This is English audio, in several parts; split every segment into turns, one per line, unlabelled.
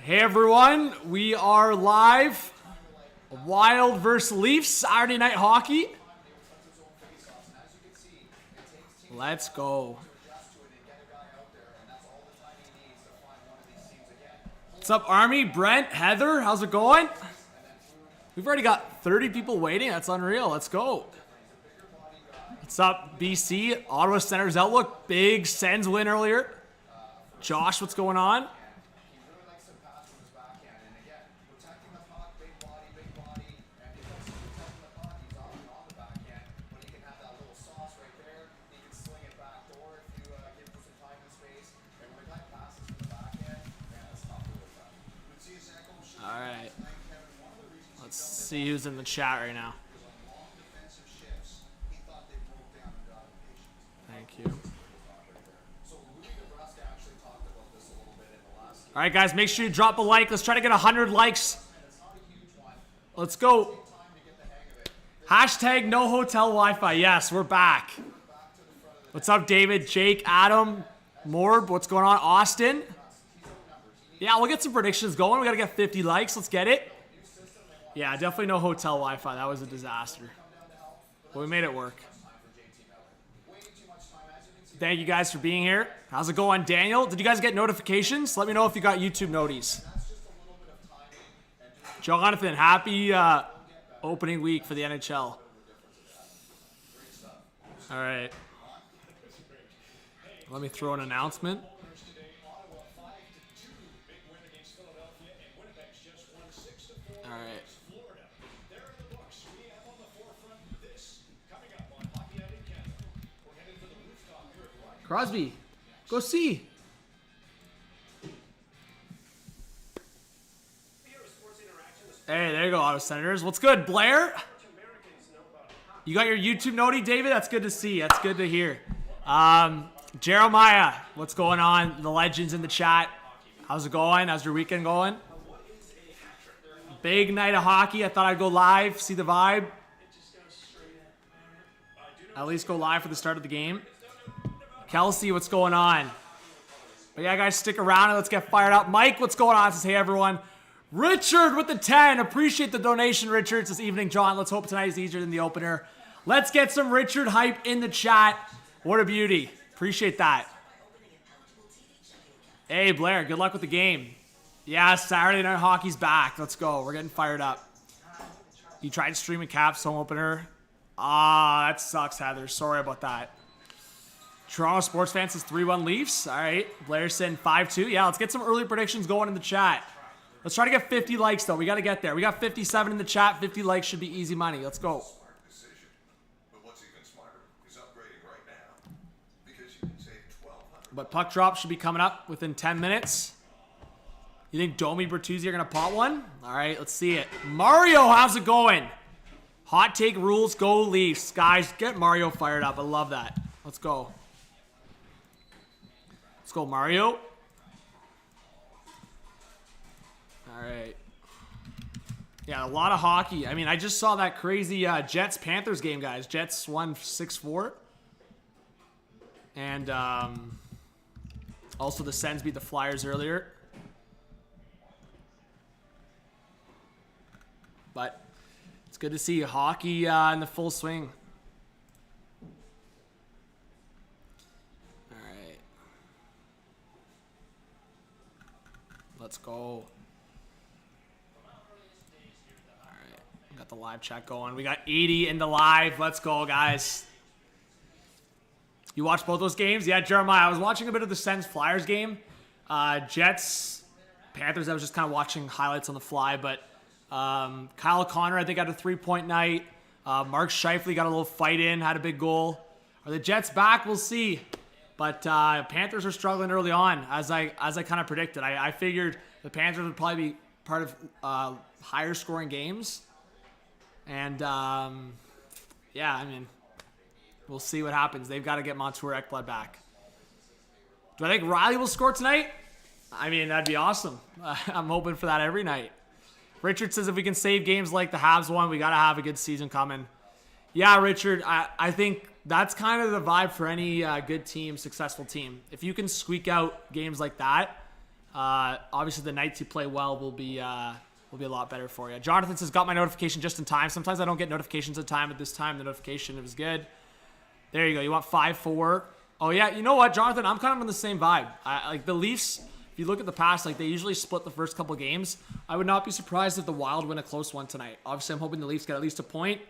Hey everyone, we are live. Wild versus Leafs, Saturday Night Hockey. Let's go. What's up, Army? Brent, Heather, how's it going? We've already got 30 people waiting. That's unreal. Let's go. What's up, BC? Ottawa Senators Outlook. Big Sens win earlier. Josh, what's going on? Alright. Let's see who's in the chat right now. Thank you. Alright guys, make sure you drop a like. Let's try to get 100 likes. Let's go. Hashtag no hotel Wi-Fi. Yes, we're back. What's up, David, Jake, Adam, Morb? What's going on, Austin? Yeah, we'll get some predictions going. We got to get 50 likes. Let's get it. Yeah, definitely no hotel Wi-Fi. That was a disaster. But we made it work. Thank you guys for being here. How's it going, Daniel? Did you guys get notifications? Let me know if you got YouTube noties. Jonathan, happy opening week for the NHL. All right. Let me throw an announcement. All right. Crosby, go see. Hey, there you go, Ottawa Senators. What's good, Blair? You got your YouTube noti, David? That's good to see. That's good to hear. Jeremiah, what's going on? The legends in the chat. How's it going? How's your weekend going? Big night of hockey. I thought I'd go live, see the vibe. At least go live for the start of the game. Kelsey, what's going on? But yeah, guys, stick around and let's get fired up. Mike, what's going on? Says, hey, everyone. Richard with the 10. Appreciate the donation, Richard. It's this evening, John. Let's hope tonight is easier than the opener. Let's get some Richard hype in the chat. What a beauty. Appreciate that. Hey, Blair, good luck with the game. Yeah, Saturday Night Hockey's back. Let's go. We're getting fired up. You tried streaming Caps home opener. That sucks, Heather. Sorry about that. Toronto sports fans says 3-1 Leafs. All right. Blair said 5-2. Yeah, let's get some early predictions going in the chat. Let's try to get 50 likes, though. We got to get there. We got 57 in the chat. 50 likes should be easy money. Let's go. But puck drop should be coming up within 10 minutes. You think Domi Bertuzzi are going to pot one? All right, let's see it. Mario, how's it going? Hot take rules, go Leafs. Guys, get Mario fired up. I love that. Let's go. Let's go, Mario. All right. Yeah, a lot of hockey. I mean, I just saw that crazy Jets-Panthers game, guys. Jets won 6-4. And also the Sens beat the Flyers earlier. But it's good to see hockey in the full swing. All right. Let's go. All right. Got the live chat going. We got 80 in the live. Let's go, guys. You watched both those games? Yeah, Jeremiah. I was watching a bit of the Sens-Flyers game. Jets, Panthers, I was just kind of watching highlights on the fly, but Kyle Connor, I think, had a 3-point night. Mark Scheifele got a little fight in, had a big goal. Are the Jets back? We'll see. But Panthers are struggling early on, as I kind of predicted. I figured the Panthers would probably be part of higher scoring games. And, yeah, I mean, we'll see what happens. They've got to get Montour Ekblad back. Do I think Riley will score tonight? I mean, that'd be awesome. I'm hoping for that every night. Richard says if we can save games like the Habs one, we got to have a good season coming. Yeah, Richard, I think that's kind of the vibe for any good team, successful team. If you can squeak out games like that, Obviously, the nights you play well will be a lot better for you. Jonathan says, got my notification just in time. Sometimes I don't get notifications in time, but this time the notification, it was good. There you go. You want 5-4. Oh, yeah. You know what, Jonathan? I'm kind of on the same vibe. Like the Leafs, if you look at the past, like they usually split the first couple games. I would not be surprised if the Wild win a close one tonight. Obviously, I'm hoping the Leafs get at least a point.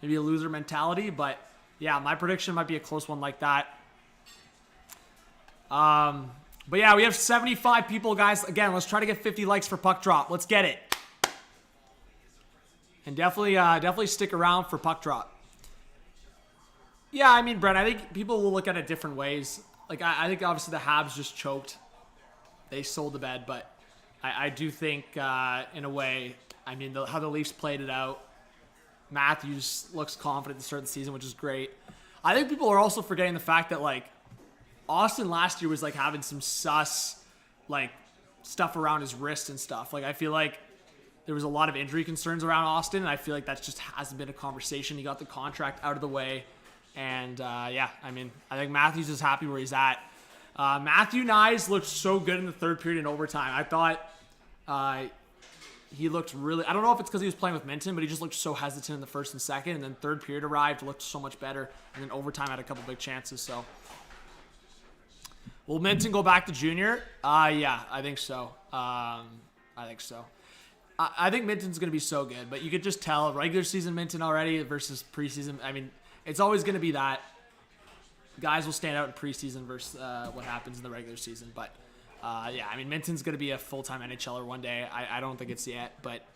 Maybe a loser mentality, but yeah, my prediction might be a close one like that. But yeah, we have 75 people, guys. Again, let's try to get 50 likes for Puck Drop. Let's get it. And definitely stick around for Puck Drop. Yeah, I mean, Brent, I think people will look at it different ways. Like, I think obviously the Habs just choked. They sold the bed, but I do think, in a way, I mean, how the Leafs played it out. Matthews looks confident at the start of the season, which is great. I think people are also forgetting the fact that, like, Austin last year was, like, having some sus, like, stuff around his wrist and stuff. Like, I feel like there was a lot of injury concerns around Austin, and I feel like that just hasn't been a conversation. He got the contract out of the way. And, yeah, I mean, I think Matthews is happy where he's at. Matthew Nyes looked so good in the third period in overtime. I thought he looked really... I don't know if it's because he was playing with Minton, but he just looked so hesitant in the first and second. And then third period arrived, looked so much better. And then overtime had a couple big chances, so... Will Minton go back to junior? Yeah, I think so. I think Minton's going to be so good, but you could just tell regular season Minton already versus preseason. I mean, it's always going to be that. Guys will stand out in preseason versus what happens in the regular season. But, yeah, I mean, Minton's going to be a full-time NHLer one day. I don't think it's yet, but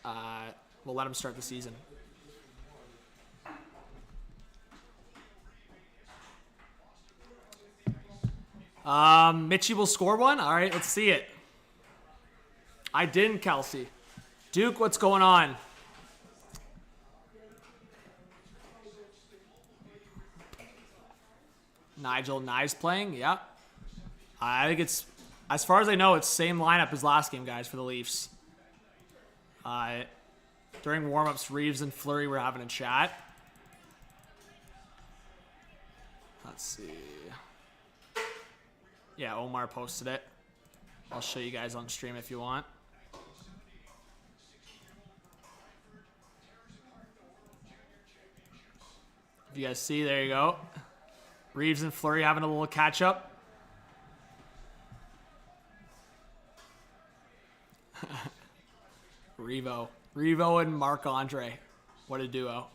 we'll let him start the season. Mitchie will score one. All right, let's see it. I didn't, Kelsey. Duke, what's going on? Nigel Nye's playing. Yeah. I think it's, as far as I know, it's same lineup as last game, guys, for the Leafs. During warm-ups, Reeves and Fleury were having a chat. Let's see. Yeah, Omar posted it. I'll show you guys on stream if you want. If you guys see, there you go. Reeves and Fleury having a little catch-up. Revo and Marc-Andre. What a duo.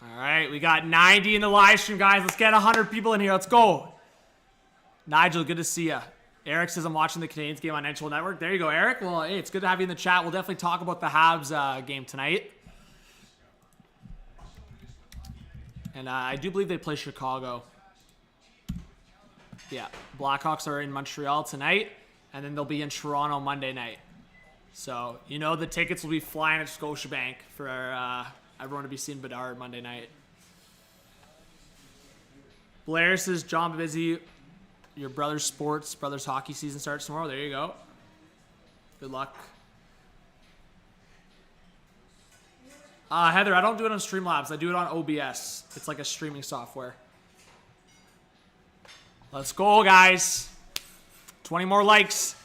All right, we got 90 in the live stream, guys. Let's get 100 people in here. Let's go. Nigel, good to see you. Eric says I'm watching the Canadiens game on NHL Network. There you go, Eric. Well, hey, it's good to have you in the chat. We'll definitely talk about the Habs game tonight. And I do believe they play Chicago. Yeah, Blackhawks are in Montreal tonight, and then they'll be in Toronto Monday night. So, you know the tickets will be flying at Scotiabank for everyone to be seeing Bedard Monday night. Blair says, John Busy, your brother's hockey season starts tomorrow. There you go. Good luck. Heather, I don't do it on Streamlabs. I do it on OBS. It's like a streaming software. Let's go, guys. 20 more likes.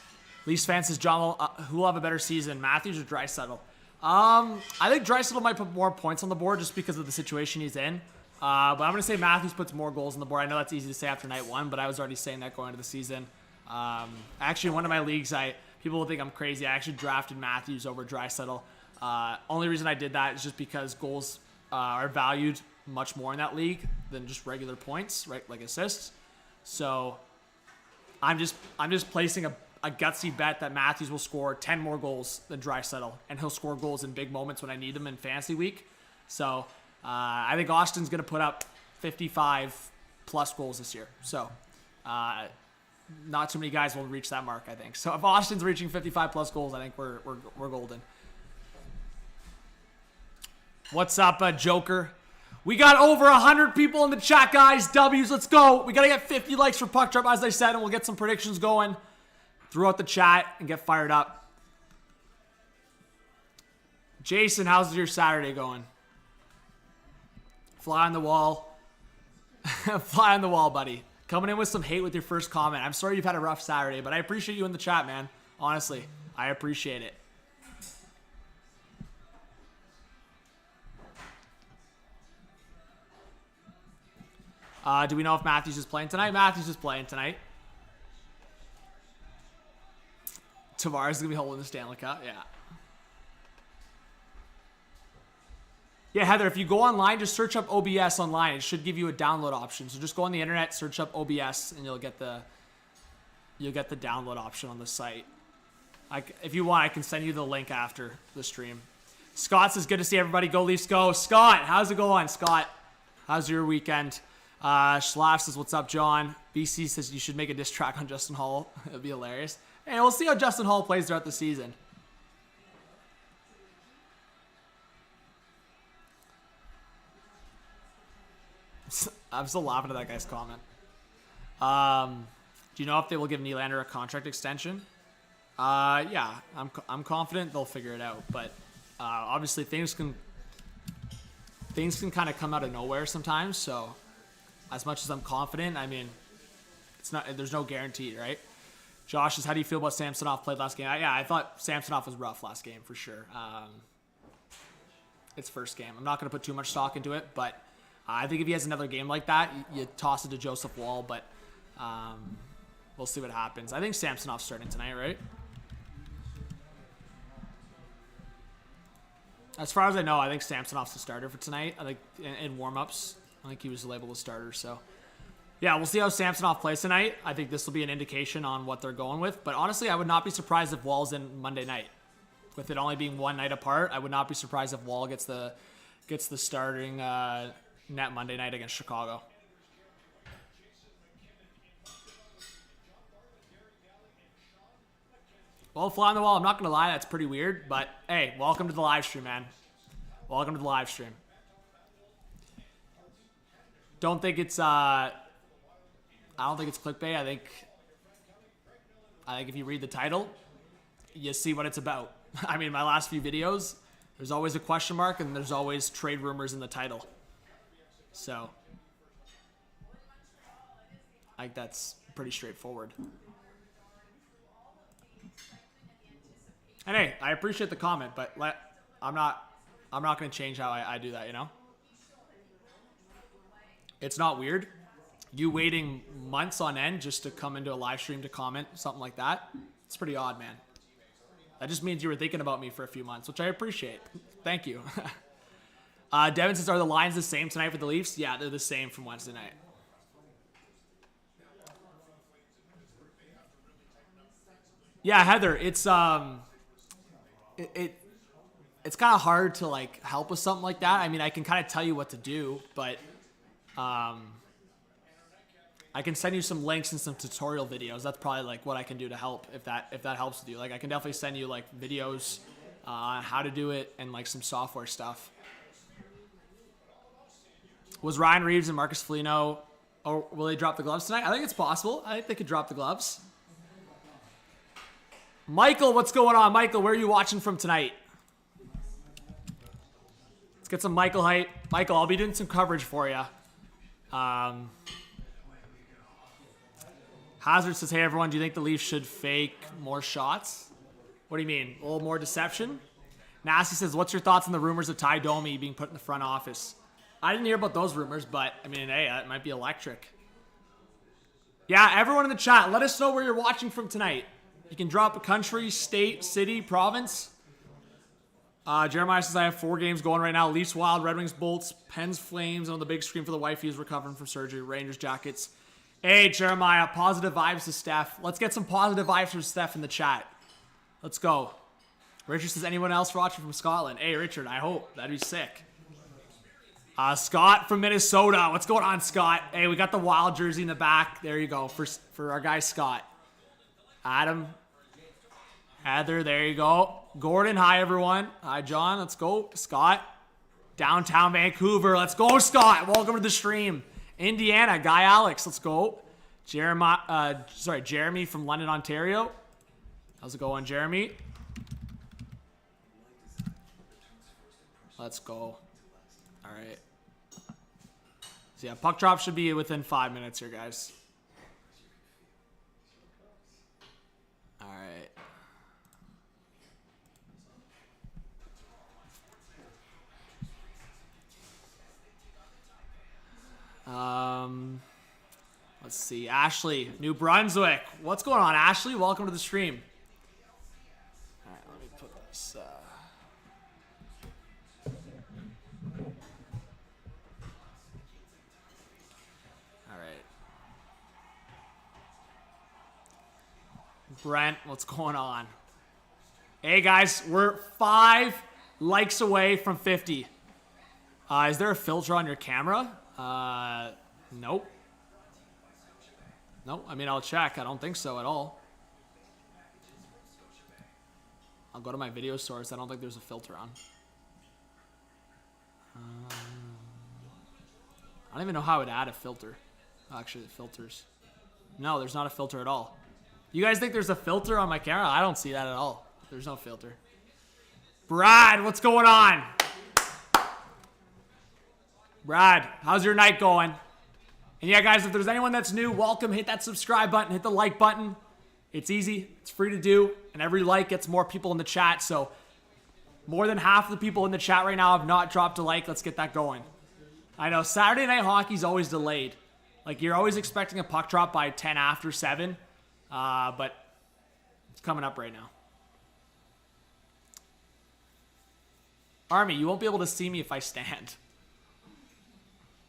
Leafs fans says, John, who will have a better season, Matthews or Draisaitl? I think Draisaitl might put more points on the board just because of the situation he's in. But I'm going to say Matthews puts more goals on the board. I know that's easy to say after night one, but I was already saying that going into the season. Actually, in one of my leagues, people will think I'm crazy. I actually drafted Matthews over Draisaitl. Only reason I did that is just because goals are valued much more in that league than just regular points, right? Like assists. So I'm just placing a gutsy bet that Matthews will score 10 more goals than Draisaitl, and he'll score goals in big moments when I need them in fantasy week. So I think Austin's going to put up 55 plus goals this year. So not too many guys will reach that mark, I think. So if Austin's reaching 55 plus goals, I think we're golden. What's up, Joker? We got over 100 people in the chat, guys. W's, let's go. We got to get 50 likes for Puck Drop, as I said, and we'll get some predictions going throughout the chat and get fired up. Jason, how's your Saturday going? Fly on the wall. Fly on the wall, buddy. Coming in with some hate with your first comment. I'm sorry you've had a rough Saturday, but I appreciate you in the chat, man. Honestly, I appreciate it. Do we know if Matthews is playing tonight? Matthews is playing tonight. Tavares is going to be holding the Stanley Cup. Yeah. Yeah, Heather, if you go online, just search up OBS online. It should give you a download option. So just go on the internet, search up OBS, and you'll get the download option on the site. If you want, I can send you the link after the stream. Scott says, good to see everybody. Go Leafs, go. Scott, how's it going, Scott? How's your weekend? Schlaff says, what's up, John? BC says you should make a diss track on Justin Hall. It'd be hilarious. Hey, we'll see how Justin Hall plays throughout the season. I'm still laughing at that guy's comment. Do you know if they will give Nylander a contract extension? Yeah, I'm confident they'll figure it out. But obviously things can kind of come out of nowhere sometimes. So as much as I'm confident, I mean, there's no guarantee, right? Josh says, how do you feel about Samsonov played last game? Yeah, I thought Samsonov was rough last game for sure. It's first game. I'm not going to put too much stock into it, but I think if he has another game like that, you toss it to Joseph Wall, but we'll see what happens. I think Samsonov's starting tonight, right? As far as I know, I think Samsonov's the starter for tonight. I think in warm-ups, I think he was labeled a starter, so... Yeah, we'll see how Samsonov plays tonight. I think this will be an indication on what they're going with. But honestly, I would not be surprised if Wall's in Monday night. With it only being one night apart, I would not be surprised if Wall gets the starting net Monday night against Chicago. Well, fly on the wall, I'm not going to lie, that's pretty weird. But, hey, welcome to the live stream, man. Welcome to the live stream. Don't think it's... I don't think it's clickbait. I think if you read the title, you see what it's about. I mean, my last few videos, there's always a question mark and there's always trade rumors in the title. So, I think that's pretty straightforward. And hey, I appreciate the comment, but I'm not going to change how I do that, you know? It's not weird. You waiting months on end just to come into a live stream to comment, something like that, it's pretty odd, man. That just means you were thinking about me for a few months, which I appreciate. Thank you. Devin says, are the lines the same tonight for the Leafs? Yeah, they're the same from Wednesday night. Yeah, Heather, it's it's kind of hard to like help with something like that. I mean, I can kind of tell you what to do, but I can send you some links and some tutorial videos. That's probably like what I can do to help if that helps with you. Like I can definitely send you like videos on how to do it and like some software stuff. Was Ryan Reeves and Marcus Foligno, or will they drop the gloves tonight? I think it's possible. I think they could drop the gloves. Michael, what's going on? Michael, where are you watching from tonight? Let's get some Michael hype. Michael, I'll be doing some coverage for you. Hazard says, hey, everyone, do you think the Leafs should fake more shots? What do you mean? A little more deception? Nasty says, what's your thoughts on the rumors of Ty Domi being put in the front office? I didn't hear about those rumors, but, I mean, hey, that might be electric. Yeah, everyone in the chat, let us know where you're watching from tonight. You can drop a country, state, city, province. Jeremiah says, I have 4 games going right now. Leafs, Wild, Red Wings, Bolts, Pens, Flames, and on the big screen for the wife who's recovering from surgery, Rangers, Jackets. Hey, Jeremiah, positive vibes to Steph. Let's get some positive vibes from Steph in the chat. Let's go. Richard says, anyone else watching from Scotland? Hey, Richard, I hope. That'd be sick. Scott from Minnesota. What's going on, Scott? Hey, we got the Wild jersey in the back. There you go for our guy, Scott. Adam. Heather, there you go. Gordon, hi, everyone. Hi, John. Let's go. Scott. Downtown Vancouver. Let's go, Scott. Welcome to the stream. Indiana, Guy Alex, let's go. Jeremy from London, Ontario. How's it going, Jeremy? Let's go. All right. So yeah, puck drop should be within 5 minutes here, guys. All right. Let's see. Ashley, New Brunswick. What's going on, Ashley? Welcome to the stream. All right, let me put this... Brent, what's going on? Hey guys, we're 5 likes away from 50. Is there a filter on your camera? Nope. Nope, I mean, I'll check. I don't think so at all. I'll go to my video source. I don't think there's a filter on. I don't even know how I would add a filter. Actually, the filters. No, there's not a filter at all. You guys think there's a filter on my camera? I don't see that at all. There's no filter. Brad, what's going on? Brad, how's your night going? And yeah, guys, if there's anyone that's new, welcome. Hit that subscribe button. Hit the like button. It's easy. It's free to do. And every like gets more people in the chat. So more than half of the people in the chat right now have not dropped a like. Let's get that going. I know Saturday Night Hockey is always delayed. Like, you're always expecting a puck drop by 10 after 7. But it's coming up right now. Army, you won't be able to see me if I stand.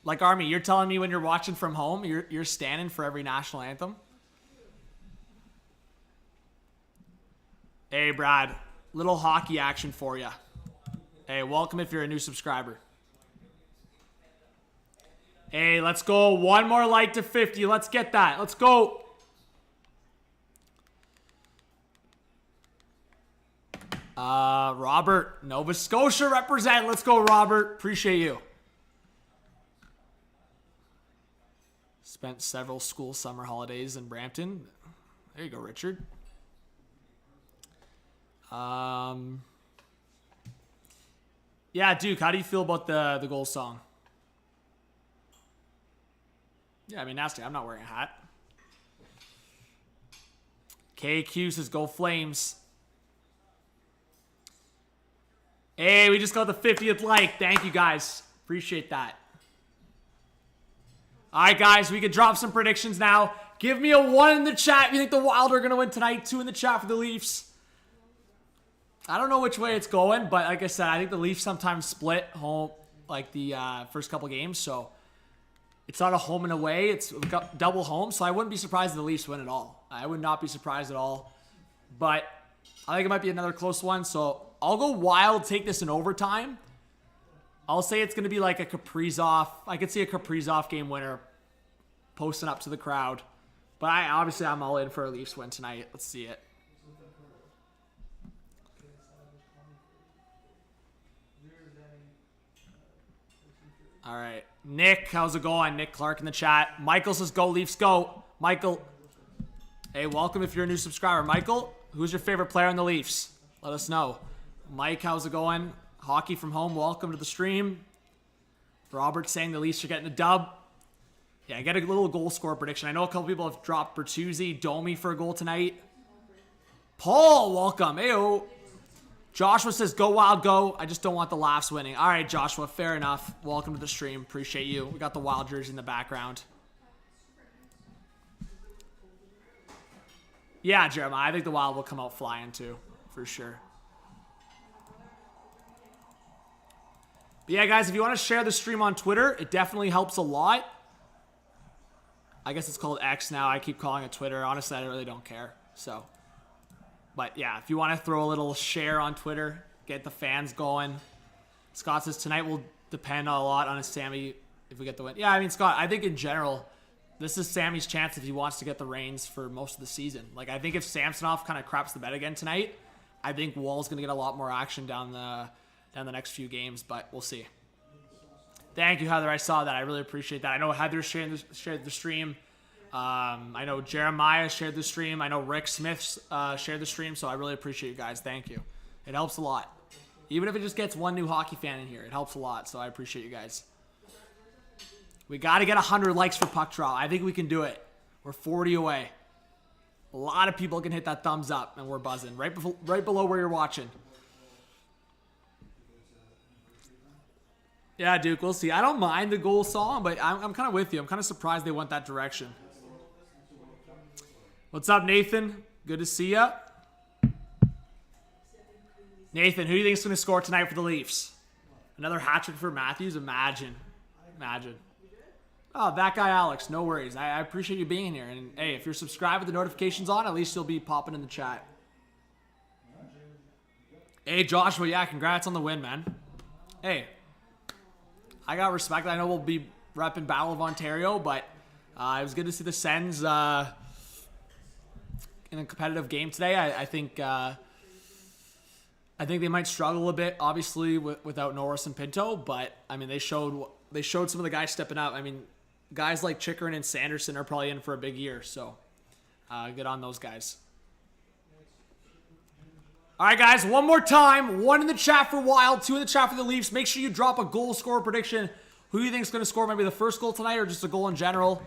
Like, Army, you're telling me when you're watching from home, you're standing for every national anthem? Hey, Brad. Little hockey action for you. Hey, welcome if you're a new subscriber. Hey, let's go. One more like to 50. Let's get that. Let's go. Robert, Nova Scotia represent. Let's go, Robert. Appreciate you. Spent several school summer holidays in Brampton. There you go, Richard. Yeah, Duke, how do you feel about the goal song? Yeah, I mean, nasty. I'm not wearing a hat. KQ says, go Flames. Hey, we just got the 50th like. Thank you, guys. Appreciate that. All right, guys, we can drop some predictions now. Give me a 1 in the chat if you think the Wild are going to win tonight. 2 in the chat for the Leafs. I don't know which way it's going, but like I said, I think the Leafs sometimes split home, like the first couple games, so it's not a home and away. It's double home, so I wouldn't be surprised if the Leafs win at all. I would not be surprised at all, but I think it might be another close one, so I'll go Wild, take this in overtime. I'll say it's going to be like a Kaprizov. I could see a Kaprizov game winner posting up to the crowd. But I'm all in for a Leafs win tonight. Let's see it. All right. Nick, how's it going? Nick Clark in the chat. Michael says, go Leafs, go. Michael. Hey, welcome if you're a new subscriber. Michael, who's your favorite player in the Leafs? Let us know. Mike, how's it going? Hockey from home, welcome to the stream. Robert saying the Leafs are getting a dub. Yeah, I get a little goal score prediction. I know a couple people have dropped Bertuzzi, Domi for a goal tonight. Paul, welcome. Ayo. Joshua says, go Wild, go. I just don't want the laughs winning. All right, Joshua, fair enough. Welcome to the stream. Appreciate you. We got the Wild jersey in the background. Yeah, Jeremiah, I think the Wild will come out flying too, for sure. But yeah, guys, if you want to share the stream on Twitter, it definitely helps a lot. I guess it's called X now. I keep calling it Twitter. Honestly, I really don't care. So, but yeah, if you want to throw a little share on Twitter, get the fans going. Scott says tonight will depend a lot on Sammy if we get the win. Yeah, I mean, Scott, I think in general, this is Sammy's chance if he wants to get the reins for most of the season. Like, I think if Samsonov kind of craps the bed again tonight, I think Wall's going to get a lot more action down the next few games, but we'll see. Thank you, Heather. I saw that. I really appreciate that. I know Heather shared the stream. I know Jeremiah shared the stream. I know Rick Smith shared the stream, so I really appreciate you guys. Thank you. It helps a lot. Even if it just gets one new hockey fan in here, it helps a lot, so I appreciate you guys. We got to get 100 likes for Puck Draw. I think we can do it. We're 40 away. A lot of people can hit that thumbs up, and we're buzzing. Right below where you're watching. Yeah, Duke, we'll see. I don't mind the goal song, but I'm kind of with you. I'm kind of surprised they went that direction. What's up, Nathan? Good to see ya. Nathan, who do you think is going to score tonight for the Leafs? Another hat trick for Matthews? Imagine. Oh, that guy Alex. No worries. I appreciate you being here. And hey, if you're subscribed with the notifications on, at least you'll be popping in the chat. Hey, Joshua. Yeah, congrats on the win, man. Hey, I got respect. I know we'll be repping Battle of Ontario, but it was good to see the Sens in a competitive game today. I think they might struggle a bit, obviously, without Norris and Pinto. But I mean, they showed some of the guys stepping up. I mean, guys like Chikrin and Sanderson are probably in for a big year. So good on those guys. All right, guys, one more time. 1 in the chat for Wild, 2 in the chat for the Leafs. Make sure you drop a goal scorer prediction. Who do you think is going to score maybe the first goal tonight or just a goal in general?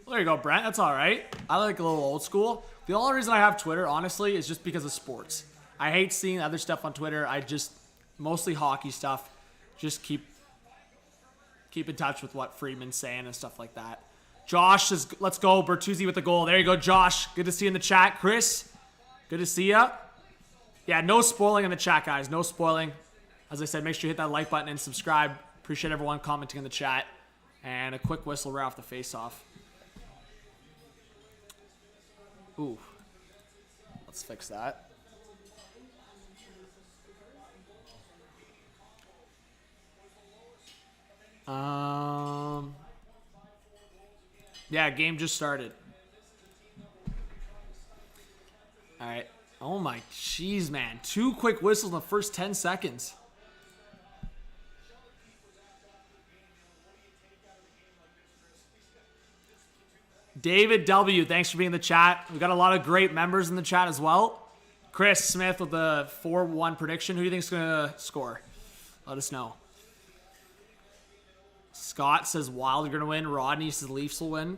There you go, Brent. That's all right. I like a little old school. The only reason I have Twitter, honestly, is just because of sports. I hate seeing other stuff on Twitter. Mostly hockey stuff. Just keep in touch with what Friedman's saying and stuff like that. Josh says, let's go. Bertuzzi with the goal. There you go, Josh. Good to see you in the chat. Chris, good to see ya. Yeah, no spoiling in the chat, guys. No spoiling. As I said, make sure you hit that like button and subscribe. Appreciate everyone commenting in the chat. And a quick whistle right off the face-off. Ooh. Let's fix that. Yeah, game just started. All right. Oh my jeez, man. 2 quick whistles in the first 10 seconds. David W., thanks for being in the chat. We got a lot of great members in the chat as well. Chris Smith with the 4-1 prediction. Who do you think is going to score? Let us know. Scott says Wild are going to win. Rodney says Leafs will win.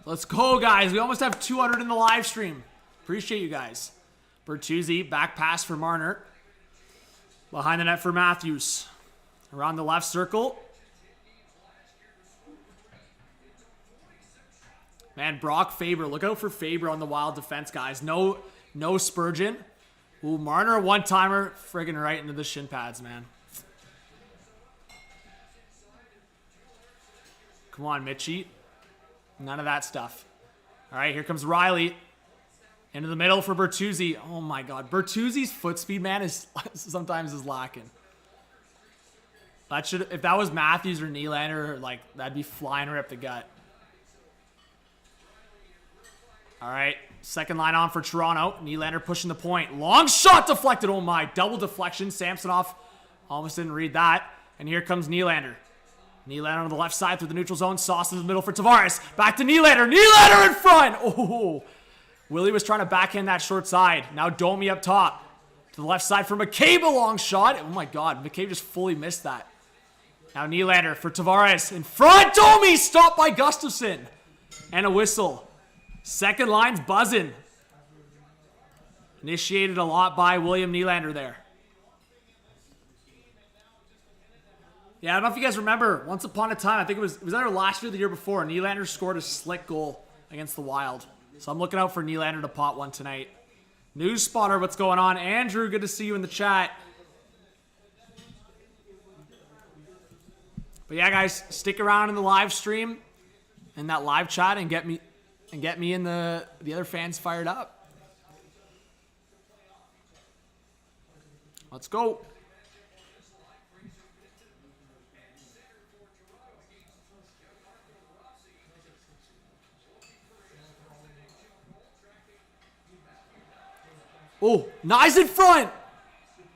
Let's go, guys. We almost have 200 in the live stream. Appreciate you guys. Bertuzzi, back pass for Marner. Behind the net for Matthews. Around the left circle. Man, Brock Faber. Look out for Faber on the Wild defense, guys. No Spurgeon. Ooh, Marner, a one-timer. Friggin' right into the shin pads, man. Come on, Mitchie. None of that stuff. All right, here comes Riley. Into the middle for Bertuzzi. Oh, my God. Bertuzzi's foot speed, man, is sometimes lacking. If that was Matthews or Nylander, like, that'd be flying right up the gut. All right, second line on for Toronto. Nylander pushing the point. Long shot deflected. Oh, my. Double deflection. Samsonov almost didn't read that. And here comes Nylander. Nylander on the left side through the neutral zone. Sauce in the middle for Tavares. Back to Nylander. Nylander in front. Oh, Willie was trying to backhand that short side. Now Domi up top. To the left side for McCabe. A long shot. Oh, my God. McCabe just fully missed that. Now Nylander for Tavares. In front. Domi stopped by Gustafsson. And a whistle. Second line's buzzing. Initiated a lot by William Nylander there. Yeah, I don't know if you guys remember, once upon a time, I think it was either last year or the year before, Nylander scored a slick goal against the Wild. So I'm looking out for Nylander to pot one tonight. News spotter, what's going on? Andrew, good to see you in the chat. But yeah, guys, stick around in the live stream and that live chat and get me and the other fans fired up. Let's go. Oh, Nye's in front.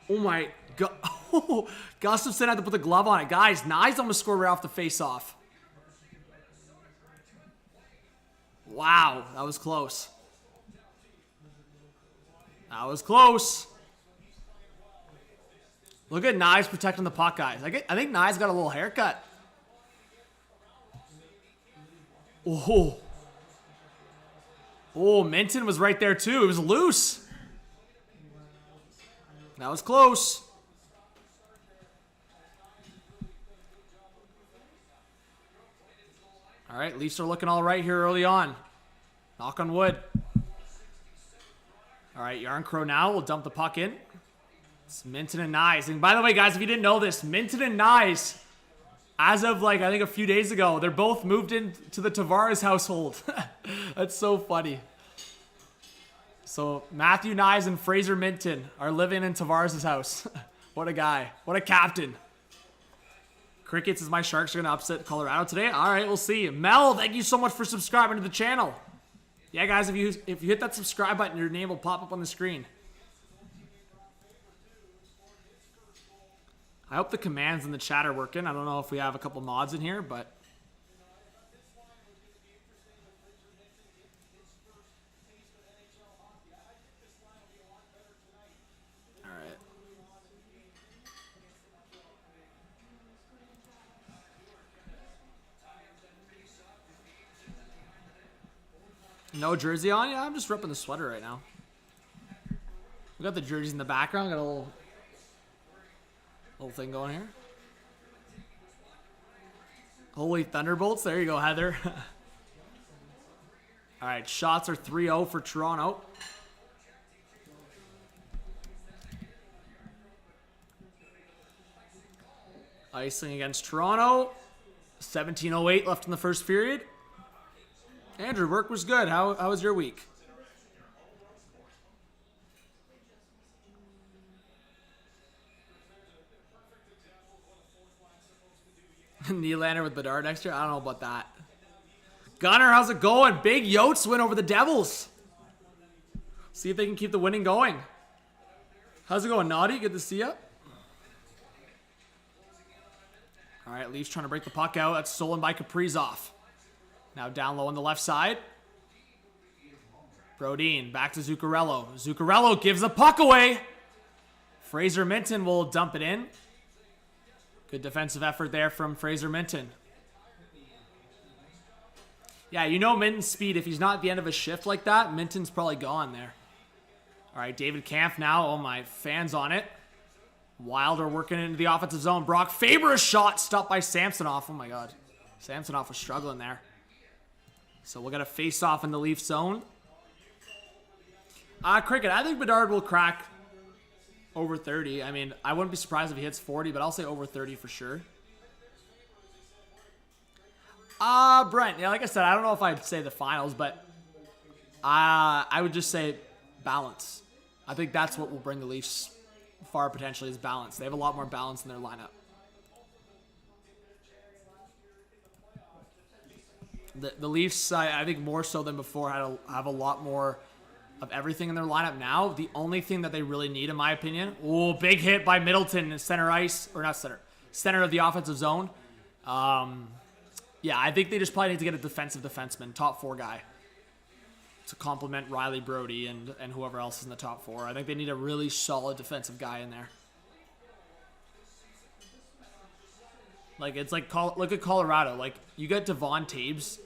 Oh, my God. Oh, Gustafsson had to put the glove on it. Guys, Nye's almost scored right off the face-off. Wow, that was close. That was close. Look at Nye's protecting the puck, guys. I think Nye's got a little haircut. Oh. Oh, Minton was right there too. It was loose. That was close. All right, Leafs are looking all right here early on. Knock on wood. All right, Yarncrow now will dump the puck in. It's Minton and Nyes. And by the way, guys, if you didn't know this, Minton and Nyes, as of like, I think a few days ago, they're both moved into the Tavares household. That's so funny. So Matthew Nyes and Fraser Minton are living in Tavares' house. What a guy. What a captain. Crickets is my Sharks are going to upset Colorado today. All right, we'll see. Mel, thank you so much for subscribing to the channel. Yeah, guys, if you hit that subscribe button, your name will pop up on the screen. I hope the commands in the chat are working. I don't know if we have a couple mods in here, but... All right. No jersey on? Yeah, I'm just ripping the sweater right now. We got the jerseys in the background. Got a little thing going here. Holy Thunderbolts. There you go, Heather. All right, shots are 3-0 for Toronto. Icing against Toronto. 17:08 left in the first period. Andrew, work was good. How was your week? Nylander with Bedard next year? I don't know about that. Gunner, how's it going? Big Yotes win over the Devils. See if they can keep the winning going. How's it going, Naughty? Good to see you. All right, Leafs trying to break the puck out. That's stolen by Kaprizov. Now down low on the left side. Brodin back to Zuccarello. Zuccarello gives the puck away. Fraser Minton will dump it in. Good defensive effort there from Fraser Minton. Yeah, you know Minton's speed. If he's not at the end of a shift like that, Minton's probably gone there. All right, David Kampf now. Oh, my fans on it. Wilder working into the offensive zone. Brock Faber, a shot stopped by Samsonov. Oh, my God. Samsonov was struggling there. So we'll get a face-off in the Leaf zone. Cricket, I think Bedard will crack over 30. I mean, I wouldn't be surprised if he hits 40, but I'll say over 30 for sure. Brent, yeah, like I said, I don't know if I'd say the finals, but I would just say balance. I think that's what will bring the Leafs far potentially is balance. They have a lot more balance in their lineup. The Leafs, I think more so than before, have a lot more of everything in their lineup now. The only thing that they really need, in my opinion, big hit by Middleton in center ice, or not center of the offensive zone. Yeah, I think they just probably need to get a defensive defenseman, top four guy, to complement Riley Brody and whoever else is in the top four. I think they need a really solid defensive guy in there. Like, it's like, look at Colorado. Like, you get Devon Taves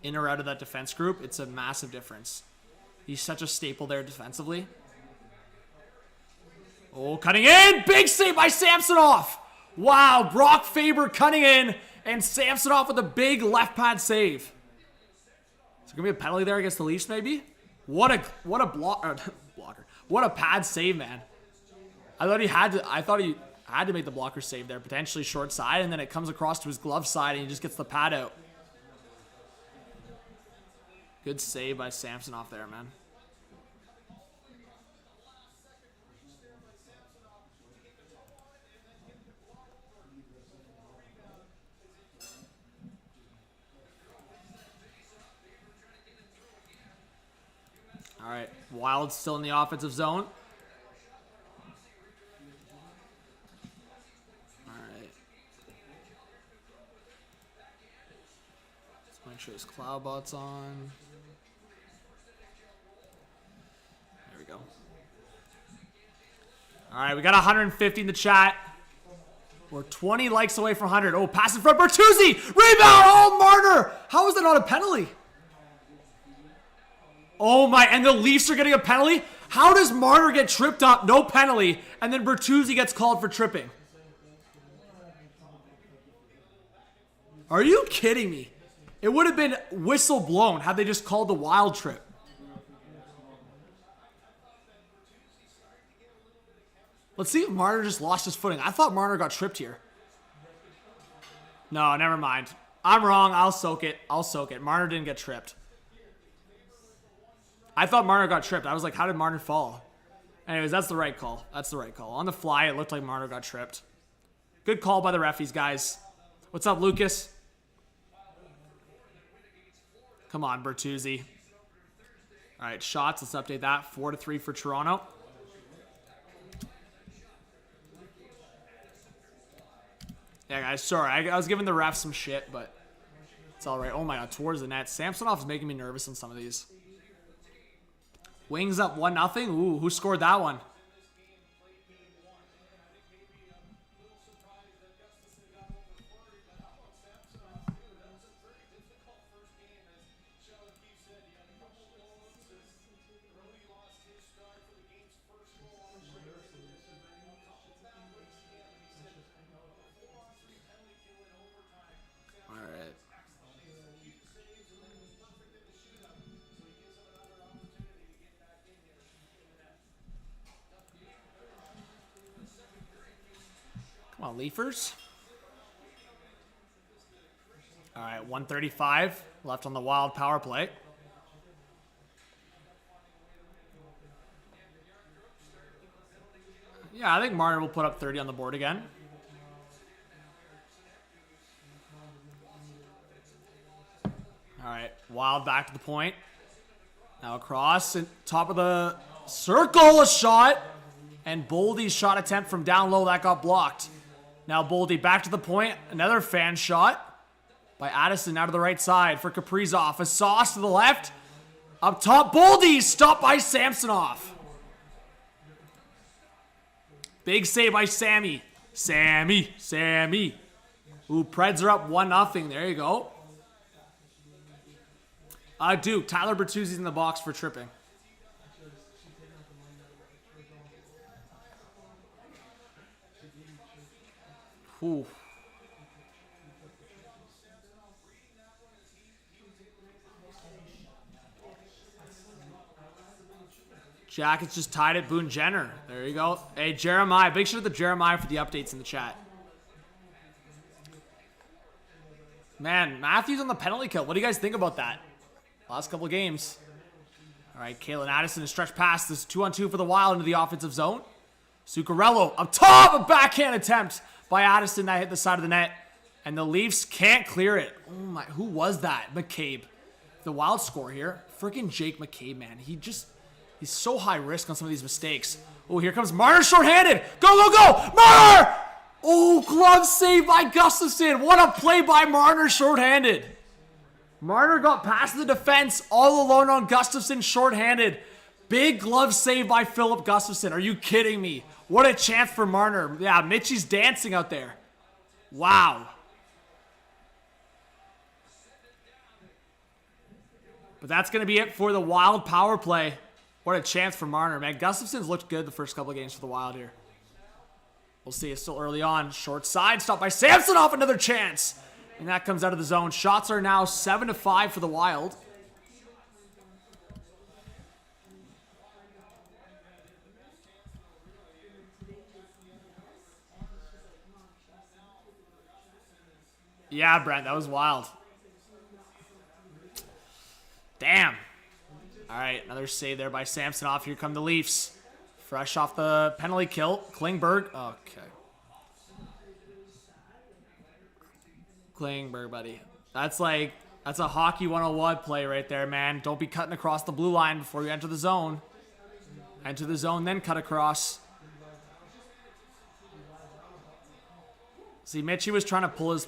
in or out of that defense group, it's a massive difference. He's such a staple there defensively. Oh, cutting in! Big save by Samsonov! Wow, Brock Faber cutting in, and Samsonov with a big left pad save. Is there gonna be a penalty there against the Leafs, maybe? What a blocker. What a pad save, man. I thought he had to make the blocker save there, potentially short side, and then it comes across to his glove side, and he just gets the pad out. Good save by Samsonov there, man. All right, Wild's still in the offensive zone. All right. Let's make sure his Cloudbot's on. There we go. All right, we got 150 in the chat. We're 20 likes away from 100. Oh, pass in front. Bertuzzi! Rebound! Oh, Marner! How is that not a penalty? Oh, my. And the Leafs are getting a penalty? How does Marner get tripped up? No penalty. And then Bertuzzi gets called for tripping. Are you kidding me? It would have been whistle blown had they just called the wild trip. Let's see if Marner just lost his footing. I thought Marner got tripped here. No, never mind. I'm wrong. I'll soak it. I'll soak it. Marner didn't get tripped. I thought Marner got tripped. I was like, how did Marner fall? Anyways, that's the right call. That's the right call. On the fly, it looked like Marner got tripped. Good call by the referees, guys. What's up, Lucas? Come on, Bertuzzi. All right, shots. Let's update that. 4-3 for Toronto. Yeah, guys, sorry. I was giving the refs some shit, but it's all right. Oh, my God, towards the net. Samsonov is making me nervous in some of these. Wings up 1-0. Ooh, who scored that one? Come on, Leafers. All right, 135 left on the Wild power play. Yeah, I think Marner will put up 30 on the board again. All right, Wild back to the point. Now across, and top of the circle, a shot. And Boldy's shot attempt from down low, that got blocked. Now Boldy back to the point. Another fan shot by Addison out of the right side for Kaprizov. A sauce to the left. Up top, Boldy stopped by Samsonov. Big save by Sammy. Sammy. Ooh, Preds are up 1-0. There you go. Duke, Tyler Bertuzzi's in the box for tripping. Ooh. Jackets just tied it. Boone Jenner. There you go. Hey, Jeremiah. Big shout out to Jeremiah for the updates in the chat. Man, Matthews on the penalty kill. What do you guys think about that? Last couple of games. All right, Kalen Addison is stretched past. This 2-on-2 for the Wild into the offensive zone. Zuccarello up top. A backhand attempt by Addison that hit the side of the net. And the Leafs can't clear it. Oh my, who was that? McCabe. The Wild score here. Freaking Jake McCabe, man. He's so high risk on some of these mistakes. Oh, here comes Marner shorthanded. Go! Marner! Oh, glove save by Gustafsson. What a play by Marner shorthanded. Marner got past the defense all alone on Gustafsson shorthanded. Big glove save by Philip Gustafsson. Are you kidding me? What a chance for Marner. Yeah, Mitchie's dancing out there. Wow. But that's going to be it for the Wild power play. What a chance for Marner, man. Gustafsson's looked good the first couple of games for the Wild here. We'll see. It's still early on. Short side. Stopped by Samsonov. Another chance. And that comes out of the zone. Shots are now 7-5 for the Wild. Yeah, Brent, that was wild. Damn. All right, another save there by Samsonov. Here come the Leafs. Fresh off the penalty kill. Klingberg. Okay. Klingberg, buddy. That's a hockey 101 play right there, man. Don't be cutting across the blue line before you enter the zone. Enter the zone, then cut across. See, Mitchie was trying to pull his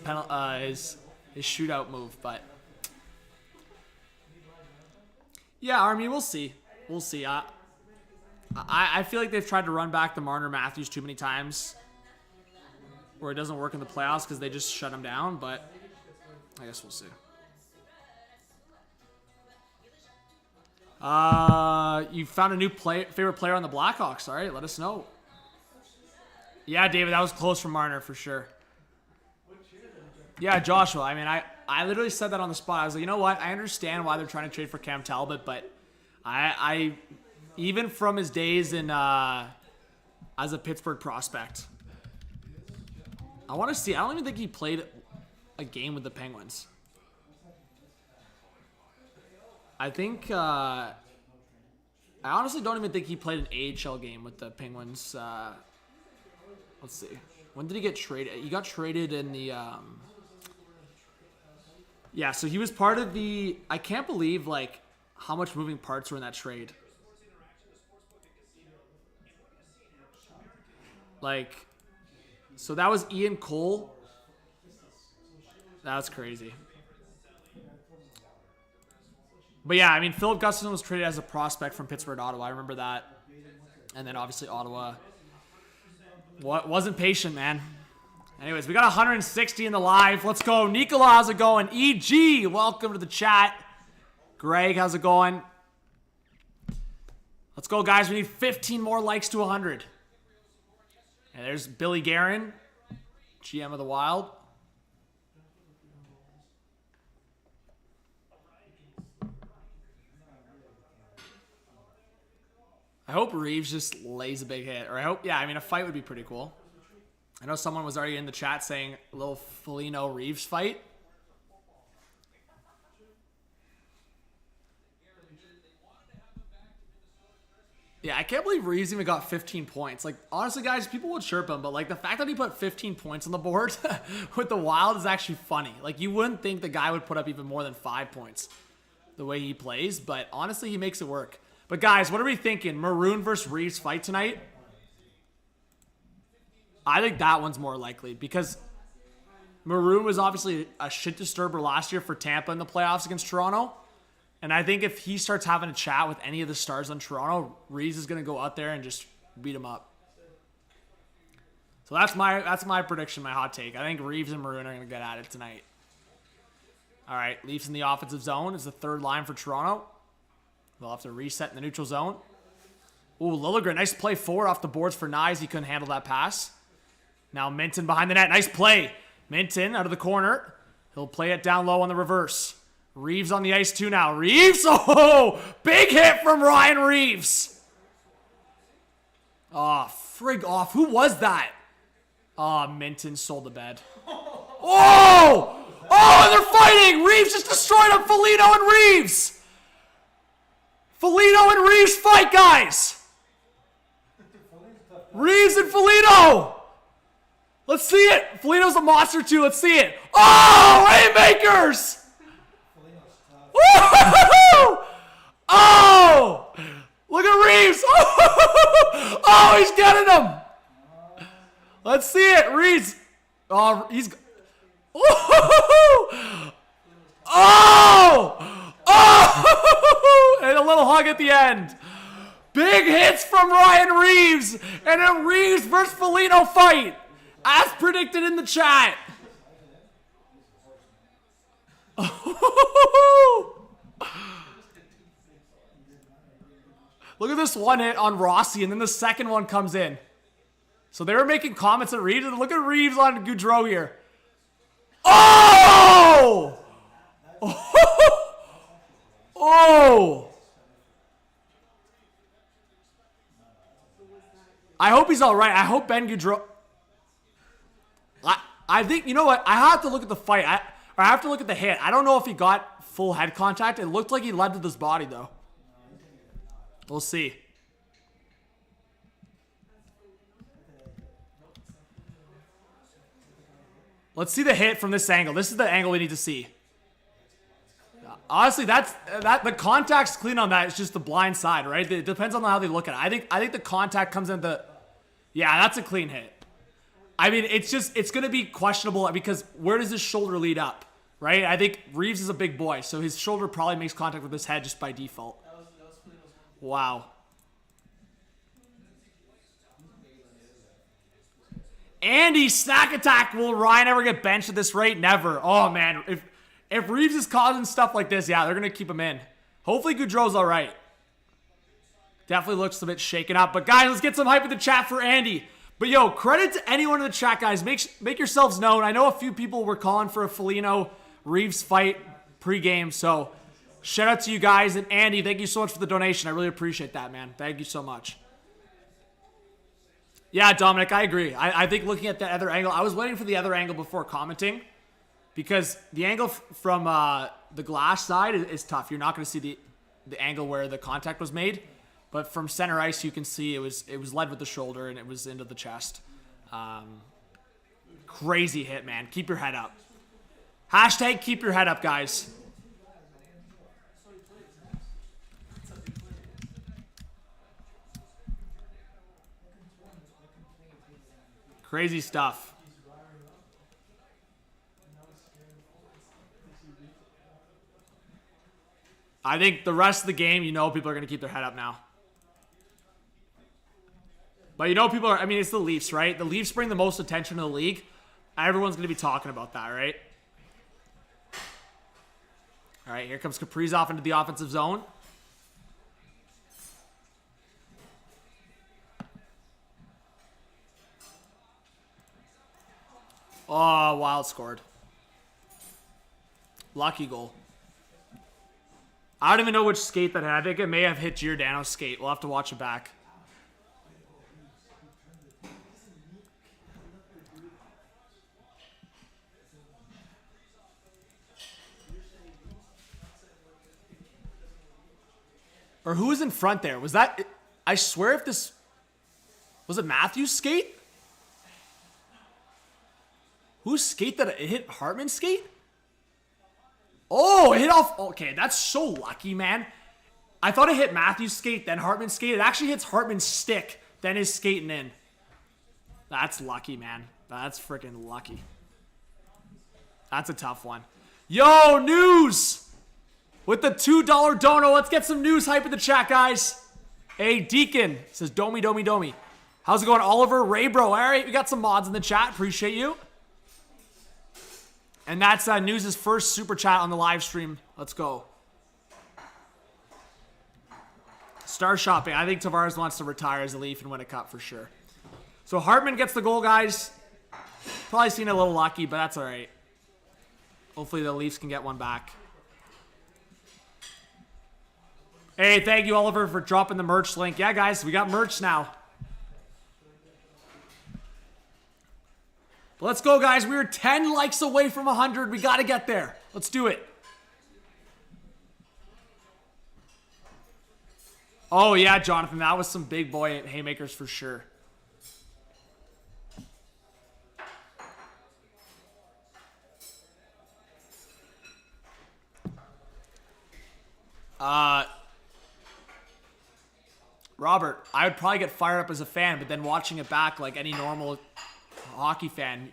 shootout move, but yeah, Army, we'll see. We'll see. I feel like they've tried to run back the Marner Matthews too many times. Or it doesn't work in the playoffs because they just shut him down, but I guess we'll see. You found a new favorite player on the Blackhawks. All right, let us know. Yeah, David, that was close from Marner for sure. Yeah, Joshua. I mean, I literally said that on the spot. I was like, you know what? I understand why they're trying to trade for Cam Talbot, but I even from his days in as a Pittsburgh prospect, I want to see. I don't even think he played a game with the Penguins. I think I honestly don't even think he played an AHL game with the Penguins. Let's see. When did he get traded? He got traded in the yeah, so he was part of the I can't believe like how much moving parts were in that trade. Like, so that was Ian Cole. That's crazy. But yeah, I mean, Philip Gustafson was traded as a prospect from Pittsburgh to Ottawa. I remember that. And then obviously Ottawa wasn't patient, man. Anyways, we got 160 in the live. Let's go. Nicola, how's it going? EG, welcome to the chat. Greg, how's it going? Let's go, guys. We need 15 more likes to 100. And there's Billy Guerin, GM of the Wild. I hope Reeves just lays a big hit. Or I hope, yeah, I mean, a fight would be pretty cool. I know someone was already in the chat saying a little Foligno-Reeves fight. Yeah, I can't believe Reeves even got 15 points. Like, honestly, guys, people would chirp him, but, like, the fact that he put 15 points on the board with the Wild is actually funny. Like, you wouldn't think the guy would put up even more than 5 points the way he plays, but honestly, he makes it work. But, guys, what are we thinking? Maroon versus Reeves fight tonight? I think that one's more likely because Maroon was obviously a shit disturber last year for Tampa in the playoffs against Toronto. And I think if he starts having a chat with any of the stars on Toronto, Reeves is going to go out there and just beat him up. So that's my prediction, my hot take. I think Reeves and Maroon are going to get at it tonight. All right, Leafs in the offensive zone is the third line for Toronto. They'll have to reset in the neutral zone. Ooh, Liljegren, nice play forward off the boards for Nyes. He couldn't handle that pass. Now Minton behind the net. Nice play. Minton out of the corner. He'll play it down low on the reverse. Reeves on the ice too now. Reeves! Oh! Big hit from Ryan Reeves. Oh, frig off. Who was that? Oh, Minton sold the bed. Oh! Oh, and they're fighting! Reeves just destroyed him. Foligno and Reeves! Foligno and Reeves fight, guys! Reeves and Foligno! Let's see it. Foligno's a monster too. Let's see it. Oh, haymakers! Woo-hoo-hoo-hoo! Oh! Look at Reeves. Oh, he's getting him. Let's see it. Reeves. Oh, he's... Oh! Oh! And a little hug at the end. Big hits from Ryan Reeves. And a Reeves versus Foligno fight. As predicted in the chat. Look at this one hit on Rossi, and then the second one comes in. So they were making comments at Reeves. Look at Reeves on Goudreau here. Oh! Oh! I hope he's all right. I hope Ben Goudreau... I think, you know what? I have to look at the fight. I have to look at the hit. I don't know if he got full head contact. It looked like he led with his body, though. We'll see. Let's see the hit from this angle. This is the angle we need to see. Honestly, the contact's clean on that. It's just the blind side, right? It depends on how they look at it. I think the contact comes in the... Yeah, that's a clean hit. I mean, it's going to be questionable because where does his shoulder lead up, right? I think Reeves is a big boy, so his shoulder probably makes contact with his head just by default. Wow. Andy, snack attack. Will Ryan ever get benched at this rate? Never. Oh, man. If Reeves is causing stuff like this, yeah, they're going to keep him in. Hopefully Goudreau's all right. Definitely looks a bit shaken up. But, guys, let's get some hype in the chat for Andy. But, yo, credit to anyone in the chat, guys. Make yourselves known. I know a few people were calling for a Foligno-Reeves fight pregame. So, shout out to you guys. And, Andy, thank you so much for the donation. I really appreciate that, man. Thank you so much. Yeah, Dominic, I agree. I think looking at the other angle, I was waiting for the other angle before commenting because the angle from the glass side is tough. You're not going to see the angle where the contact was made, but from center ice you can see it was led with the shoulder and it was into the chest. Crazy hit, man. Keep your head up. Hashtag keep your head up, guys. Crazy stuff. I think the rest of the game, you know, people are going to keep their head up now. But you know, people are, I mean, it's the Leafs, right? The Leafs bring the most attention to the league. Everyone's going to be talking about that, right? All right, here comes Kaprizov into the offensive zone. Oh, Wild scored. Lucky goal. I don't even know which skate that had. I think it may have hit Giordano's skate. We'll have to watch it back. Or who was in front there? Was that... I swear if this... Was it Matthews' skate? Whose skate that it hit? Hartman's skate? Oh, it hit off. Okay, that's so lucky, man. I thought it hit Matthews' skate, then Hartman's skate. It actually hits Hartman's stick, then his skating in. That's lucky, man. That's freaking lucky. That's a tough one. Yo, news! With the $2 dono, let's get some news hype in the chat, guys. Hey, Deacon says, Domi, Domi, Domi. How's it going, Oliver? Ray, bro. All right, we got some mods in the chat. Appreciate you. And that's News' first super chat on the live stream. Let's go. Star shopping. I think Tavares wants to retire as a Leaf and win a cup for sure. So Hartman gets the goal, guys. Probably seen a little lucky, but that's all right. Hopefully the Leafs can get one back. Hey, thank you, Oliver, for dropping the merch link. Yeah, guys, we got merch now. Let's go, guys. We were 10 likes away from 100. We got to get there. Let's do it. Oh, yeah, Jonathan. That was some big boy haymakers for sure. Robert, I would probably get fired up as a fan, but then watching it back like any normal hockey fan,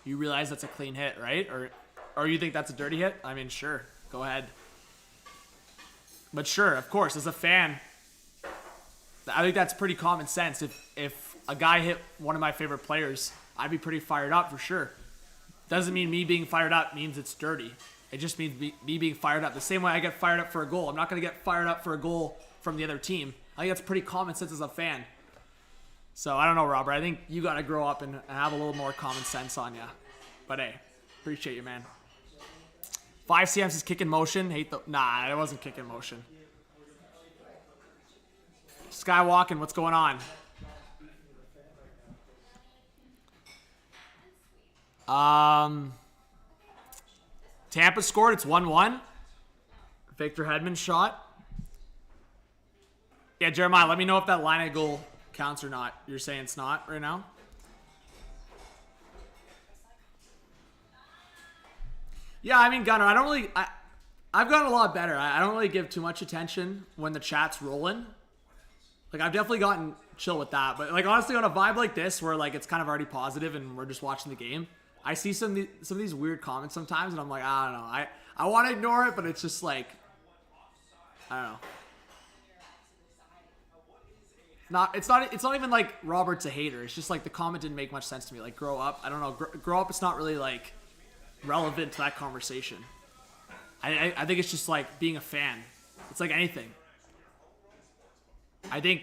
you realize that's a clean hit, right? Or you think that's a dirty hit? I mean, sure. Go ahead. But sure, of course, as a fan, I think that's pretty common sense. If a guy hit one of my favorite players, I'd be pretty fired up for sure. Doesn't mean me being fired up means it's dirty. It just means me being fired up. The same way I get fired up for a goal. I'm not going to get fired up for a goal from the other team. I think that's pretty common sense as a fan. So, I don't know, Robert. I think you got to grow up and have a little more common sense on you. But, hey, appreciate you, man. 5 CMs is kick in motion. Nah, it wasn't kick in motion. Skywalking, what's going on? Tampa scored. It's 1-1. Victor Hedman shot. Yeah, Jeremiah, let me know if that line goal counts or not. You're saying it's not right now? Yeah, I mean, Gunnar, I've gotten a lot better. I don't really give too much attention when the chat's rolling. Like, I've definitely gotten chill with that. But, like, honestly, on a vibe like this where, like, it's kind of already positive and we're just watching the game, I see some of these weird comments sometimes, and I'm like, I don't know. I want to ignore it, but it's just like, I don't know. It's not even like Robert's a hater. It's just like the comment didn't make much sense to me. Like grow up. I don't know. Grow up. It's not really like relevant to that conversation. I think it's just like being a fan. It's like anything. I think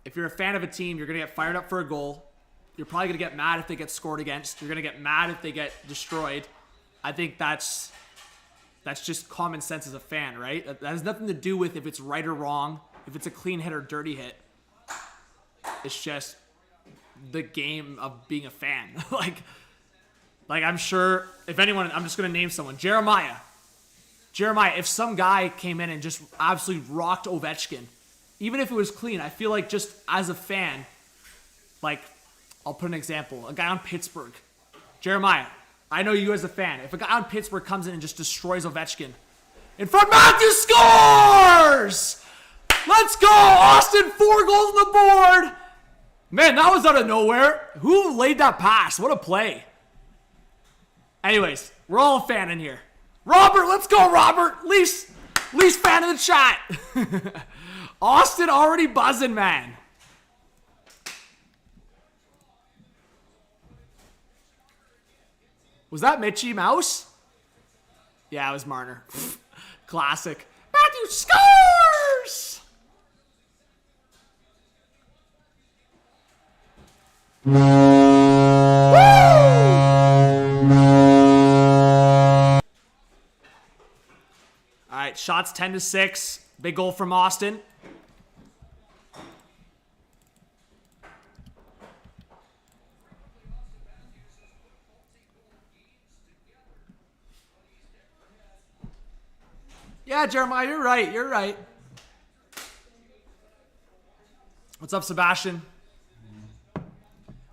if you're a fan of a team, you're gonna get fired up for a goal. You're probably gonna get mad if they get scored against. You're gonna get mad if they get destroyed. I think that's just common sense as a fan, right? That has nothing to do with if it's right or wrong, if it's a clean hit or dirty hit. It's just the game of being a fan. like I'm sure if anyone, I'm just gonna name someone. Jeremiah, if some guy came in and just absolutely rocked Ovechkin, even if it was clean, I feel like just as a fan, like, I'll put an example. A guy on Pittsburgh. Jeremiah, I know you as a fan. If a guy on Pittsburgh comes in and just destroys Ovechkin, in front, Matthew scores! Let's go! Austin, 4 goals on the board! Man, that was out of nowhere. Who laid that pass? What a play. Anyways, we're all a fan in here. Robert, let's go, Robert! Least fan of the chat. Austin already buzzing, man. Was that Mitchie Mouse? Yeah, it was Marner. Classic. Matthew scores! Woo! All right, shots 10-6. Big goal from Austin. Yeah, Jeremiah, you're right. What's up, Sebastian?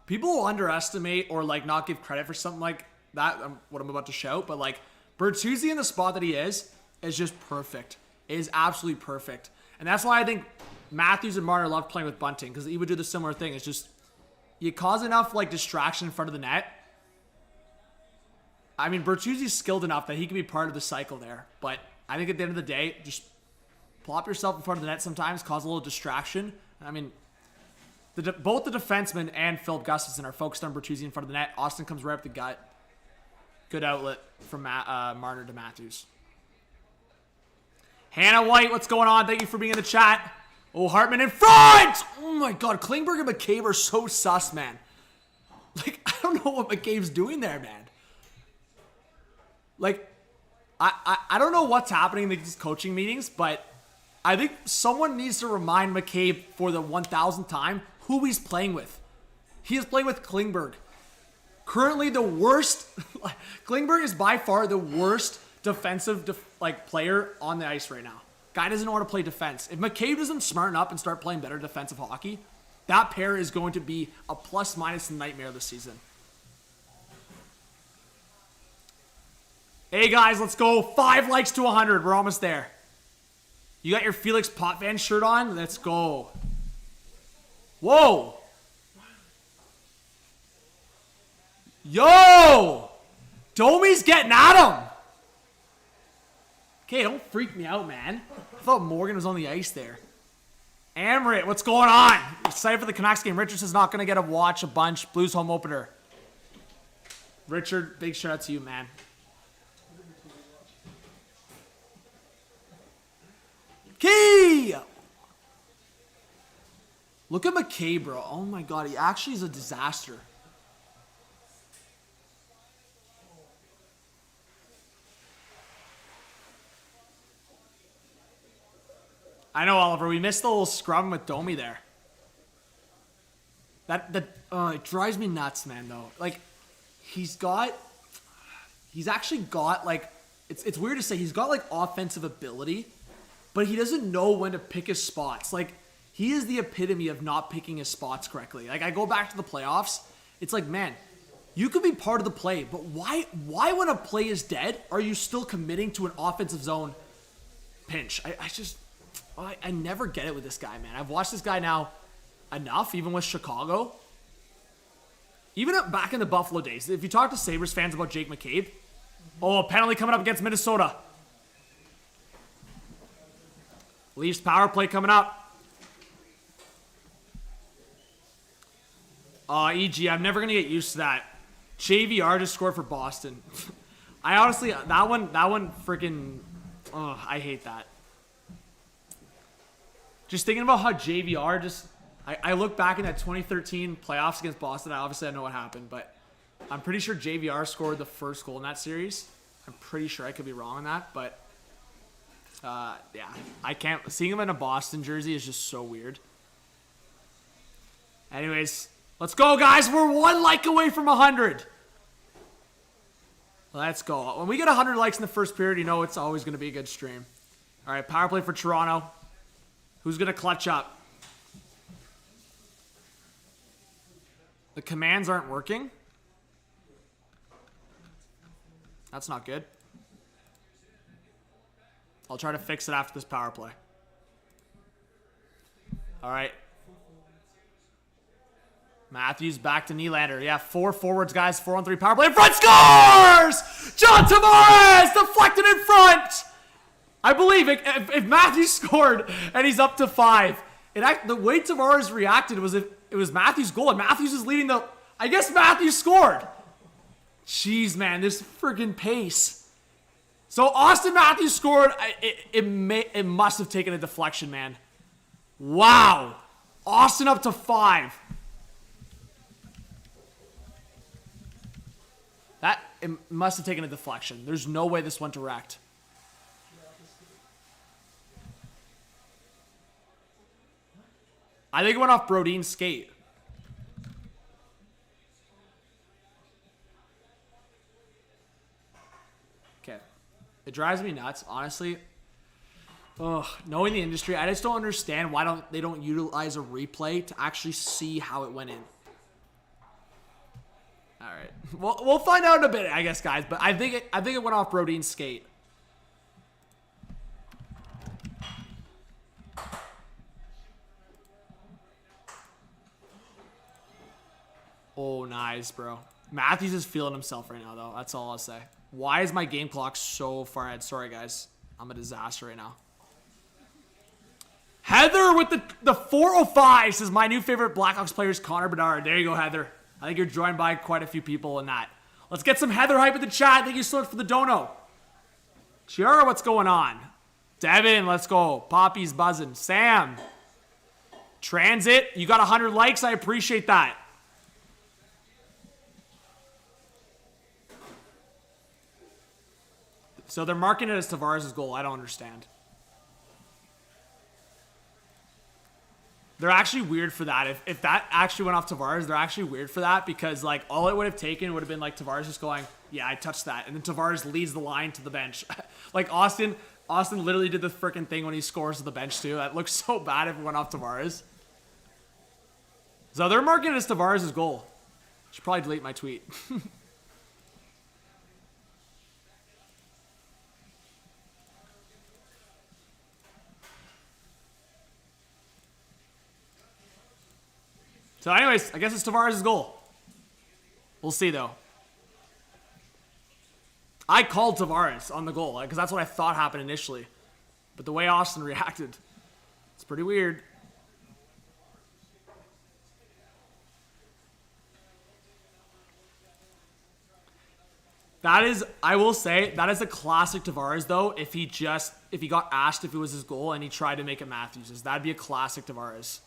People will underestimate or like not give credit for something like that, what I'm about to shout, but like Bertuzzi in the spot that he is just perfect. It is absolutely perfect. And that's why I think Matthews and Marner love playing with Bunting, because he would do the similar thing. It's just you cause enough like distraction in front of the net. I mean, Bertuzzi's skilled enough that he can be part of the cycle there, but I think at the end of the day, just plop yourself in front of the net sometimes, cause a little distraction. I mean, both the defenseman and Philip Gustafson are focused on Bertuzzi in front of the net. Austin comes right up the gut. Good outlet from Marner to Matthews. Hannah White, what's going on? Thank you for being in the chat. Oh, Hartman in front! Oh my God, Klingberg and McCabe are so sus, man. Like, I don't know what McCabe's doing there, man. Like, I don't know what's happening in these coaching meetings, but I think someone needs to remind McCabe for the 1,000th time who he's playing with. He is playing with Klingberg. Currently the worst. Klingberg is by far the worst defensive player on the ice right now. Guy doesn't know how to play defense. If McCabe doesn't smarten up and start playing better defensive hockey, that pair is going to be a plus-minus nightmare this season. Hey guys, let's go. 5 likes to 100. We're almost there. You got your Felix Potvin shirt on? Let's go. Whoa. Yo. Domi's getting at him. Okay, don't freak me out, man. I thought Morgan was on the ice there. Amrit, what's going on? Excited for the Canucks game. Richardson's not going to get to watch a bunch. Blues home opener. Richard, big shout out to you, man. Key! Look at McCabe, bro. Oh my God, he actually is a disaster. I know, Oliver. We missed the little scrum with Domi there. It drives me nuts, man, though. Like, he's actually got, like, it's weird to say, he's got, like, offensive ability, but he doesn't know when to pick his spots. Like, he is the epitome of not picking his spots correctly. Like, I go back to the playoffs. It's like, man, you could be part of the play, but why when a play is dead, are you still committing to an offensive zone pinch? I never get it with this guy, man. I've watched this guy now enough, even with Chicago. Even back in the Buffalo days. If you talk to Sabres fans about Jake McCabe, a penalty coming up against Minnesota. Leafs power play coming up. EG, I'm never going to get used to that. JVR just scored for Boston. I honestly, that one freaking, I hate that. Just thinking about how JVR just, I look back in that 2013 playoffs against Boston. Obviously, I know what happened, but I'm pretty sure JVR scored the first goal in that series. I'm pretty sure. I could be wrong on that, but yeah, I can't. Seeing him in a Boston jersey is just so weird. Anyways, let's go, guys. We're 1 like away from 100. Let's go. When we get 100 likes in the first period, you know it's always going to be a good stream. All right, power play for Toronto. Who's going to clutch up? The commands aren't working. That's not good. I'll try to fix it after this power play. All right. Matthews back to Nylander. Yeah, 4 forwards, guys. 4-on-3 power play. In front, scores! John Tavares deflected in front. I believe if Matthews scored and he's up to 5, the way Tavares reacted was if it was Matthews' goal, and Matthews is leading the... I guess Matthews scored. Jeez, man, this freaking pace. So Austin Matthews scored. It must have taken a deflection, man. Wow. Austin up to 5. It must have taken a deflection. There's no way this went direct. I think it went off Brodin's skate. Okay. It drives me nuts, honestly. Ugh, knowing the industry, I just don't understand why they don't utilize a replay to actually see how it went in. All right, we'll find out in a bit, I guess, guys. But I think it went off Brodin's skate. Oh, nice, bro. Matthews is feeling himself right now, though. That's all I'll say. Why is my game clock so far ahead? Sorry, guys. I'm a disaster right now. Heather with the 405 says, my new favorite Blackhawks player is Connor Bedard. There you go, Heather. I think you're joined by quite a few people in that. Let's get some Heather hype in the chat. Thank you so much for the dono. Chiara, what's going on? Devin, let's go. Poppy's buzzing. Sam. Transit, you got 100 likes. I appreciate that. So they're marking it as Tavares' goal. I don't understand. They're actually weird for that. If that actually went off Tavares, they're actually weird for that because, like, all it would have taken would have been, like, Tavares just going, yeah, I touched that. And then Tavares leads the line to the bench. Like, Austin literally did the freaking thing when he scores to the bench, too. That looks so bad if it went off Tavares. So they're marking it as Tavares' goal. Should probably delete my tweet. So anyways, I guess it's Tavares' goal. We'll see, though. I called Tavares on the goal, because that's what I thought happened initially. But the way Austin reacted, it's pretty weird. That is, I will say, that is a classic Tavares, though, if he got asked if it was his goal and he tried to make it Matthews'. That'd be a classic Tavares.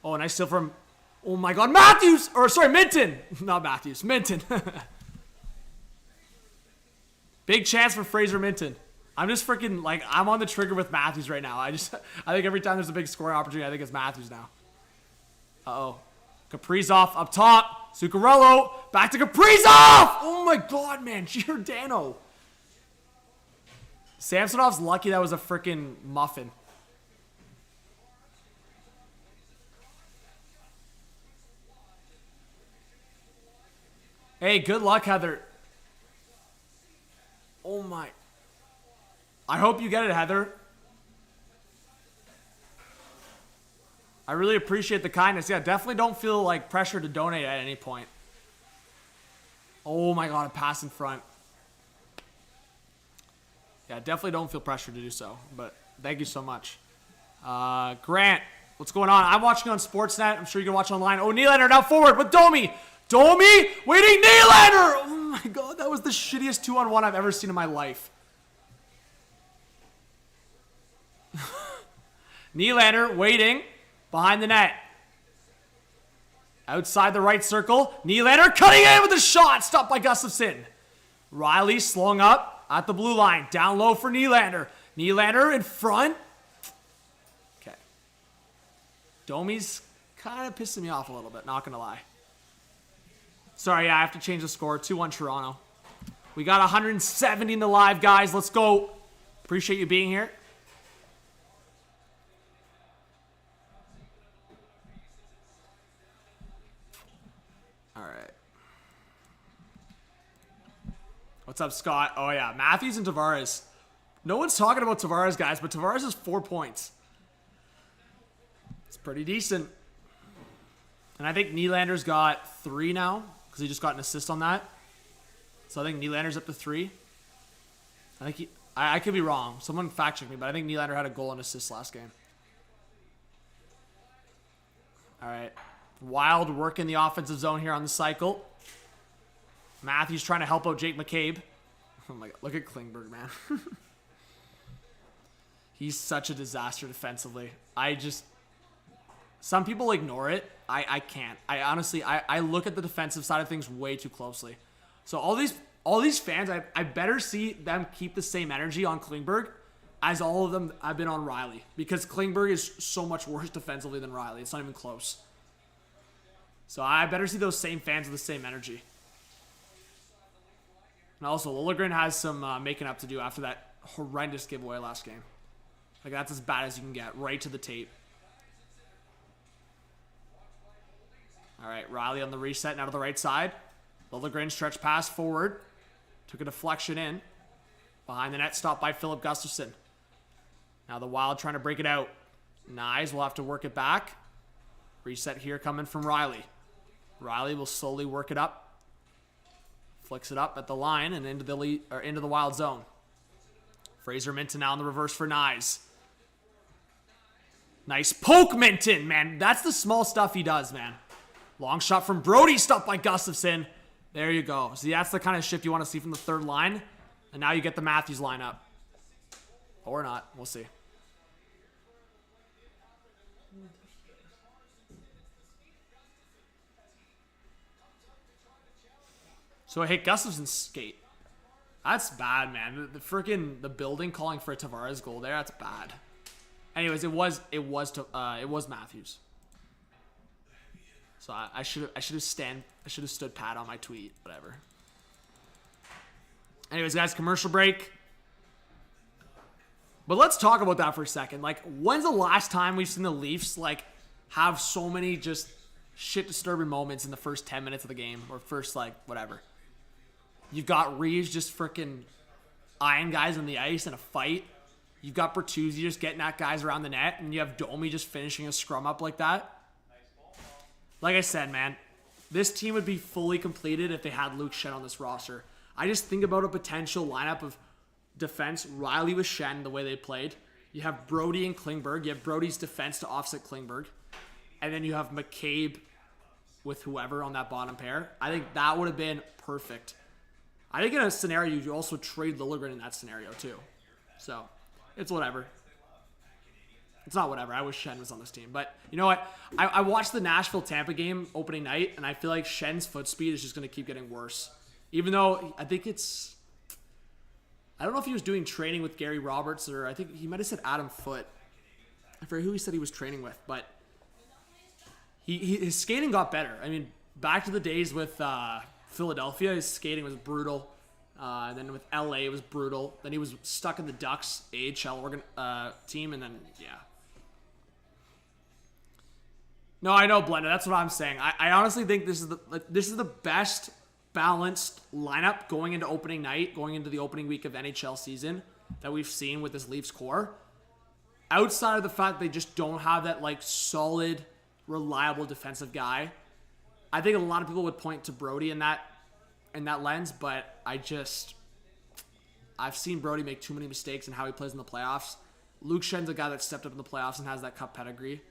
Oh, and I steal from... Oh my god, Matthews! Or sorry, Minton! Not Matthews, Minton. Big chance for Fraser Minton. I'm just freaking, like, I'm on the trigger with Matthews right now. I think every time there's a big scoring opportunity, I think it's Matthews now. Uh-oh. Kaprizov up top. Zuccarello. Back to Kaprizov! Oh my god, man. Giordano. Samsonov's lucky that was a freaking muffin. Hey, good luck, Heather. Oh my. I hope you get it, Heather. I really appreciate the kindness. Yeah, definitely don't feel like pressure to donate at any point. Oh my god, a pass in front. Yeah, definitely don't feel pressure to do so. But thank you so much. Grant, What's going on? I'm watching on Sportsnet. I'm sure you can watch online. Oh, Nylander now forward with Domi. Domi waiting. Nylander. Oh my God, that was the shittiest 2-on-1 I've ever seen in my life. Nylander waiting behind the net. Outside the right circle. Nylander cutting in with a shot. Stopped by Gustafsson. Riley slowing up at the blue line. Down low for Nylander. Nylander in front. Okay. Domi's kind of pissing me off a little bit. Not going to lie. Sorry, yeah, I have to change the score. 2-1 Toronto. We got 170 in the live, guys. Let's go. Appreciate you being here. All right. What's up, Scott? Oh, yeah. Matthews and Tavares. No one's talking about Tavares, guys, but Tavares has 4 points. It's pretty decent. And I think Nylander's got 3 now because he just got an assist on that. So I think Nylander's up to 3. I think I could be wrong. Someone fact check me, but I think Nylander had a goal and assist last game. All right. Wild work in the offensive zone here on the cycle. Matthews trying to help out Jake McCabe. Oh my God. Look at Klingberg, man. He's such a disaster defensively. Some people ignore it. I can't. I honestly look at the defensive side of things way too closely. So all these fans, I better see them keep the same energy on Klingberg as all of them have been on Riley. Because Klingberg is so much worse defensively than Riley. It's not even close. So I better see those same fans with the same energy. And also, Liljegren has some making up to do after that horrendous giveaway last game. Like, that's as bad as you can get, right to the tape. All right, Riley on the reset, now to the right side. Liljegren stretch pass forward. Took a deflection in. Behind the net, stopped by Philip Gustafsson. Now the Wild trying to break it out. Nyes will have to work it back. Reset here coming from Riley. Riley will slowly work it up. Flicks it up at the line and into the Wild zone. Fraser Minton now in the reverse for Nyes. Nice poke, Minton, man. That's the small stuff he does, man. Long shot from Brody, stopped by Gustafsson. There you go. See, that's the kind of shift you want to see from the third line. And now you get the Matthews lineup. Or not. We'll see. So I hit Gustafsson's skate. That's bad, man. The building calling for a Tavares goal there. That's bad. Anyways, it was Matthews. So I should have stood pat on my tweet. Whatever. Anyways, guys, commercial break. But let's talk about that for a second. Like, when's the last time we've seen the Leafs have so many just shit disturbing moments in the first 10 minutes of the game or first whatever? You've got Reeves just freaking eyeing guys on the ice in a fight. You've got Bertuzzi just getting at guys around the net, and you have Domi just finishing a scrum up like that. Like I said, man, this team would be fully completed if they had Luke Schenn on this roster. I just think about a potential lineup of defense. Riley with Schenn, the way they played. You have Brody and Klingberg. You have Brody's defense to offset Klingberg. And then you have McCabe with whoever on that bottom pair. I think that would have been perfect. I think in a scenario, you also trade Liljegren in that scenario too. So, it's whatever. It's not whatever. I wish Schenn was on this team. But you know what? I watched the Nashville-Tampa game opening night, and I feel like Schenn's foot speed is just going to keep getting worse. Even though I think it's... I don't know if he was doing training with Gary Roberts, or I think he might have said Adam Foote. I forget who he said he was training with, but his skating got better. I mean, back to the days with Philadelphia, his skating was brutal. And then with LA, it was brutal. Then he was stuck in the Ducks AHL team, and then, yeah. No, I know, Blender. That's what I'm saying. I honestly think this is the best balanced lineup going into opening night, going into the opening week of NHL season that we've seen with this Leafs core. Outside of the fact they just don't have that solid, reliable defensive guy, I think a lot of people would point to Brody in that lens, but I've seen Brody make too many mistakes in how he plays in the playoffs. Luke Schenn's a guy that stepped up in the playoffs and has that cup pedigree.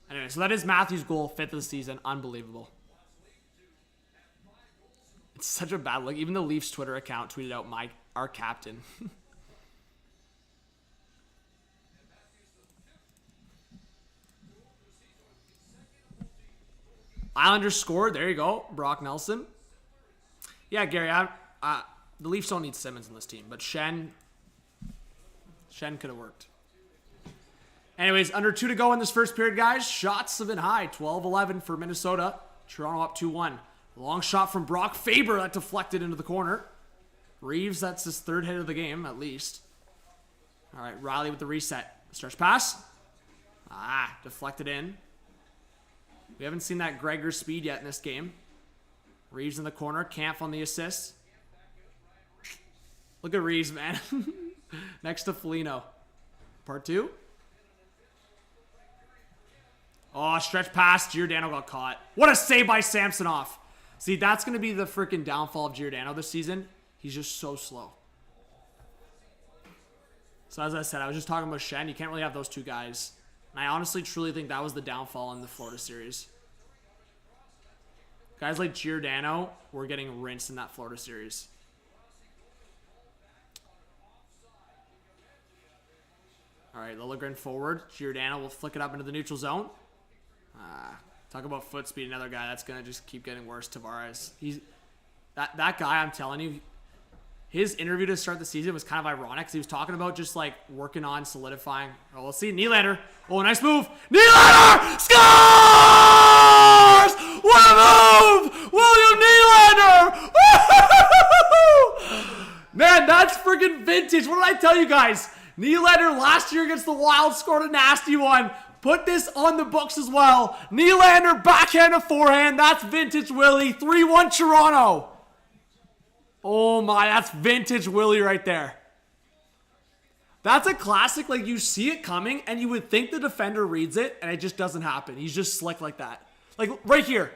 Anyway, so that is Matthews' goal, 5th of the season. Unbelievable. It's such a bad look. Even the Leafs Twitter account tweeted out our captain. Islanders scored. There you go. Brock Nelson. Yeah, Gary, the Leafs don't need Simmons in this team, but Shen could have worked. Anyways, under 2 to go in this first period, guys. Shots have been high. 12-11 for Minnesota. Toronto up 2-1. Long shot from Brock Faber that deflected into the corner. Reeves, that's his 3rd hit of the game, at least. All right, Riley with the reset. Stretch pass. Deflected in. We haven't seen that Gregor speed yet in this game. Reeves in the corner. Kampf on the assist. Look at Reeves, man. Next to Foligno. Part 2. Oh, stretch pass. Giordano got caught. What a save by Samsonov. See, that's going to be the freaking downfall of Giordano this season. He's just so slow. So as I said, I was just talking about Shen. You can't really have those two guys. And I honestly, truly think that was the downfall in the Florida series. Guys like Giordano were getting rinsed in that Florida series. All right, Liljegren forward. Giordano will flick it up into the neutral zone. Talk about foot speed. Another guy that's going to just keep getting worse. Tavares. That guy, I'm telling you, his interview to start the season was kind of ironic because he was talking about just like working on solidifying. Oh, we'll see. Nylander. Oh, nice move. Nylander scores! What a move! William Nylander! Man, that's freaking vintage. What did I tell you guys? Nylander last year against the Wild scored a nasty one. Put this on the books as well. Nylander backhand to forehand. That's vintage Willie. 3-1 Toronto. Oh my, that's vintage Willie right there. That's a classic. Like, you see it coming and you would think the defender reads it and it just doesn't happen. He's just slick like that. Like right here.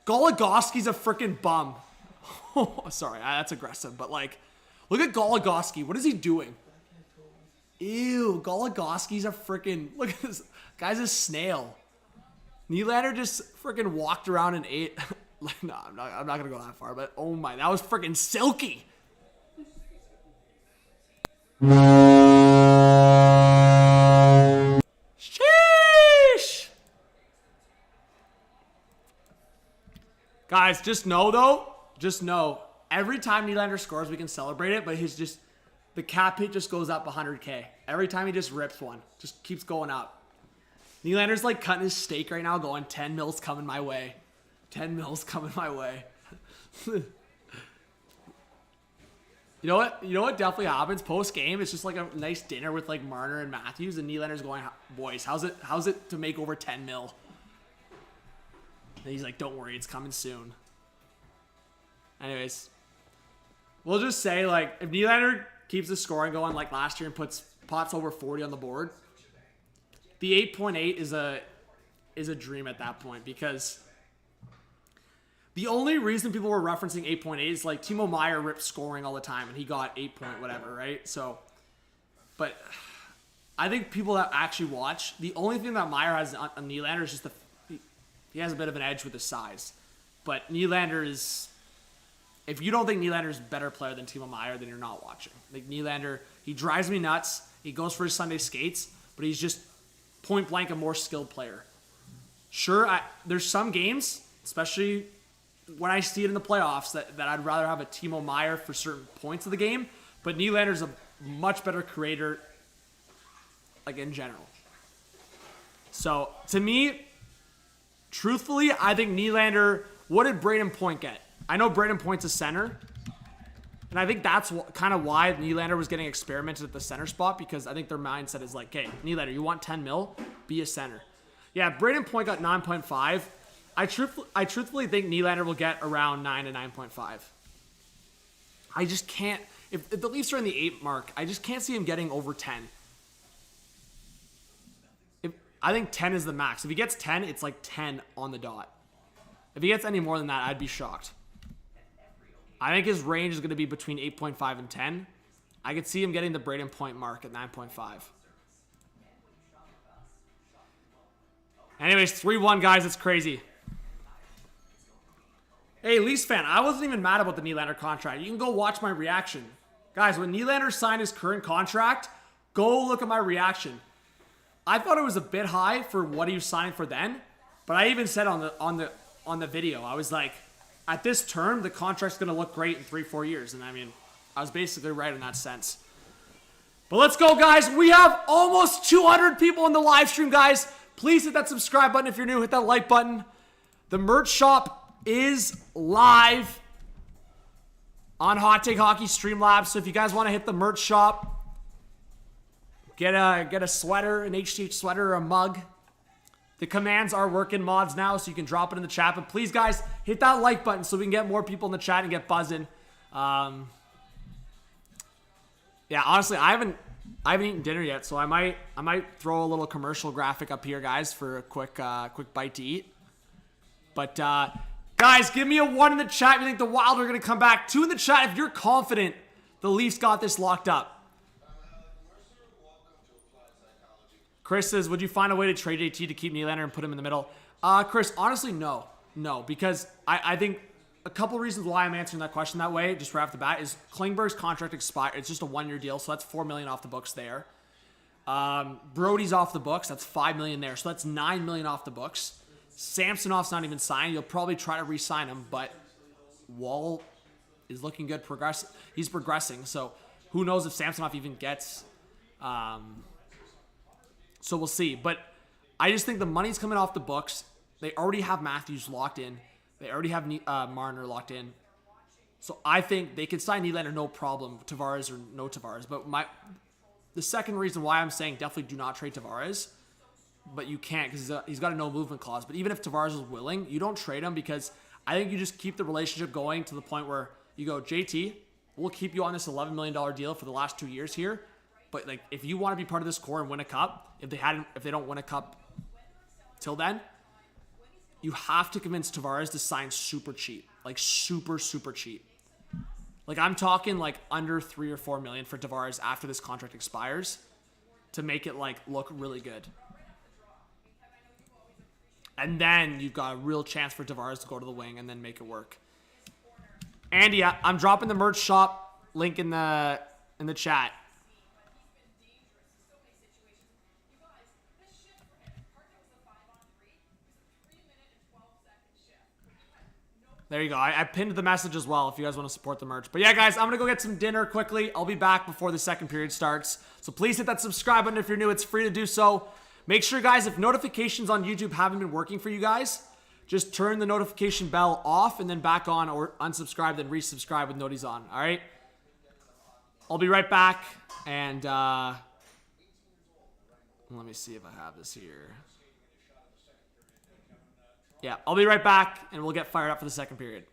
Goligoski's a freaking bum. Oh, sorry, that's aggressive. But like, look at Goligoski. What is he doing? Ew, Goligoski's a freaking... Look at this. Guy's a snail. Nylander just freaking walked around and ate... No, I'm not going to go that far, but oh my, that was freaking silky. Sheesh. Guys, just know, every time Nylander scores, we can celebrate it, but the cap hit just goes up 100K. Every time he just rips one, just keeps going up. Nylander's like cutting his steak right now, going 10 mils coming my way. 10 mils coming my way. You know what definitely happens post-game? It's just like a nice dinner with like Marner and Matthews, and Nylander's going, boys, how's it to make over 10 mil? And he's like, don't worry, it's coming soon. Anyways, we'll just say, like, if Nylander keeps the scoring going like last year and puts pots over 40 on the board, the 8.8 is a dream at that point, because the only reason people were referencing 8.8 is like Timo Meier ripped scoring all the time and he got 8 point whatever, right? So, but I think people that actually watch, the only thing that Meier has on Nylander is just he has a bit of an edge with his size. But Nylander is, if you don't think Nylander is a better player than Timo Meier, then you're not watching. Like Nylander, he drives me nuts. He goes for his Sunday skates, but he's just point blank a more skilled player. Sure, there's some games, especially when I see it in the playoffs, that I'd rather have a Timo Meier for certain points of the game, but Nylander's a much better creator, like in general. So to me, truthfully, I think Nylander. What did Braden Point get? I know Braden Point's a center, and I think that's kind of why Nylander was getting experimented at the center spot, because I think their mindset is like, hey, Nylander, you want 10 mil? Be a center. Yeah, Braden Point got 9.5. I truthfully think Nylander will get around 9 to 9.5. I just can't. If the Leafs are in the 8 mark, I just can't see him getting over 10. I think 10 is the max. If he gets 10, it's like 10 on the dot. If he gets any more than that, I'd be shocked. I think his range is going to be between 8.5 and 10. I could see him getting the Braden Point mark at 9.5. Anyways, 3-1, guys. It's crazy. Hey, Leafs fan, I wasn't even mad about the Nylander contract. You can go watch my reaction. Guys, when Nylander signed his current contract, go look at my reaction. I thought it was a bit high for what he was signing for then, but I even said on the video, I was like, at this term, the contract's going to look great in 3-4 years. And I mean, I was basically right in that sense. But let's go, guys. We have almost 200 people in the live stream, guys. Please hit that subscribe button if you're new. Hit that like button. The merch shop is live on Hot Take Hockey Streamlabs. So if you guys want to hit the merch shop, get a sweater, an HTH sweater, or a mug. The commands are working mods now, so you can drop it in the chat. But please, guys, hit that like button so we can get more people in the chat and get buzzing. Yeah, honestly, I haven't eaten dinner yet, so I might throw a little commercial graphic up here, guys, for a quick bite to eat. But guys, give me a 1 in the chat if you think the Wild are going to come back. 2 in the chat if you're confident the Leafs got this locked up. Chris says, would you find a way to trade JT to keep Nylander and put him in the middle? Chris, honestly, no. No, because I think a couple reasons why I'm answering that question that way, just right off the bat, is Klingberg's contract expired. It's just a 1-year deal, so that's $4 million off the books there. Brody's off the books. That's $5 million there, so that's $9 million off the books. Samsonov's not even signed. You'll probably try to re-sign him, but Wall is looking good. He's progressing, so who knows if Samsonov even gets... So we'll see. But I just think the money's coming off the books. They already have Matthews locked in. They already have Marner locked in. So I think they can sign Nylander no problem, Tavares or no Tavares. But the second reason why I'm saying definitely do not trade Tavares, but you can't because he's got a no movement clause. But even if Tavares is willing, you don't trade him because I think you just keep the relationship going to the point where you go, JT, we'll keep you on this $11 million deal for the last 2 years here. But like, if you want to be part of this core and win a cup, if they don't win a cup till then, you have to convince Tavares to sign super cheap, like super cheap. Like I'm talking like under $3 or $4 million for Tavares after this contract expires to make it like look really good. And then you've got a real chance for Tavares to go to the wing and then make it work. Andy, I'm dropping the merch shop link in the chat. There you go. I pinned the message as well if you guys want to support the merch. But yeah, guys, I'm going to go get some dinner quickly. I'll be back before the second period starts. So please hit that subscribe button if you're new. It's free to do so. Make sure, guys, if notifications on YouTube haven't been working for you guys, just turn the notification bell off and then back on, or unsubscribe, then resubscribe with noties on. All right? I'll be right back. And let me see if I have this here. Yeah, I'll be right back, and we'll get fired up for the second period.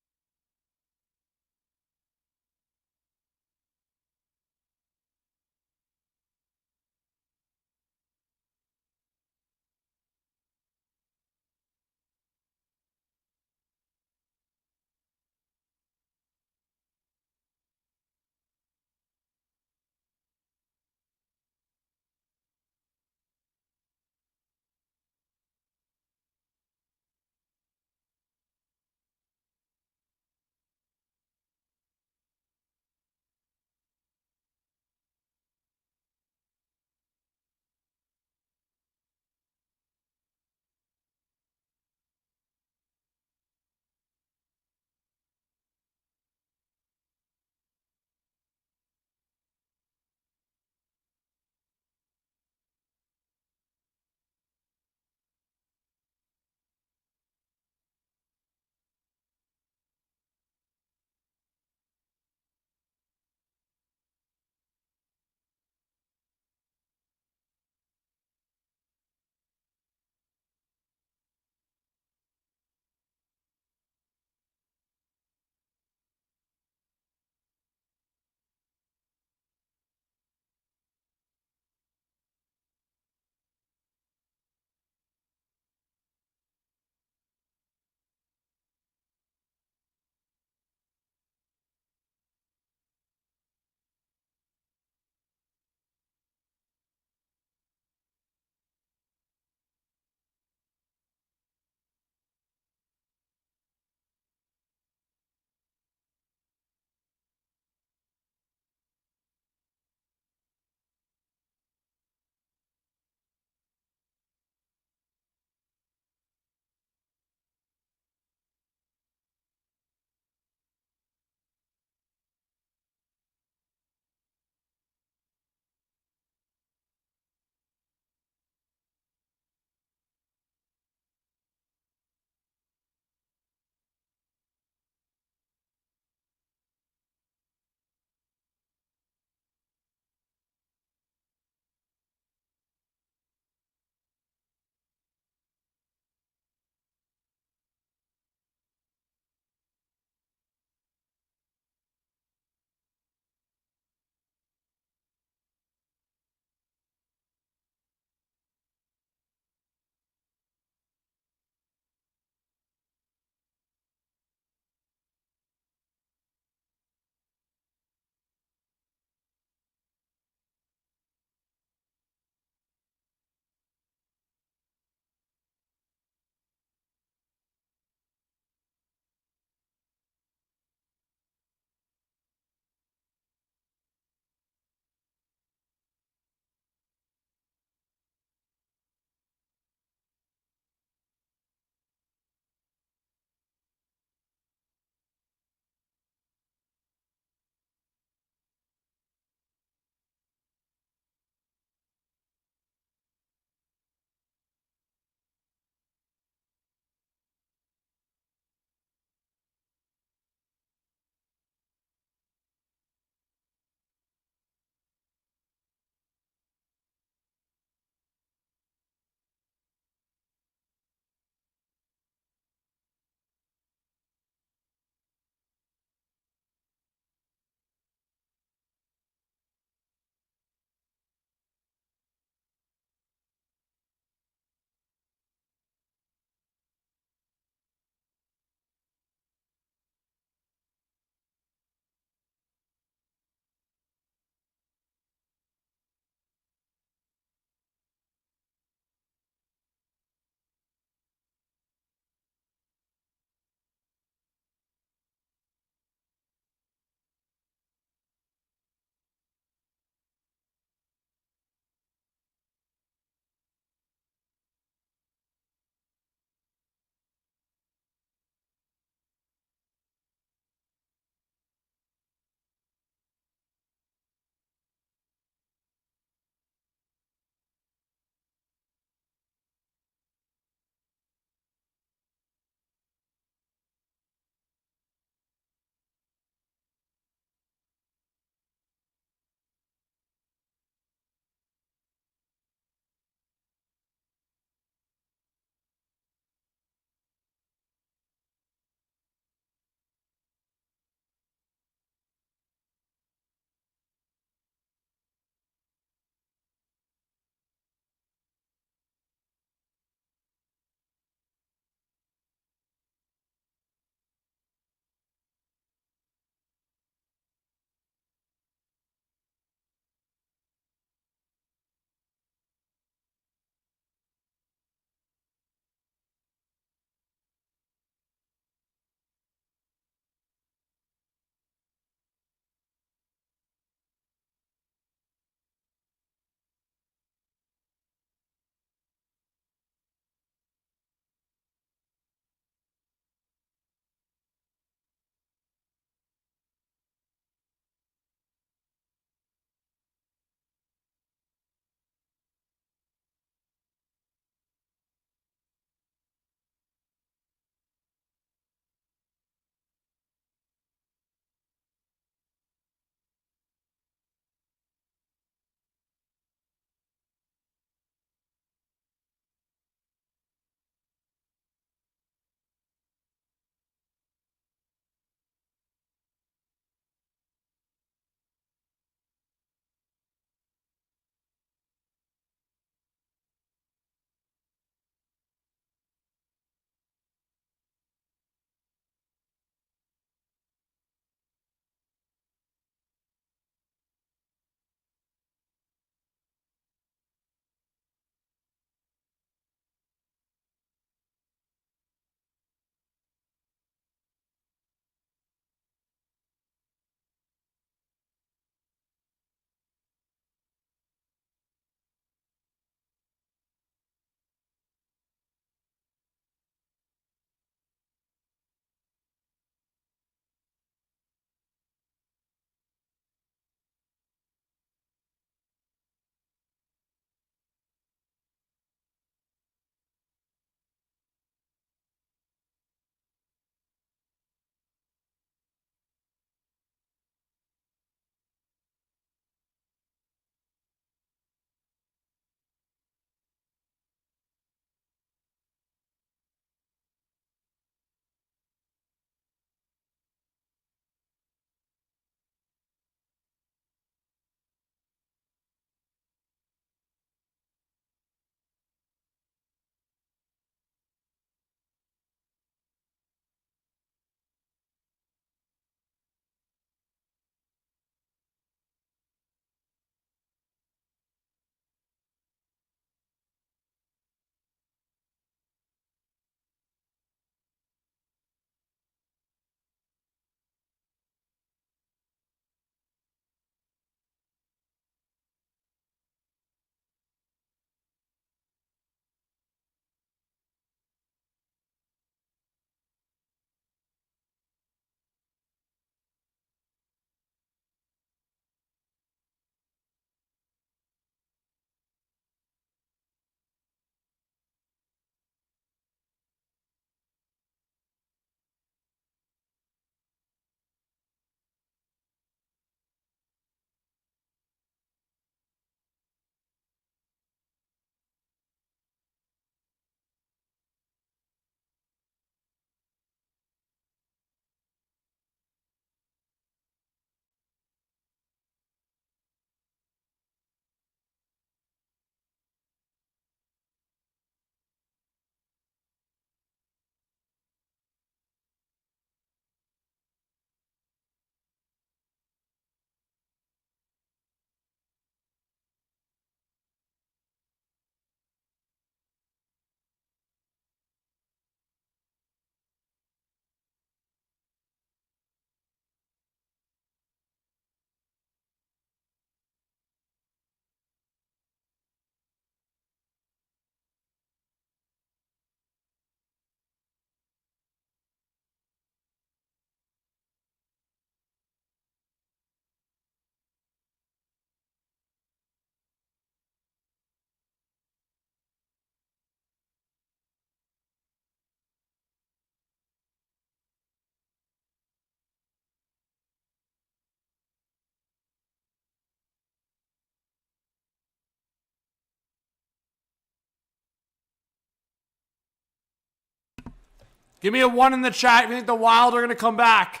Give me a 1 in the chat if you think the Wild are going to come back.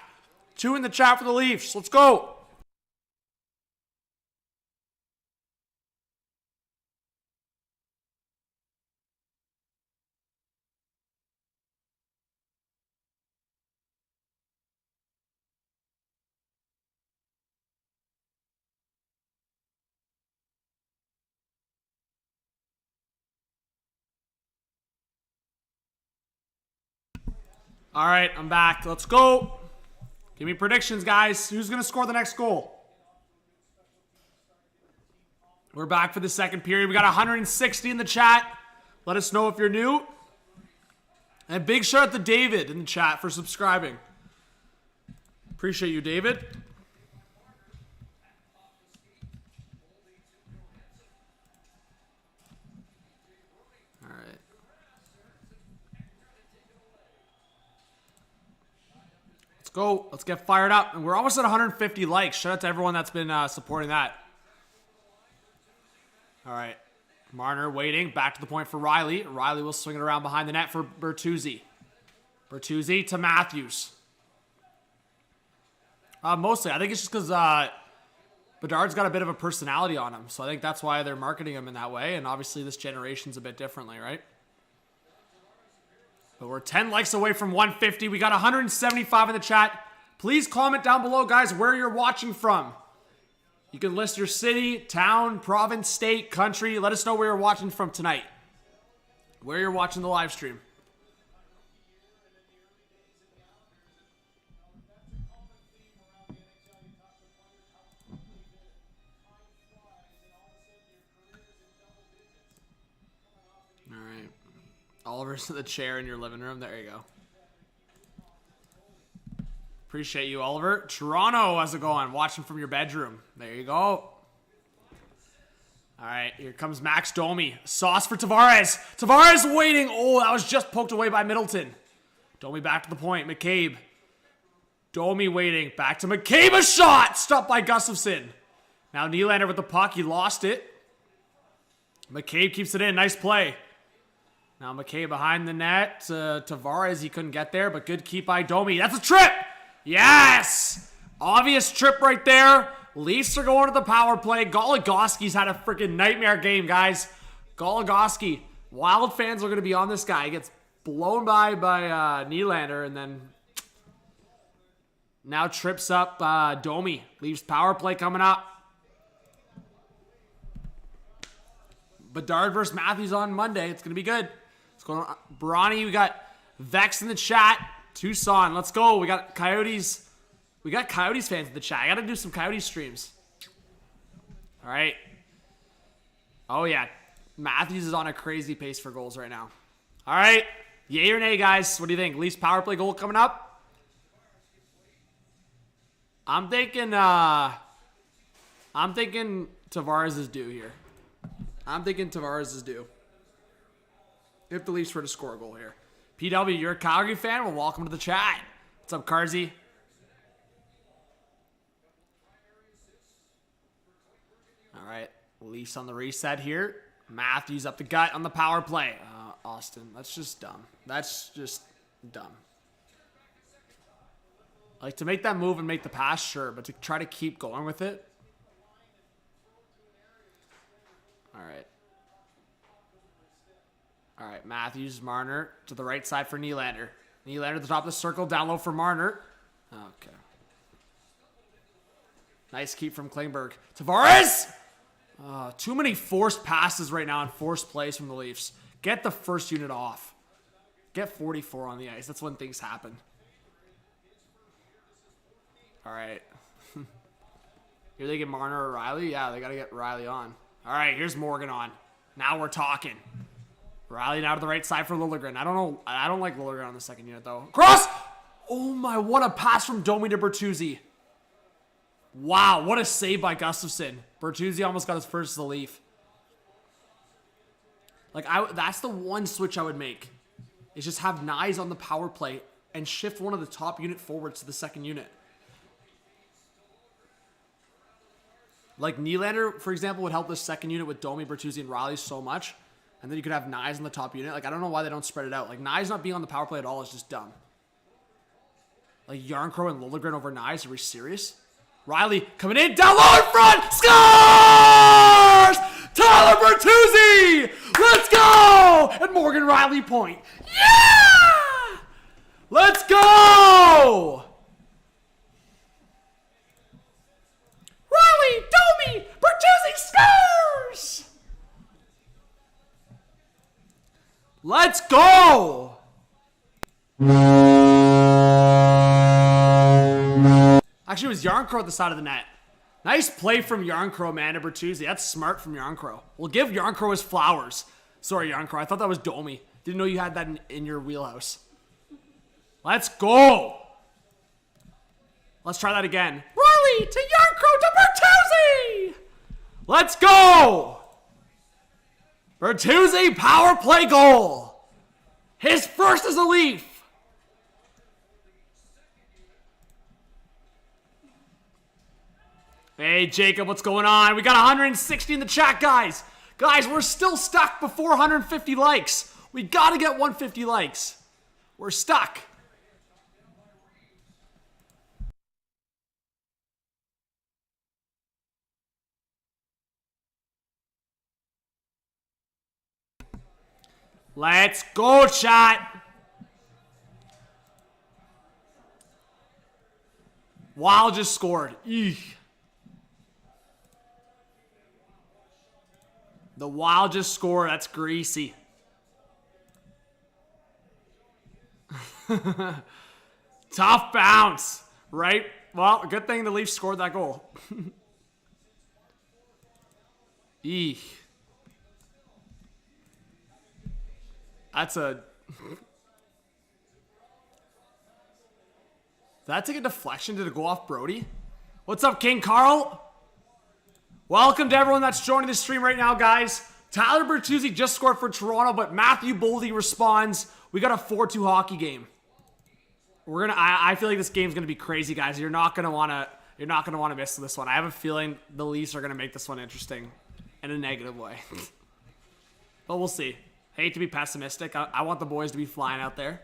2 in the chat for the Leafs. Let's go. All right, I'm back. Let's go. Give me predictions, guys. Who's going to score the next goal? We're back for the second period. We got 160 in the chat. Let us know if you're new. And big shout out to David in the chat for subscribing. Appreciate you, David. All right. Let's go. Let's get fired up. And we're almost at 150 likes. Shout out to everyone that's been supporting that. All right. Marner waiting. Back to the point for Riley. Riley will swing it around behind the net for Bertuzzi. Bertuzzi to Matthews. Mostly, I think it's just because Bedard's got a bit of a personality on him. So I think that's why they're marketing him in that way. And obviously this generation's a bit differently, right? But we're 10 likes away from 150. We got 175 in the chat. Please comment down below, guys, where you're watching from. You can list your city, town, province, state, country. Let us know where you're watching from tonight. Where you're watching the live stream. All right. Oliver's in the chair in your living room. There you go. Appreciate you, Oliver. Toronto, how's it going? Watching from your bedroom. There you go. All right, here comes Max Domi. Sauce for Tavares. Tavares waiting. Oh, that was just poked away by Middleton. Domi back to the point. McCabe. Domi waiting. Back to McCabe. A shot. Stopped by Gustafsson. Now Nylander with the puck. He lost it. McCabe keeps it in. Nice play. Now McCabe behind the net. Tavares, he couldn't get there, but good keep by Domi. That's a trip. Yes! Obvious trip right there. Leafs are going to the power play. Goligoski's had a freaking nightmare game, guys. Goligoski. Wild fans are going to be on this guy. He gets blown by Nylander, and then now trips up Domi. Leafs power play coming up. Bedard versus Matthews on Monday. It's going to be good. What's going on? Bronny, we got Vex in the chat. Tucson, let's go. We got Coyotes. We got Coyotes fans in the chat. I got to do some Coyotes streams. All right. Oh, yeah. Matthews is on a crazy pace for goals right now. All right. Yay or nay, guys? What do you think? Leafs power play goal coming up? I'm thinking Tavares is due here. I'm thinking Tavares is due. If the Leafs were to score a goal here. PW, you're a Calgary fan? Well, welcome to the chat. What's up, Carzy? All right. Leafs on the reset here. Matthews up the gut on the power play. Austin, that's just dumb. That's just dumb. Like, to make that move and make the pass, sure. But to try to keep going with it. All right. All right, Matthews, Marner to the right side for Nylander. Nylander at the top of the circle, down low for Marner. Okay. Nice keep from Klingberg. Tavares! Too many forced passes right now and forced plays from the Leafs. Get the first unit off. Get 44 on the ice. That's when things happen. All right. Here they get Marner or Riley? Yeah, they got to get Riley on. All right, here's Morgan on. Now we're talking. Riley now to the right side for Liljegren. I don't know. I don't like Liljegren on the second unit, though. Cross! Oh, my. What a pass from Domi to Bertuzzi. Wow, what a save by Gustafsson. Bertuzzi almost got his first as a Leaf. Like, that's the one switch I would make. Is just have Nyes on the power play and shift one of the top unit forwards to the second unit. Like, Nylander, for example, would help the second unit with Domi, Bertuzzi, and Riley so much. And then you could have Nyes in the top unit. Like, I don't know why they don't spread it out. Like, Nyes not being on the power play at all is just dumb. Like, Yarncrow and Liljegren over Nyes? Are we serious? Riley coming in, down low in front, scores! Tyler Bertuzzi! Let's go! And Morgan Riley point. Yeah! Let's go! Riley, Domi, Bertuzzi scores! Let's go! Actually, it was Yarncrow at the side of the net. Nice play from Yarncrow, man, to Bertuzzi. That's smart from Yarncrow. We'll give Yarncrow his flowers. Sorry, Yarncrow. I thought that was Domi. Didn't know you had that in your wheelhouse. Let's go! Let's try that again. Riley to Yarncrow to Bertuzzi! Let's go! Bertuzzi, power play goal! His first as a Leaf! Hey, Jacob, what's going on? We got 160 in the chat, guys. Guys, we're still stuck before 150 likes. We gotta get 150 likes. We're stuck. Let's go, chat. Wild just scored. Eek. The Wild just scored. That's greasy. Tough bounce, right? Well, good thing the Leafs scored that goal. Eek. That's a... Did that take a deflection? Did it go off Brody? What's up, King Carl? Welcome to everyone that's joining the stream right now, guys. Tyler Bertuzzi just scored for Toronto, but Matthew Boldy responds. We got a 4-2 hockey game. I feel like this game's gonna be crazy, guys. You're not gonna wanna miss this one. I have a feeling the Leafs are gonna make this one interesting in a negative way. But we'll see. Hate to be pessimistic. I want the boys to be flying out there.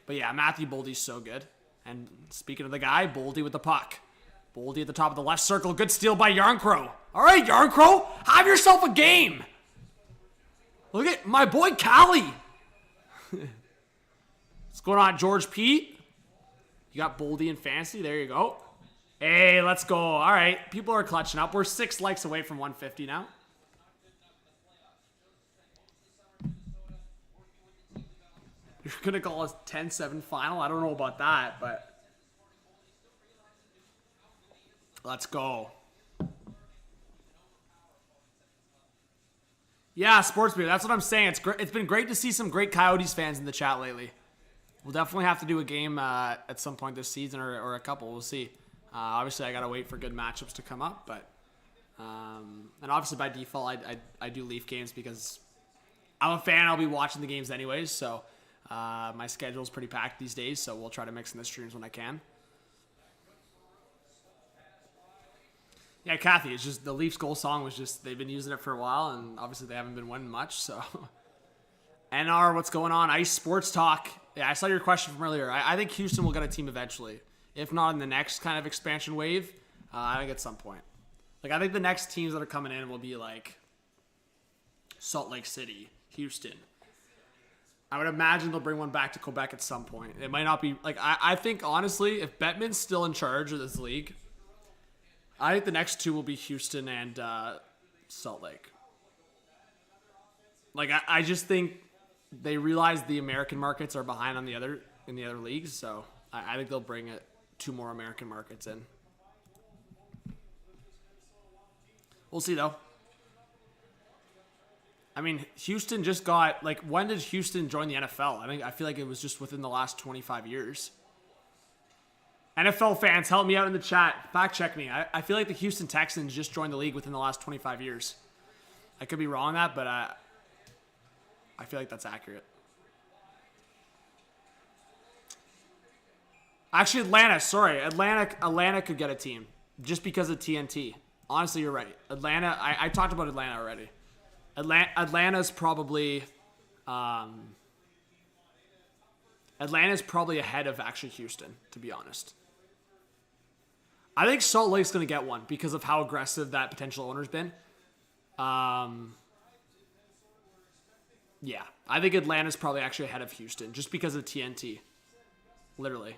But yeah, Matthew Boldy's so good. And speaking of the guy, Boldy with the puck. Boldy at the top of the left circle. Good steal by Yarncrow. All right, Yarncrow, have yourself a game. Look at my boy Callie. What's going on, George Pete? You got Boldy and Fancy. There you go. Hey, let's go. All right, people are clutching up. We're 6 likes away from 150 now. You're going to call us 10-7 final? I don't know about that, but... Let's go. Yeah, Sportsbeer, that's what I'm saying. It's been great to see some great Coyotes fans in the chat lately. We'll definitely have to do a game at some point this season or a couple. We'll see. Obviously, I got to wait for good matchups to come up, but... and obviously, by default, I do Leaf games because I'm a fan. I'll be watching the games anyways, so... my schedule's pretty packed these days, so we'll try to mix in the streams when I can. Yeah, Kathy, it's just the Leafs goal song was just, they've been using it for a while, and obviously they haven't been winning much, so. NR, what's going on? Ice Sports Talk. Yeah, I saw your question from earlier. I think Houston will get a team eventually. If not in the next kind of expansion wave, I think at some point. Like, I think the next teams that are coming in will be like Salt Lake City, Houston. I would imagine they'll bring one back to Quebec at some point. It might not be, like, I think, honestly, if Bettman's still in charge of this league, I think the next two will be Houston and Salt Lake. Like, I just think they realize the American markets are behind on the other leagues, so I think they'll bring 2 more American markets in. We'll see, though. I mean, Houston just got, like, when did Houston join the NFL? I feel like it was just within the last 25 years. NFL fans, help me out in the chat. Fact check me. I feel like the Houston Texans just joined the league within the last 25 years. I could be wrong on that, but I feel like that's accurate. Actually, Atlanta. Sorry. Atlanta could get a team just because of TNT. Honestly, you're right. Atlanta, I talked about Atlanta already. Atlanta's probably ahead of actually Houston, to be honest. I think Salt Lake's going to get one because of how aggressive that potential owner's been. Yeah, I think Atlanta's probably actually ahead of Houston just because of TNT. Literally.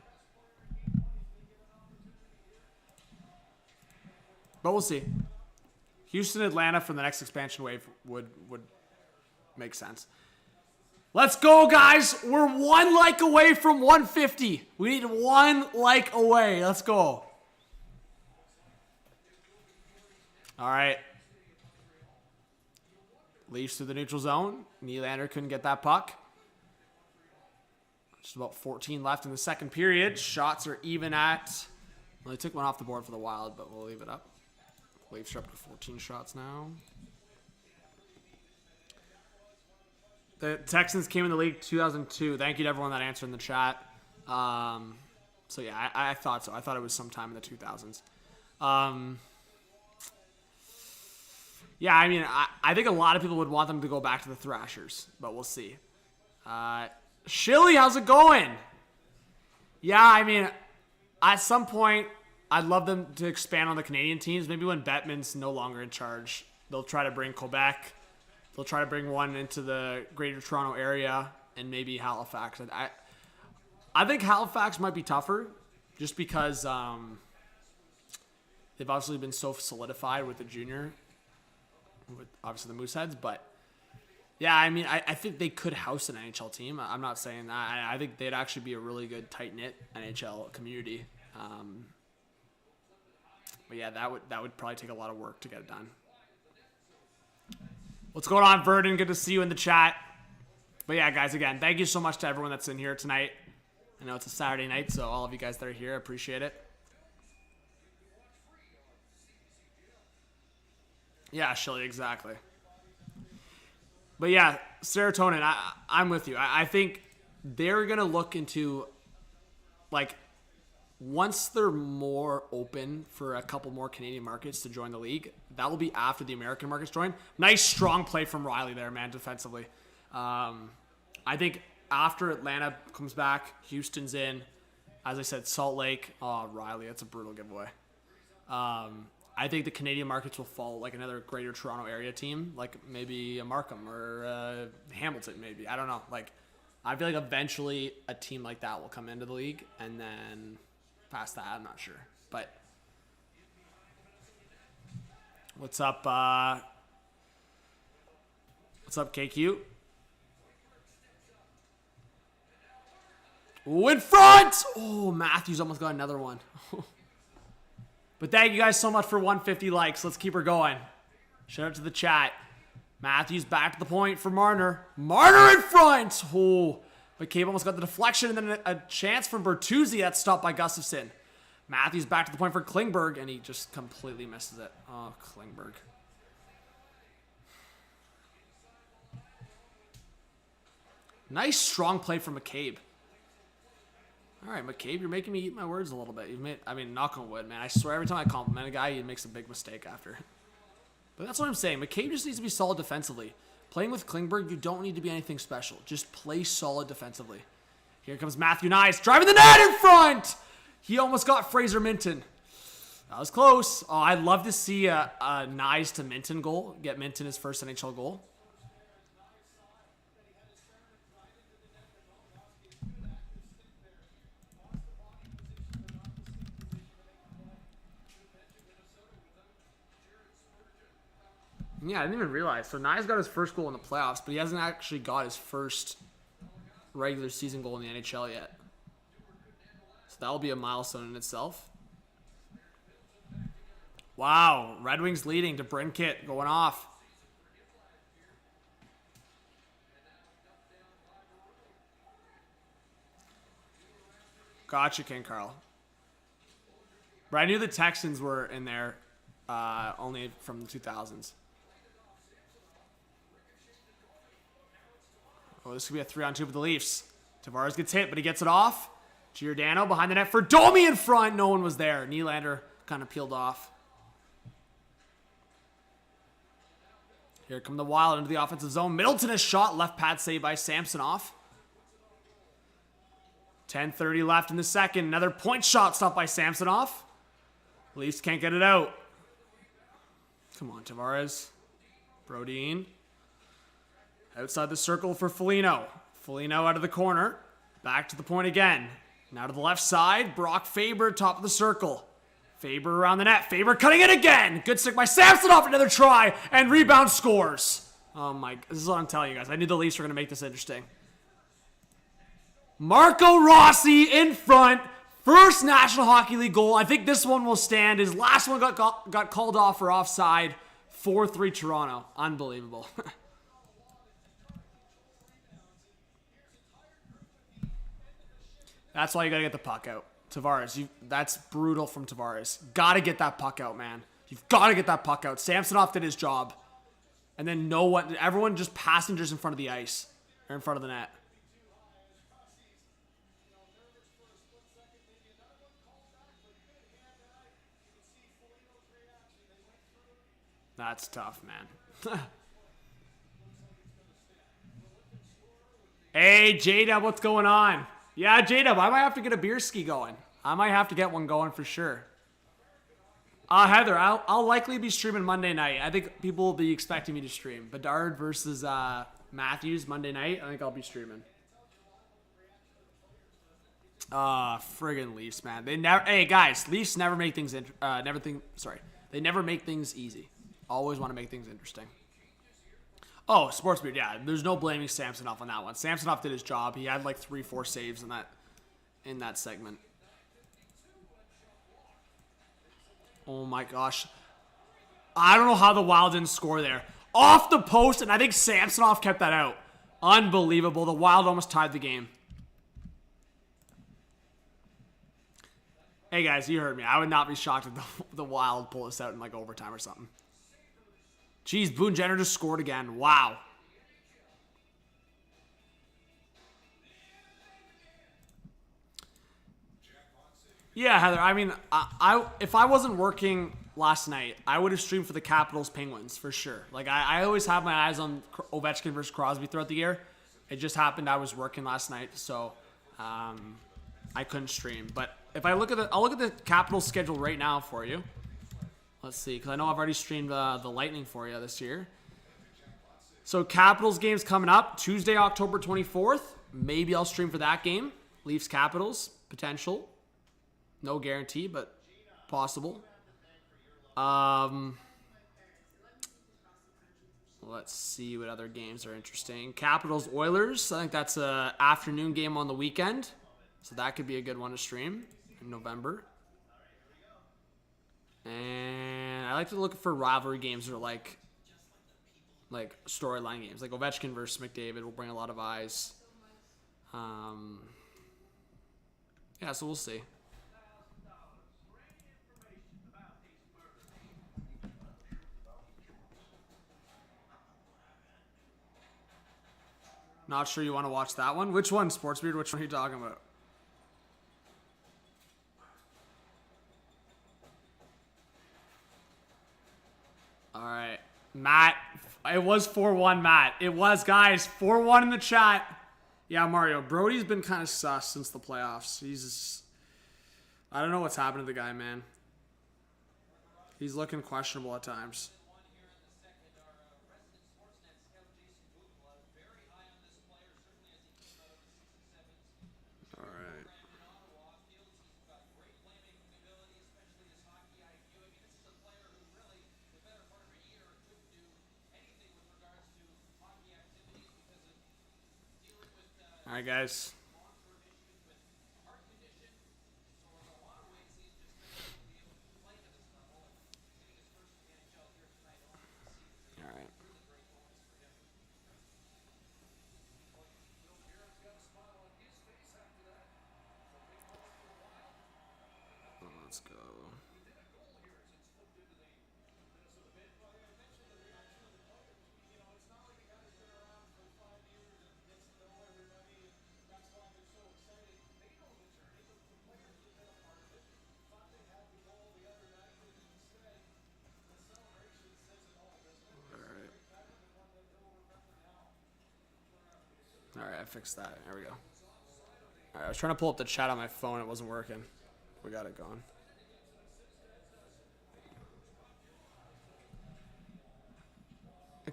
But we'll see. Houston, Atlanta for the next expansion wave would make sense. Let's go, guys. We're 1 like away from 150. We need 1 like away. Let's go. All right. Leafs to the neutral zone. Nylander couldn't get that puck. Just about 14 left in the second period. Shots are even at... Well, they took one off the board for the Wild, but we'll leave it up. Leafs are up to 14 shots now. The Texans came in the league 2002. Thank you to everyone that answered in the chat. So, yeah, I thought so. I thought it was sometime in the 2000s. Yeah, I mean, I think a lot of people would want them to go back to the Thrashers, but we'll see. Shilly, how's it going? Yeah, I mean, at some point, I'd love them to expand on the Canadian teams. Maybe when Bettman's no longer in charge, they'll try to bring Quebec. They'll try to bring one into the Greater Toronto area and maybe Halifax. I think Halifax might be tougher just because they've obviously been so solidified with the junior, with obviously the Mooseheads. But, yeah, I mean, I think they could house an NHL team. I'm not saying that. I think they'd actually be a really good, tight-knit NHL community. But, yeah, that would probably take a lot of work to get it done. What's going on, Verdon? Good to see you in the chat. But, yeah, guys, again, thank you so much to everyone that's in here tonight. I know it's a Saturday night, so all of you guys that are here, I appreciate it. Yeah, Shilly, exactly. But, yeah, serotonin, I'm with you. I think they're going to look into, like, once they're more open for a couple more Canadian markets to join the league, that will be after the American markets join. Nice, strong play from Riley there, man, defensively. I think after Atlanta comes back, Houston's in. As I said, Salt Lake. Oh, Riley, that's a brutal giveaway. I think the Canadian markets will follow like another Greater Toronto area team, like maybe a Markham or Hamilton, maybe. I don't know. Like, I feel like eventually a team like that will come into the league, and then past that, I'm not sure. But what's up? What's up, KQ? Ooh, in front! Oh, Matthews almost got another one. But thank you guys so much for 150 likes. Let's keep her going. Shout out to the chat. Matthews back to the point for Marner. Marner in front! Oh, but Cave almost got the deflection, and then a chance from Bertuzzi that's stopped by Gustafsson. Matthews back to the point for Klingberg, and he just completely misses it. Oh, Klingberg. Nice, strong play from McCabe. All right, McCabe, you're making me eat my words a little bit. Knock on wood, man. I swear every time I compliment a guy, he makes a big mistake after. But that's what I'm saying. McCabe just needs to be solid defensively. Playing with Klingberg, you don't need to be anything special. Just play solid defensively. Here comes Matthew Nyes, driving the net in front! He almost got Fraser Minton. That was close. Oh, I'd love to see a Nyes to Minton goal. Get Minton his first NHL goal. Yeah, I didn't even realize. So Nyes got his first goal in the playoffs, but he hasn't actually got his first regular season goal in the NHL yet. So that'll be a milestone in itself. Wow, Red Wings leading to Brinkett going off. Gotcha, King Carl. But I knew the Texans were in there only from the 2000s. Oh, this could be a 3-on-2 for the Leafs. Tavares gets hit, but he gets it off. Giordano behind the net for Domi in front. No one was there. Nylander kind of peeled off. Here come the Wild into the offensive zone. Middleton is shot. Left pad save by Samsonov. 10:30 left in the second. Another point shot stopped by Samsonov. Leafs can't get it out. Come on, Tavares. Brodin. Outside the circle for Foligno. Foligno out of the corner. Back to the point again. Now to the left side. Brock Faber, top of the circle. Faber around the net. Faber cutting it again. Good stick by Samsonov. Another try. And rebound scores. Oh my. This is what I'm telling you guys. I knew the Leafs were going to make this interesting. Marco Rossi in front. First National Hockey League goal. I think this one will stand. His last one got called off for offside. 4-3 Toronto. Unbelievable. That's why you got to get the puck out. Tavares, that's brutal from Tavares. Got to get that puck out, man. You've got to get that puck out. Samsonov did his job. And then everyone just passengers in front of the ice. Or in front of the net. That's tough, man. Hey, J-Dub, what's going on? Yeah, J-Dub, I might have to get a beer ski going. I might have to get one going for sure. Heather, I'll likely be streaming Monday night. I think people will be expecting me to stream. Bedard versus Matthews Monday night. I think I'll be streaming. Friggin' Leafs, man. They never. Hey, guys, Leafs never make things. They never make things easy. Always want to make things interesting. Oh, Sportsbeard, yeah. There's no blaming Samsonov on that one. Samsonov did his job. He had like 3-4 saves in that segment. Oh my gosh. I don't know how the Wild didn't score there. Off the post, and I think Samsonov kept that out. Unbelievable. The Wild almost tied the game. Hey guys, you heard me. I would not be shocked if the Wild pull this out in like overtime or something. Jeez, Boone Jenner just scored again. Wow. Yeah, Heather, I mean, if I wasn't working last night, I would have streamed for the Capitals Penguins for sure. Like, I always have my eyes on Ovechkin versus Crosby throughout the year. It just happened I was working last night, so I couldn't stream. But if I'll look at the Capitals schedule right now for you. Let's see, because I know I've already streamed the Lightning for you this year. So Capitals game's coming up Tuesday, October 24th. Maybe I'll stream for that game. Leafs Capitals potential. No guarantee, but possible. Let's see what other games are interesting. Capitals Oilers. I think that's an afternoon game on the weekend. So that could be a good one to stream in November. And I like to look for rivalry games or like storyline games. Like Ovechkin versus McDavid will bring a lot of eyes. Yeah, so we'll see. Not sure you want to watch that one. Which one, Sportsbeard? Which one are you talking about? All right. Matt, it was 4-1, Matt. It was, guys. 4-1 in the chat. Yeah, Mario. Brody's been kind of sus since the playoffs. I don't know what's happened to the guy, man. He's looking questionable at times. All right, guys. All right. Let's go. I fixed that. There we go. All right, I was trying to pull up the chat on my phone. It wasn't working. We got it going.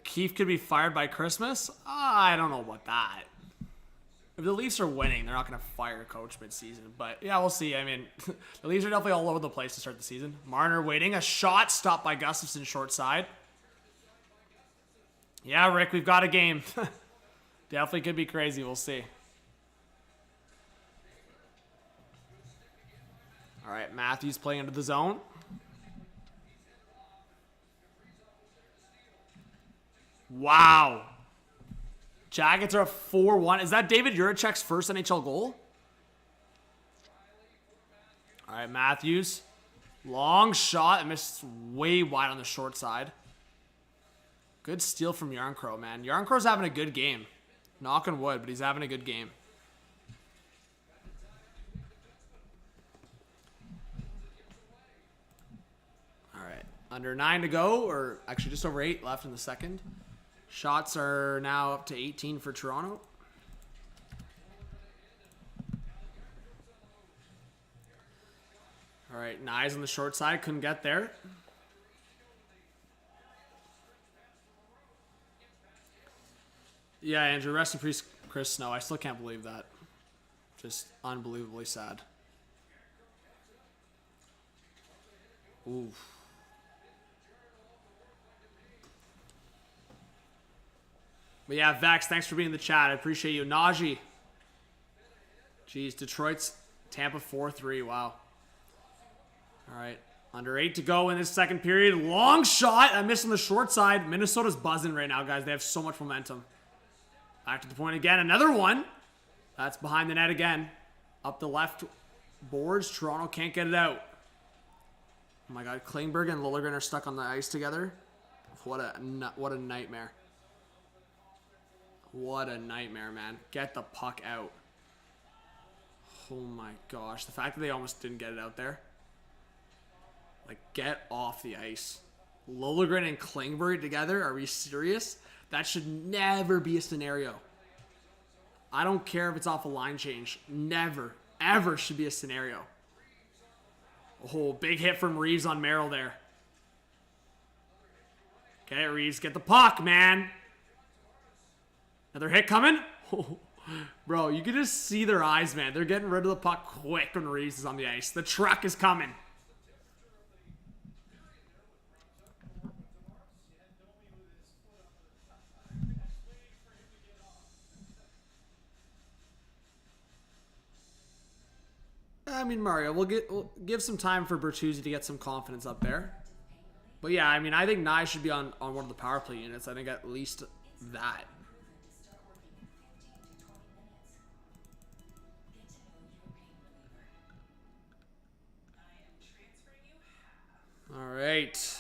Keefe could be fired by Christmas? I don't know about that. If the Leafs are winning, they're not going to fire a coach mid-season. But, yeah, we'll see. I mean, the Leafs are definitely all over the place to start the season. Marner waiting. A shot stopped by Gustafsson short side. Yeah, Rick, we've got a game. Definitely could be crazy. We'll see. All right, Matthews playing into the zone. Wow. Jackets are 4-1. Is that David Juracek's first NHL goal? All right, Matthews. Long shot. It missed way wide on the short side. Good steal from Yarncrow, man. Yarncrow's having a good game. Knock on wood, but he's having a good game. All right. Under 9 to go, or actually just over 8 left in the second. Shots are now up to 18 for Toronto. All right, Nyes on the short side. Couldn't get there. Yeah, Andrew, rest in peace, Chris Snow. I still can't believe that. Just unbelievably sad. Oof. But yeah, Vax, thanks for being in the chat. I appreciate you. Najee. Jeez, Detroit's Tampa 4-3. Wow. All right. Under 8 to go in this second period. Long shot. I missed on the short side. Minnesota's buzzing right now, guys. They have so much momentum. Back to the point again. Another one. That's behind the net again. Up the left boards. Toronto can't get it out. Oh my God. Klingberg and Liljegren are stuck on the ice together. What a nightmare. What a nightmare, man. Get the puck out. Oh my gosh. The fact that they almost didn't get it out there. Like, get off the ice. Liljegren and Klingberg together? Are we serious? That should never be a scenario. I don't care if it's off a line change. Never, ever should be a scenario. Oh, big hit from Reeves on Merrill there. Okay, Reeves, get the puck, man. Another hit coming. Oh, bro, you can just see their eyes, man. They're getting rid of the puck quick when Reeves is on the ice. The truck is coming. I mean, Mario, we'll give some time for Bertuzzi to get some confidence up there. But yeah, I mean, I think Nye should be on one of the power play units. I think at least that. All right.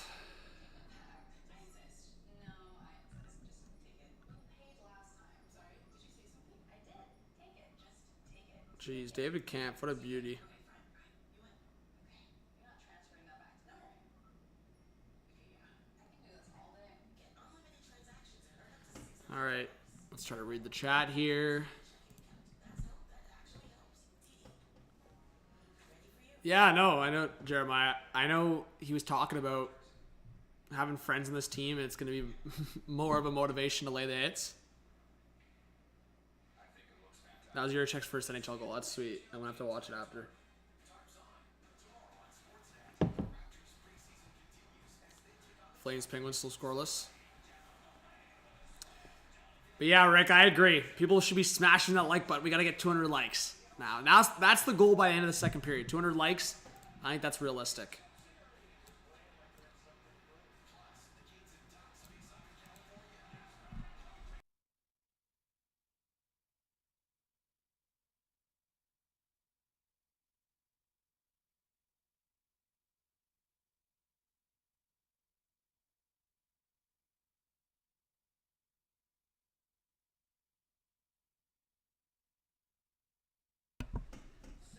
Jeez, David Camp, what a beauty. All right, let's try to read the chat here. Yeah, no, I know, Jeremiah. I know he was talking about having friends in this team, and it's going to be more of a motivation to lay the hits. That was Juracek's first NHL goal. That's sweet. I'm going to have to watch it after. Flames Penguins still scoreless. But yeah, Rick, I agree. People should be smashing that like button. We got to get 200 likes. Now that's the goal by the end of the second period. 200 likes. I think that's realistic.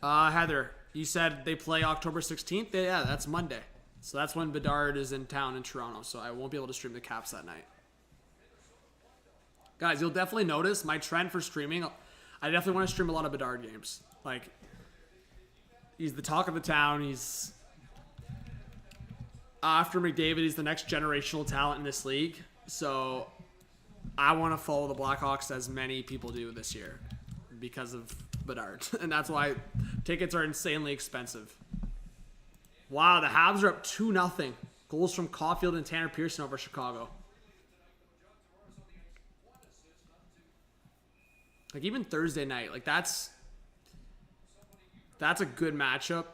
Heather, you said they play October 16th? Yeah, that's Monday. So that's when Bedard is in town in Toronto, so I won't be able to stream the Caps that night. Guys, you'll definitely notice my trend for streaming. I definitely want to stream a lot of Bedard games. Like, he's the talk of the town. He's, after McDavid, he's the next generational talent in this league. So I want to follow the Blackhawks as many people do this year because of Bedard. And that's why tickets are insanely expensive. Wow, the Habs are up 2-0. Goals from Caulfield and Tanner Pearson over Chicago. Like, even Thursday night, like, that's a good matchup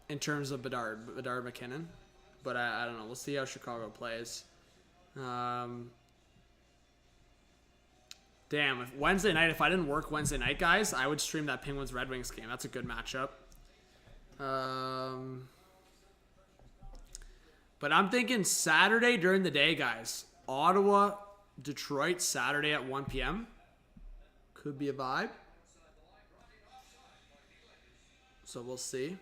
in terms of Bedard McKinnon. But I don't know. We'll see how Chicago plays. Damn, if Wednesday night, if I didn't work Wednesday night, guys, I would stream that Penguins Red Wings game. That's a good matchup. But I'm thinking Saturday during the day, guys. Ottawa, Detroit, Saturday at 1 p.m. Could be a vibe. So we'll see.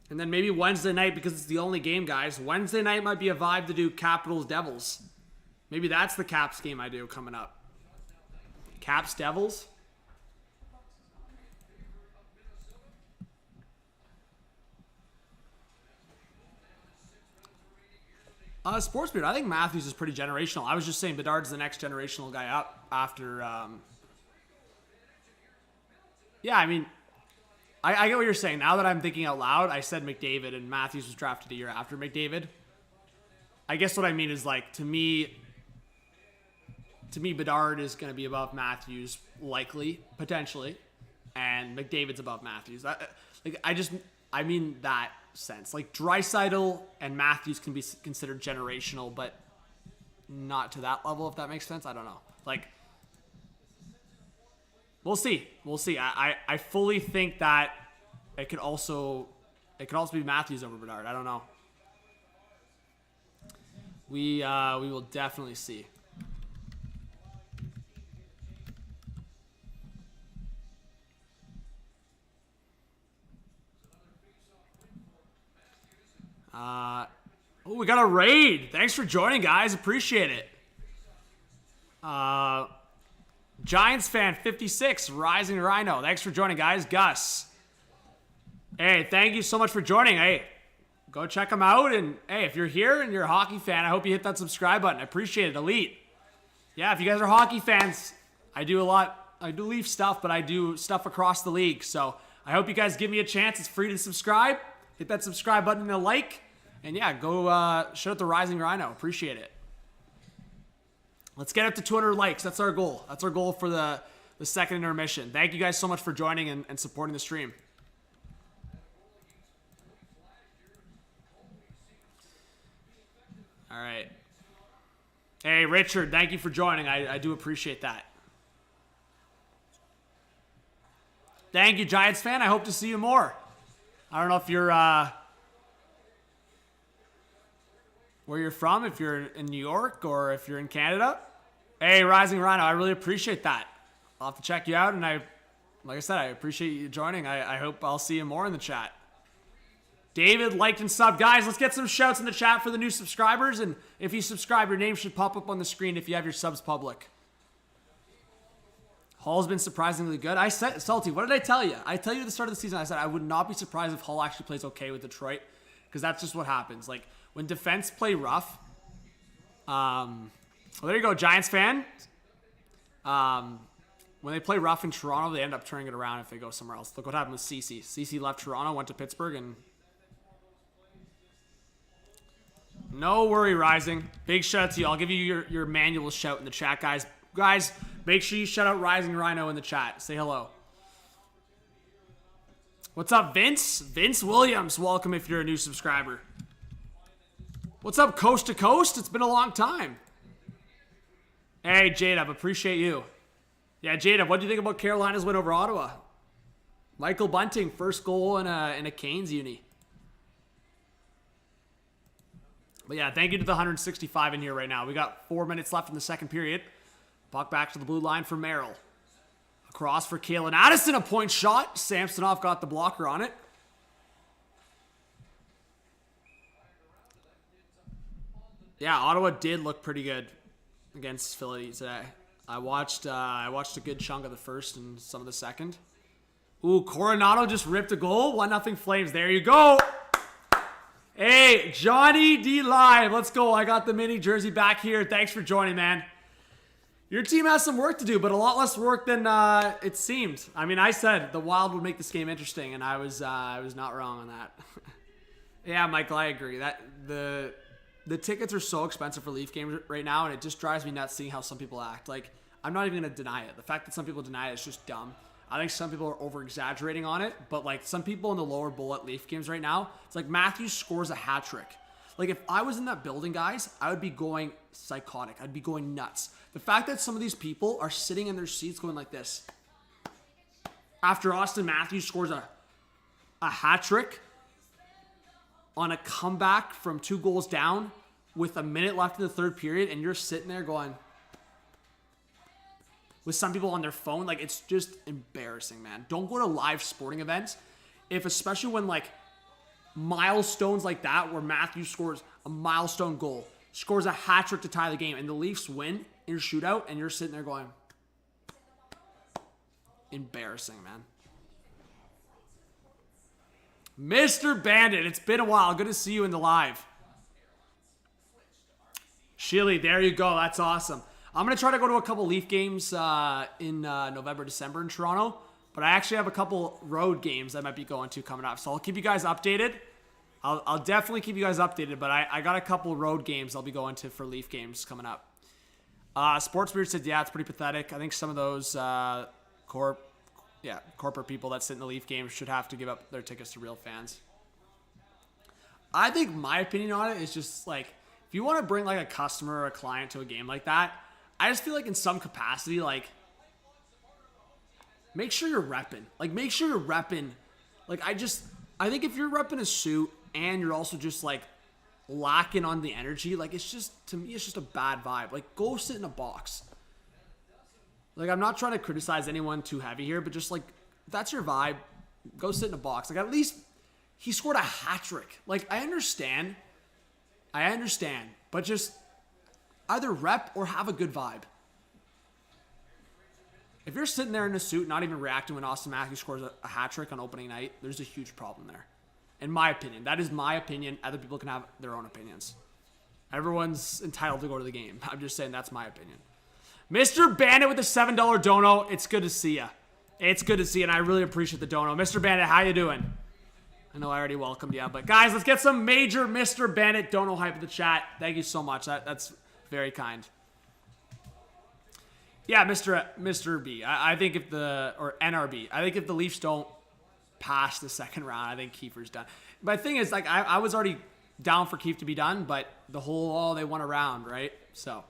And then maybe Wednesday night, because it's the only game, guys. Wednesday night might be a vibe to do Capitals Devils. Maybe that's the Caps game I do coming up. Caps Devils. Sportsbeard, I think Matthews is pretty generational. I was just saying Bedard's the next generational guy up after... Yeah, I mean, I get what you're saying. Now that I'm thinking out loud, I said McDavid and Matthews was drafted a year after McDavid. I guess what I mean is, like, to me, Bedard is going to be above Matthews, likely, potentially, and McDavid's above Matthews. I mean that sense. Like, Draisaitl and Matthews can be considered generational, but not to that level, if that makes sense. I don't know. Like, we'll see. We'll see. I fully think that it could also be Matthews over Bedard. I don't know. We will definitely see. Oh, we got a raid. Thanks for joining, guys. Appreciate it. Giants fan 56, Rising Rhino. Thanks for joining, guys. Gus. Hey, thank you so much for joining. Hey, go check them out. And hey, if you're here and you're a hockey fan, I hope you hit that subscribe button. I appreciate it. Elite. Yeah, if you guys are hockey fans, I do Leaf stuff, but I do stuff across the league. So I hope you guys give me a chance. It's free to subscribe. Hit that subscribe button and a like. And yeah, go shout out the Rising Rhino. Appreciate it. Let's get up to 200 likes. That's our goal. That's our goal for the second intermission. Thank you guys so much for joining and supporting the stream. All right. Hey, Richard, thank you for joining. I do appreciate that. Thank you, Giants fan. I hope to see you more. I don't know if you're where you're from, if you're in New York or if you're in Canada. Hey, Rising Rhino, I really appreciate that. I'll have to check you out, and like I said, I appreciate you joining. I hope I'll see you more in the chat. David liked and subbed. Guys, let's get some shouts in the chat for the new subscribers, and if you subscribe, your name should pop up on the screen if you have your subs public. Hall's been surprisingly good. I said, Salty, what did I tell you? I tell you at the start of the season, I said I would not be surprised if Hall actually plays okay with Detroit, because that's just what happens. Like, when defense play rough, well, there you go, Giants fan. When they play rough in Toronto, they end up turning it around if they go somewhere else. Look what happened with CeCe. CeCe left Toronto, went to Pittsburgh, and no worry, Rising. Big shout out to you. I'll give you your manual shout in the chat, guys. Guys, make sure you shout out Rising Rhino in the chat. Say hello. What's up, Vince? Vince Williams, welcome if you're a new subscriber. What's up, Coast to Coast? It's been a long time. Hey, J-Dub, appreciate you. Yeah, J-Dub, what do you think about Carolina's win over Ottawa? Michael Bunting, first goal in a Canes uni. But yeah, thank you to the 165 in here right now. We got 4 minutes left in the second period. Puck back to the blue line for Merrill. Across for Kalen Addison, a point shot. Samsonov got the blocker on it. Yeah, Ottawa did look pretty good against Philly today. I watched a good chunk of the first and some of the second. Ooh, Coronado just ripped a goal. 1-0 Flames. There you go. Hey, Johnny D Live. Let's go. I got the mini jersey back here. Thanks for joining, man. Your team has some work to do, but a lot less work than it seemed. I mean, I said the Wild would make this game interesting, and I was not wrong on that. Yeah, Michael, I agree. That the tickets are so expensive for Leaf games right now, and it just drives me nuts seeing how some people act. Like, I'm not even going to deny it. The fact that some people deny it is just dumb. I think some people are over-exaggerating on it, but, like, some people in the lower bowl at Leaf games right now, it's like Matthews scores a hat trick. Like, if I was in that building, guys, I would be going psychotic. I'd be going nuts. The fact that some of these people are sitting in their seats going like this after Austin Matthews scores a hat trick on a comeback from 2 goals down with a minute left in the third period, and you're sitting there going with some people on their phone, like, it's just embarrassing, man. Don't go to live sporting events especially when, like, milestones like that where Matthews scores a milestone goal, scores a hat trick to tie the game, and the Leafs win in a shootout, and you're sitting there going, embarrassing, man. Mr. Bandit, it's been a while. Good to see you in the live. Shilly, there you go. That's awesome. I'm going to try to go to a couple Leaf games in November, December in Toronto, but I actually have a couple road games I might be going to coming up, so I'll keep you guys updated. I'll definitely keep you guys updated, but I got a couple road games I'll be going to for Leaf games coming up. Sportsbeard said, yeah, it's pretty pathetic. I think some of those corporate people that sit in the Leaf games should have to give up their tickets to real fans. I think my opinion on it is just, like, if you want to bring, like, a customer or a client to a game like that, I just feel like in some capacity, like, make sure you're repping. Like, make sure you're repping. Like, I think if you're repping a suit and you're also just, like, lacking on the energy, like, it's just, to me, it's just a bad vibe. Like, go sit in a box. Like, I'm not trying to criticize anyone too heavy here, but just, like, if that's your vibe, go sit in a box. Like, at least he scored a hat trick. Like, I understand, but just either rep or have a good vibe. If you're sitting there in a suit, not even reacting when Austin Matthews scores a hat trick on opening night, there's a huge problem there. In my opinion. That is my opinion. Other people can have their own opinions. Everyone's entitled to go to the game. I'm just saying that's my opinion. Mr. Bandit with the $7 dono. It's good to see you. It's good to see you, and I really appreciate the dono. Mr. Bandit, how you doing? I know I already welcomed you, but guys, let's get some major Mr. Bandit dono hype in the chat. Thank you so much. That's very kind. Yeah, Mr. B. I think or NRB. I think if the Leafs don't pass the second round, I think Kiefer's done. But the thing is, like, I was already down for Keefe to be done, but the whole, they won a round, right? So,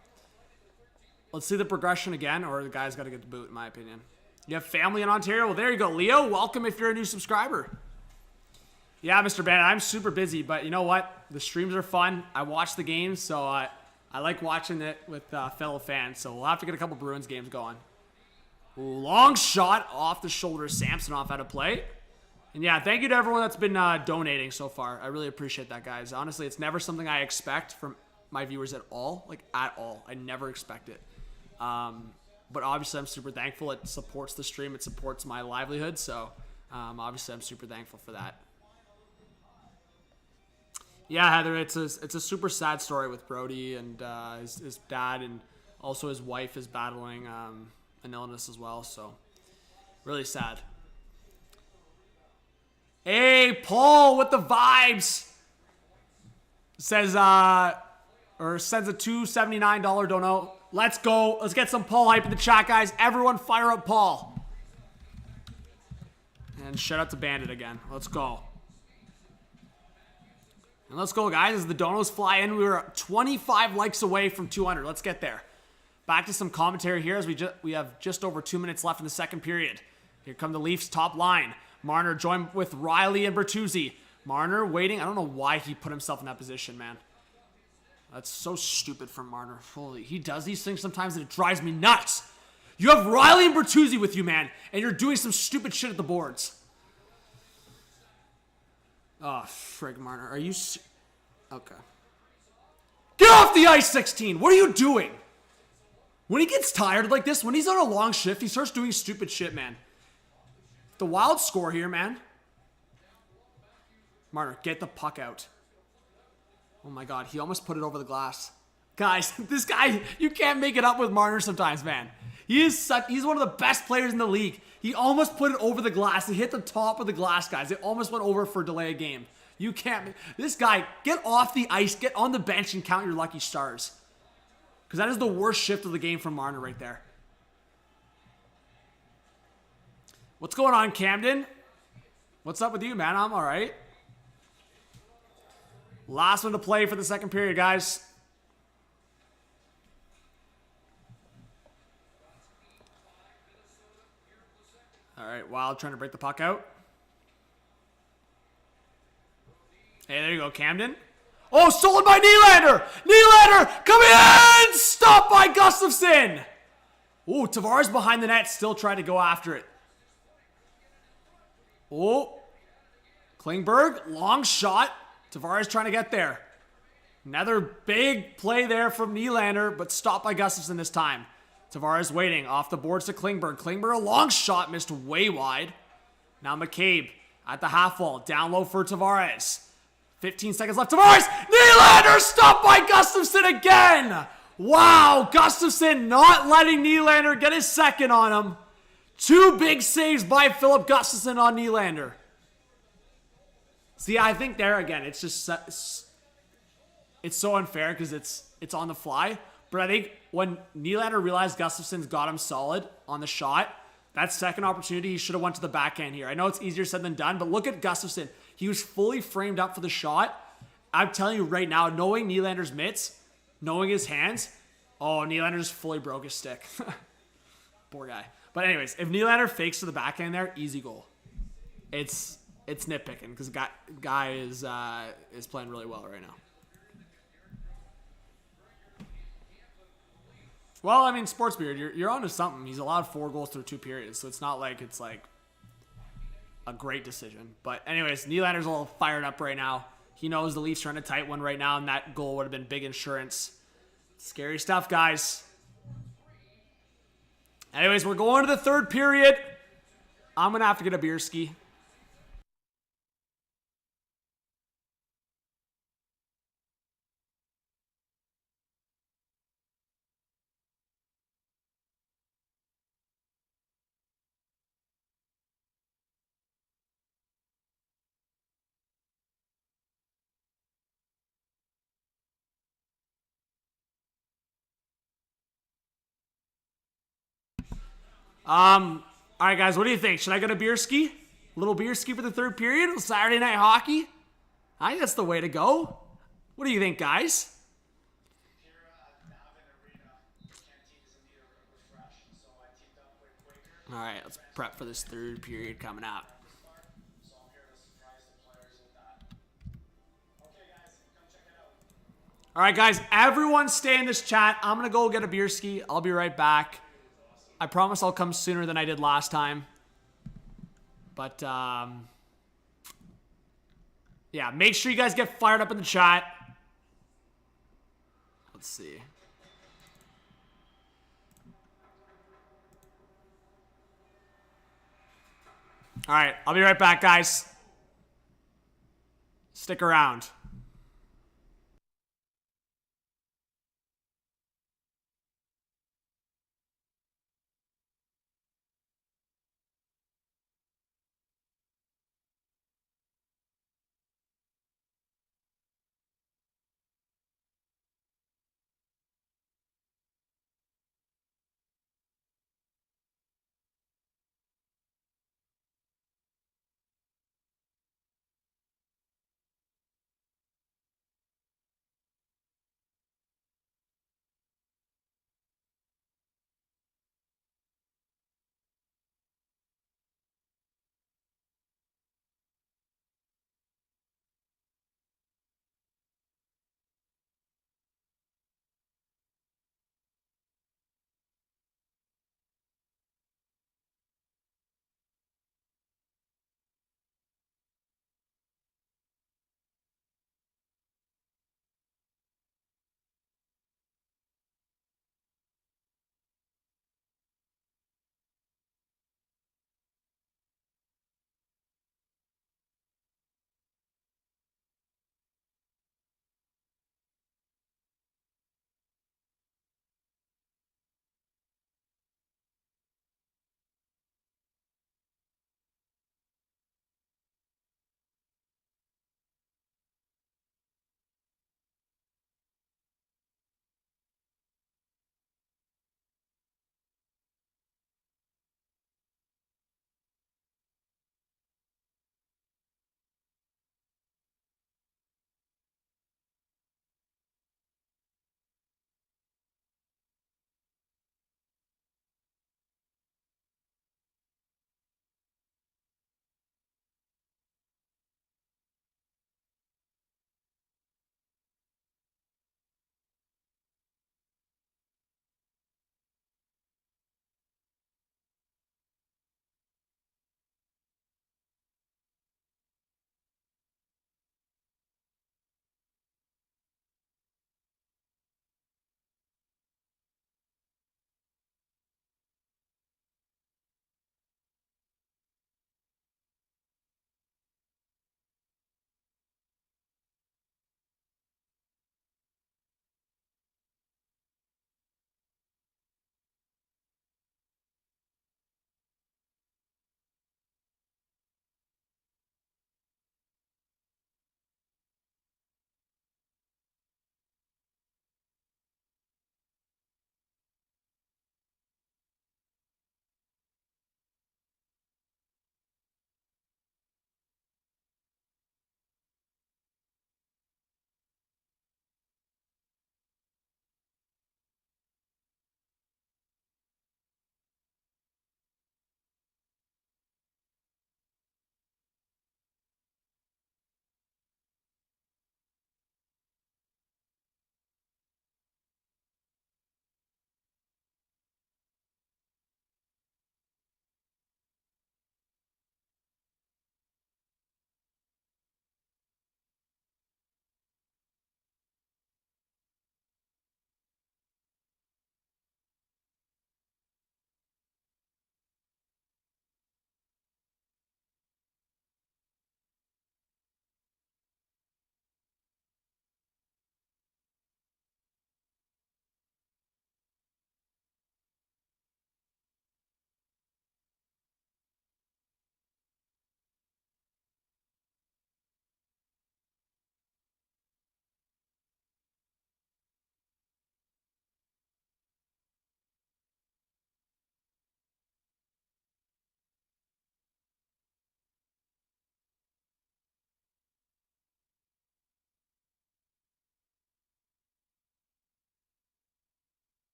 let's see the progression again, or the guy's got to get the boot, in my opinion. You have family in Ontario? Well, there you go. Leo, welcome if you're a new subscriber. Yeah, Mr. Bandit, I'm super busy, but you know what? The streams are fun. I watch the games, so I like watching it with fellow fans, so we'll have to get a couple Bruins games going. Ooh, long shot off the shoulder. Samsonov out of play. And yeah, thank you to everyone that's been donating so far. I really appreciate that, guys. Honestly, it's never something I expect from my viewers at all. Like, at all. I never expect it. But obviously, I'm super thankful. It supports the stream. It supports my livelihood. So, obviously, I'm super thankful for that. Yeah, Heather, it's a super sad story with Brody and his dad, and also his wife is battling an illness as well. So, really sad. Hey, Paul with the vibes. Says, or sends a $279 dono. Let's go. Let's get some Paul hype in the chat, guys. Everyone fire up Paul. And shout out to Bandit again. Let's go. And let's go, guys. As the donos fly in, we were 25 likes away from 200. Let's get there. Back to some commentary here as we have just over 2 minutes left in the second period. Here come the Leafs top line. Marner joined with Riley and Bertuzzi. Marner waiting. I don't know why he put himself in that position, man. That's so stupid from Marner. Holy, he does these things sometimes and it drives me nuts. You have Riley and Bertuzzi with you, man, and you're doing some stupid shit at the boards. Oh, frig, Marner. Are you... Okay. Get off the ice, 16. What are you doing? When he gets tired like this, when he's on a long shift, he starts doing stupid shit, man. The Wild score here, man. Marner, get the puck out. Oh my god, he almost put it over the glass. Guys, this guy, you can't make it up with Marner sometimes, man. He's one of the best players in the league. He almost put it over the glass. It hit the top of the glass, guys. It almost went over for a delay of game. You can't. This guy, get off the ice, get on the bench, and count your lucky stars. Because that is the worst shift of the game from Marner right there. What's going on, Camden? What's up with you, man? I'm all right. Last one to play for the second period, guys. All right, Wild trying to break the puck out. Hey, there you go, Camden. Oh, stolen by Nylander! Nylander coming in! Stopped by Gustafsson! Oh, Tavares behind the net, still trying to go after it. Oh, Klingberg, long shot. Tavares trying to get there. Another big play there from Nylander, but stopped by Gustafsson this time. Tavares waiting off the boards to Klingberg. Klingberg, a long shot, missed way wide. Now McCabe at the half wall, down low for Tavares. 15 seconds left. Tavares, Nylander stopped by Gustafsson again. Wow, Gustafsson not letting Nylander get his second on him. Two big saves by Philip Gustafsson on Nylander. See, I think there again, it's just it's so unfair because it's on the fly. But I think when Nylander realized Gustafsson's got him solid on the shot, that second opportunity, he should have went to the backhand here. I know it's easier said than done, but look at Gustafsson. He was fully framed up for the shot. I'm telling you right now, knowing Nylander's mitts, knowing his hands, oh, Nylander just fully broke his stick. Poor guy. But anyways, if Nylander fakes to the backhand there, easy goal. It's nitpicking because guy is playing really well right now. Well, I mean, Sports Beard, you're onto something. He's allowed 4 goals through 2 periods, so it's not like it's like a great decision. But anyways, Nylander's a little fired up right now. He knows the Leafs are in a tight one right now, and that goal would have been big insurance. Scary stuff, guys. Anyways, we're going to the third period. I'm going to have to get a beer ski. All right, guys, what do you think? Should I go to beer ski? A little beer ski for the third period? Saturday night hockey? I think that's the way to go. What do you think, guys? All right, let's prep for this third period coming up. All right, guys, everyone stay in this chat. I'm going to go get a beer ski. I'll be right back. I promise I'll come sooner than I did last time. But, yeah, make sure you guys get fired up in the chat. Let's see. All right, I'll be right back, guys. Stick around.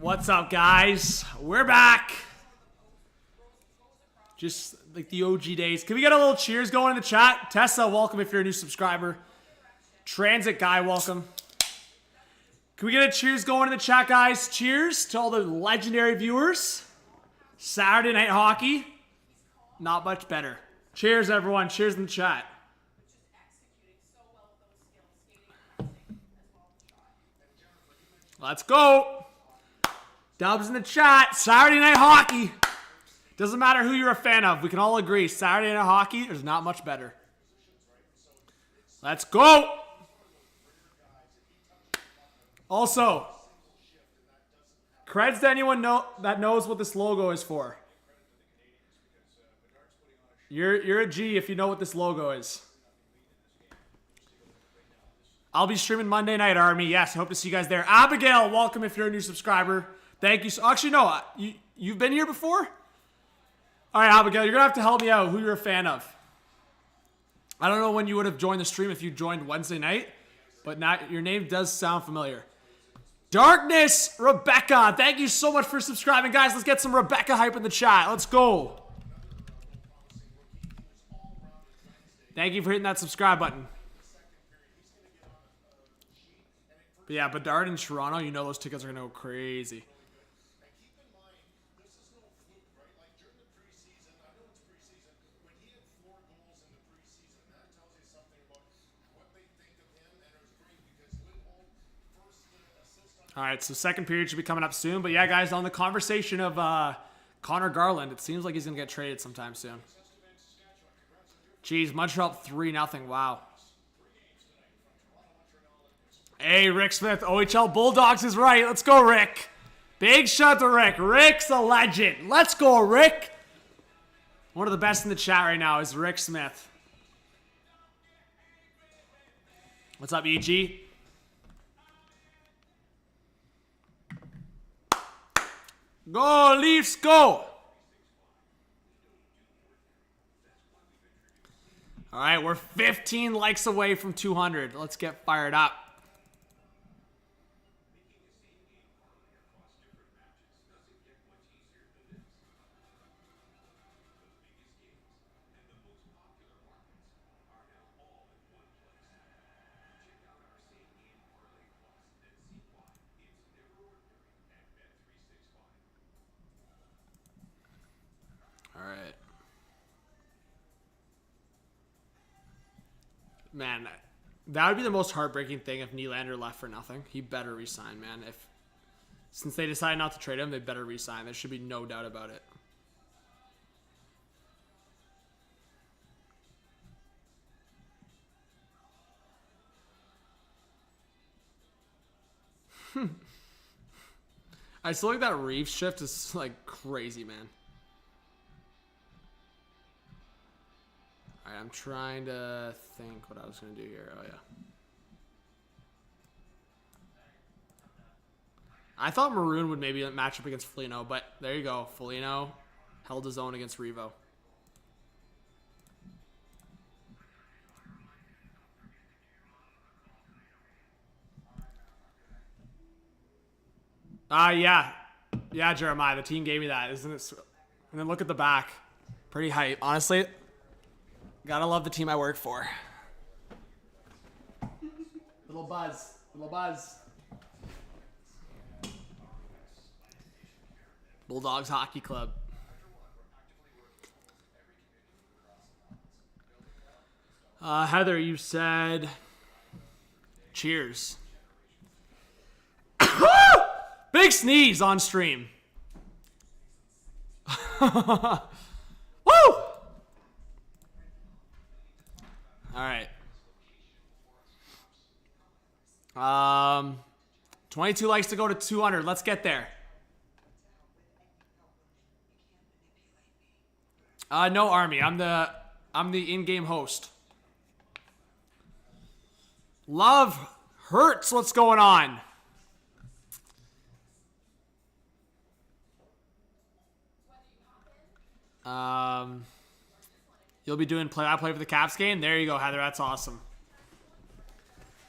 What's up, guys? We're back. Just like the OG days. Can we get a little cheers going in the chat? Tessa, welcome if you're a new subscriber. Transit guy, welcome. Can we get a cheers going in the chat, guys? Cheers to all the legendary viewers. Saturday Night Hockey. Not much better. Cheers, everyone. Cheers in the chat. Let's go. Dubs in the chat. Saturday Night Hockey. Doesn't matter who you're a fan of. We can all agree. Saturday Night Hockey is not much better. Let's go. Also, creds to anyone that knows what this logo is for. You're a G if you know what this logo is. I'll be streaming Monday night, Army. Yes, I hope to see you guys there. Abigail, welcome if you're a new subscriber. Thank you. Actually, no, you've been here before? All right, Abigail, you're going to have to help me out who you're a fan of. I don't know when you would have joined the stream if you joined Wednesday night, but your name does sound familiar. Darkness, Rebecca. Thank you so much for subscribing. Guys, let's get some Rebecca hype in the chat. Let's go. Thank you for hitting that subscribe button. But yeah, Bedard in Toronto, you know those tickets are going to go crazy. All right, so second period should be coming up soon. But yeah, guys, on the conversation of Connor Garland, it seems like he's going to get traded sometime soon. Jeez, Montreal up 3-0. Wow. Hey, Rick Smith, OHL Bulldogs is right. Let's go, Rick. Big shout to Rick. Rick's a legend. Let's go, Rick. One of the best in the chat right now is Rick Smith. What's up, EG? Go, Leafs, go. All right, we're 15 likes away from 200. Let's get fired up. All right. Man, that would be the most heartbreaking thing if Nylander left for nothing. He better resign, man. Since they decided not to trade him, they better resign. There should be no doubt about it. I still like that Reeves shift is like crazy, man. Alright, I'm trying to think what I was going to do here. Oh, yeah. I thought Maroon would maybe match up against Foligno, but there you go. Foligno held his own against Revo. Yeah. Yeah, Jeremiah. The team gave me that. Isn't it? And then look at the back. Pretty hype. Honestly, gotta love the team I work for. Little buzz. Little buzz. Bulldogs Hockey Club. Heather, you said cheers. Big sneeze on stream. Woo! All right. 22 likes to go to 200. Let's get there. No, Army. I'm the in-game host. Love hurts. What's going on? You'll be doing play-by-play for the Caps game. There you go, Heather. That's awesome.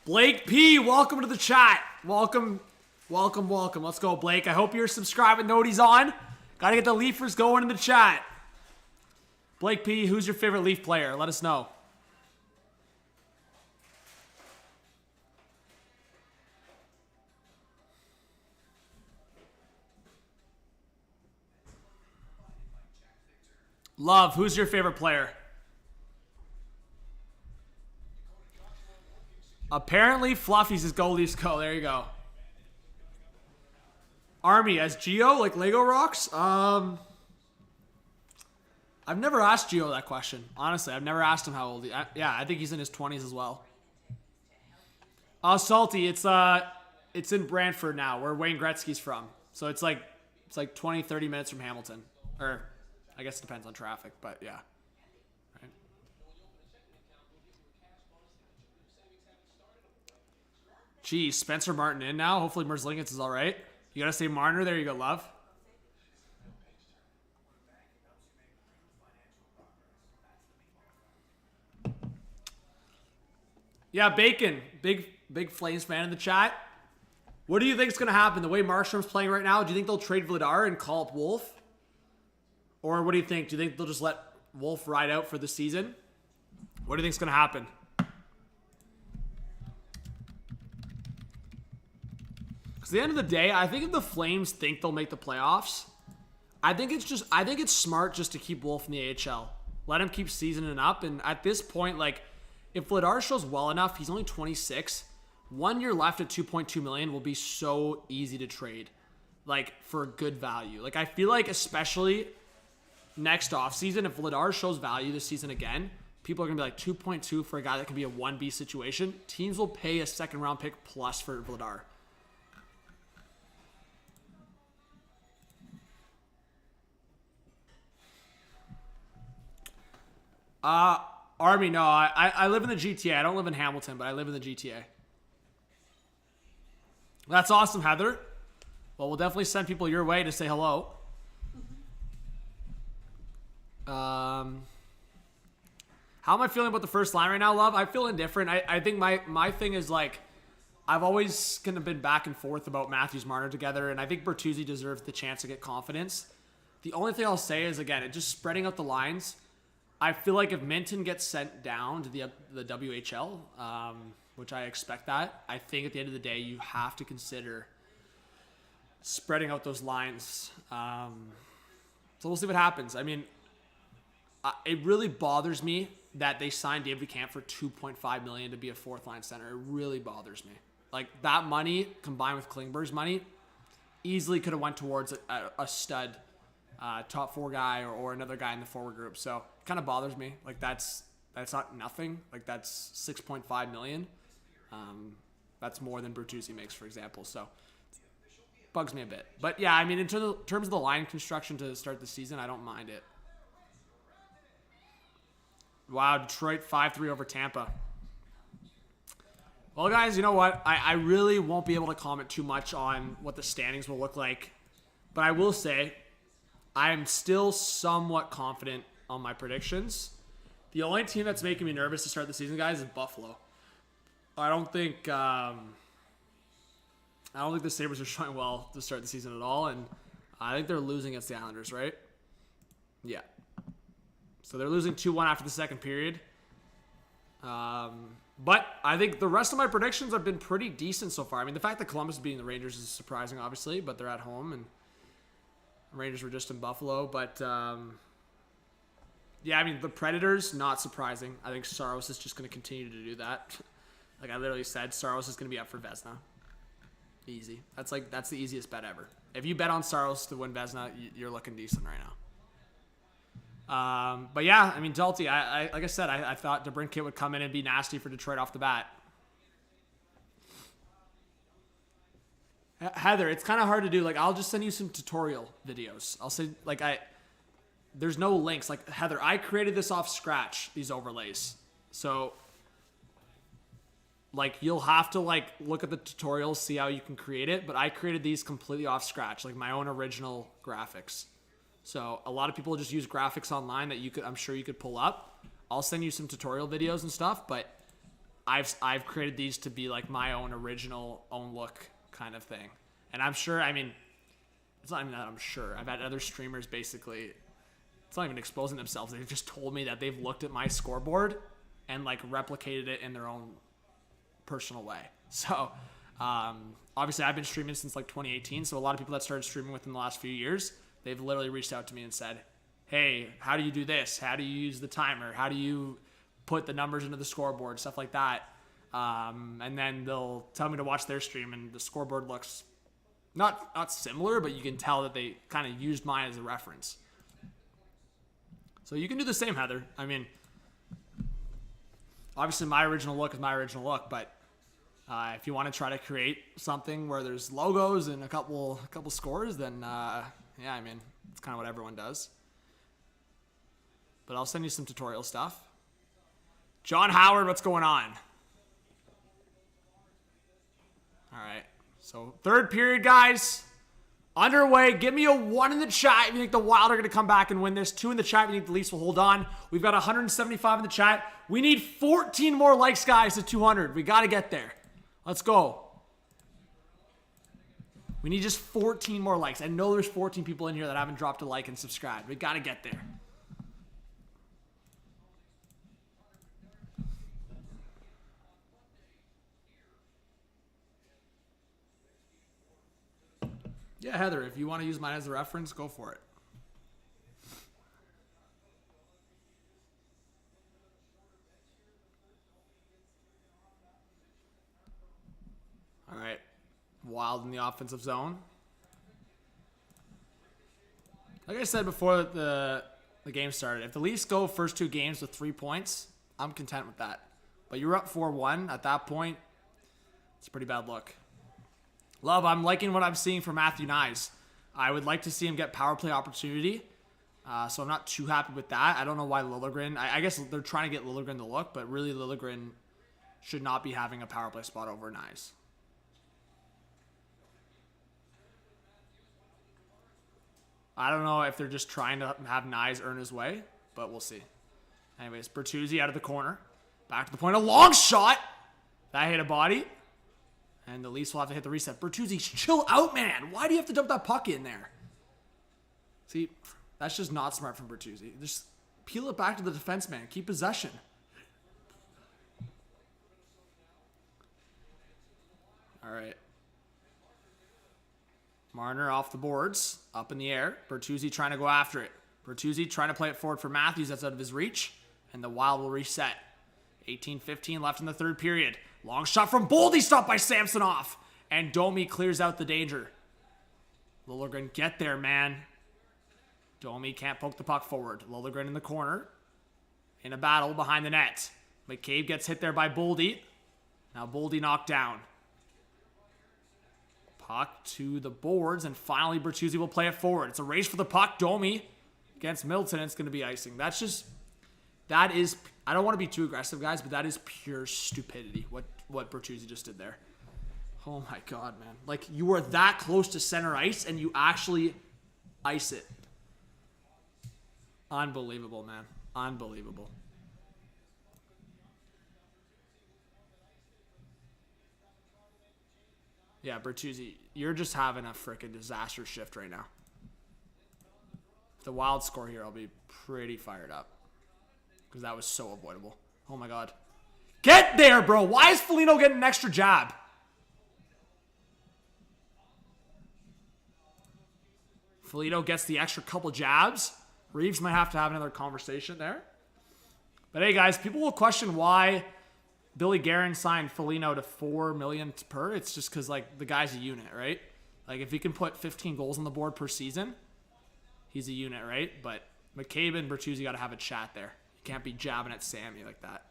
Blake P, welcome to the chat. Welcome Welcome, welcome. Let's go, Blake. I hope you're subscribing. Know what he's on. Got to get the Leafers going in the chat. Blake P, who's your favorite Leaf player? Let us know. Love, who's your favorite player? Apparently, Fluffy's his go, Leafs go. There you go. Army as Geo, like Lego rocks? I've never asked Geo that question. Honestly, I've never asked him how old he is. Yeah, I think he's in his 20s as well. Salty, it's in Brantford now, where Wayne Gretzky's from. So it's like 20, 30 minutes from Hamilton. Or, I guess it depends on traffic, but yeah. Right. Geez, Spencer Martin in now. Hopefully Merzlikins is all right. You got to say Marner. There you go, love. Yeah, Bacon. Big Flames fan in the chat. What do you think is going to happen? The way Markstrom's playing right now, do you think they'll trade Vladar and call up Wolf? Or what do you think? Do you think they'll just let Wolf ride out for the season? What do you think is going to happen? Because at the end of the day, I think if the Flames think they'll make the playoffs, I think it's smart just to keep Wolf in the AHL. Let him keep seasoning up. And at this point, like, if Vladar shows well enough, he's only 26. 1 year left at $2.2 million will be so easy to trade, like, for good value. Like, I feel like especially next offseason, if Vladar shows value this season again, people are going to be like 2.2 for a guy that can be a 1B situation. Teams will pay a second round pick plus for Vladar. Army, no, I live in the GTA. I don't live in Hamilton, but I live in the GTA. That's awesome, Heather. Well, we'll definitely send people your way to say hello. How am I feeling about the first line right now, love? I feel indifferent. I think my thing is, like, I've always kind of been back and forth about Matthews Marner together, and I think Bertuzzi deserves the chance to get confidence. The only thing I'll say is, again, just spreading out the lines. I feel like if Minton gets sent down to the WHL, which I expect that, I think at the end of the day you have to consider spreading out those lines. So we'll see what happens. I mean, it really bothers me that they signed David Camp for $2.5 million to be a fourth line center. It really bothers me. Like, that money combined with Klingberg's money easily could have went towards a stud top four guy or another guy in the forward group. So it kind of bothers me. Like, that's not nothing. Like, that's $6.5 million. That's more than Bertuzzi makes, for example. So bugs me a bit. But yeah, I mean, in terms of the line construction to start the season, I don't mind it. Wow, Detroit 5-3 over Tampa. Well, guys, you know what? I really won't be able to comment too much on what the standings will look like. But I will say I'm still somewhat confident on my predictions. The only team that's making me nervous to start the season, guys, is Buffalo. I don't think the Sabres are showing well to start the season at all, and I think they're losing against the Islanders, right? Yeah. So they're losing 2-1 after the second period. But I think the rest of my predictions have been pretty decent so far. I mean, the fact that Columbus is beating the Rangers is surprising, obviously, but they're at home, and the Rangers were just in Buffalo. But, yeah, I mean, the Predators, not surprising. I think Saros is just going to continue to do that. Like I literally said, Saros is going to be up for Vezina. Easy. That's the easiest bet ever. If you bet on Saros to win Vezina, you're looking decent right now. But yeah, I mean, Dalty, I like I said, I thought DeBrincat would come in and be nasty for Detroit off the bat. Heather, it's kind of hard to do. Like, I'll just send you some tutorial videos. I'll say, like, there's no links. Like, Heather, I created this off scratch, these overlays. So, like, you'll have to, like, look at the tutorials, see how you can create it. But I created these completely off scratch, like my own original graphics. So a lot of people just use graphics online that I'm sure you could pull up. I'll send you some tutorial videos and stuff, but I've created these to be like my own original own look kind of thing. And I'm sure, I mean, it's not even that I'm sure. I've had other streamers basically, it's not even exposing themselves. They've just told me that they've looked at my scoreboard and like replicated it in their own personal way. So, obviously I've been streaming since like 2018. So a lot of people that started streaming within the last few years, they've literally reached out to me and said, hey, how do you do this? How do you use the timer? How do you put the numbers into the scoreboard? Stuff like that. And then they'll tell me to watch their stream, and the scoreboard looks not similar, but you can tell that they kind of used mine as a reference. So you can do the same, Heather. I mean, obviously my original look is my original look, but if you want to try to create something where there's logos and a couple scores, then yeah, I mean, it's kind of what everyone does. But I'll send you some tutorial stuff. John Howard, what's going on? All right. So third period, guys. Underway. Give me a 1 in the chat if you think the Wild are going to come back and win this. 2 in the chat if you think the Leafs will hold on. We've got 175 in the chat. We need 14 more likes, guys, to 200. We got to get there. Let's go. We need just 14 more likes. I know there's 14 people in here that haven't dropped a like and subscribed. We got to get there. Yeah, Heather, if you want to use mine as a reference, go for it. All right. Wild in the offensive zone. Like I said before the game started, if the Leafs go first 2 games with 3 points, I'm content with that. But you're up 4-1 at that point. It's a pretty bad look. Love, I'm liking what I'm seeing for Matthew Nyes. I would like to see him get power play opportunity. So I'm not too happy with that. I don't know why Liljegren. I guess they're trying to get Liljegren to look, but really Liljegren should not be having a power play spot over Nyes. I don't know if they're just trying to have Nyes earn his way, but we'll see. Anyways, Bertuzzi out of the corner. Back to the point. A long shot. That hit a body. And the Leafs will have to hit the reset. Bertuzzi, chill out, man. Why do you have to dump that puck in there? See, that's just not smart from Bertuzzi. Just peel it back to the defenseman. Keep possession. All right. Marner off the boards. Up in the air. Bertuzzi trying to go after it. Bertuzzi trying to play it forward for Matthews. That's out of his reach. And the Wild will reset. 18-15 left in the third period. Long shot from Boldy, stopped by Samsonov. And Domi clears out the danger. Liljegren, get there, man. Domi can't poke the puck forward. Liljegren in the corner. In a battle behind the net. McCabe gets hit there by Boldy. Now Boldy knocked down. Puck to the boards. And finally Bertuzzi will play it forward. It's a race for the puck. Domi against Middleton. It's going to be icing. That is, I don't want to be too aggressive, guys, but that is pure stupidity, what Bertuzzi just did there. Oh, my God, man. Like, you were that close to center ice, and you actually ice it. Unbelievable, man. Unbelievable. Yeah, Bertuzzi, you're just having a freaking disaster shift right now. If the Wild score here, I'll be pretty fired up. Because that was so avoidable. Oh, my God. Get there, bro. Why is Foligno getting an extra jab? Foligno gets the extra couple jabs. Reeves might have to have another conversation there. But, hey, guys, people will question why Billy Guerin signed Foligno to $4 million per. It's just because, like, the guy's a unit, right? Like, if he can put 15 goals on the board per season, he's a unit, right? But McCabe and Bertuzzi got to have a chat there. Can't be jabbing at Sammy like that.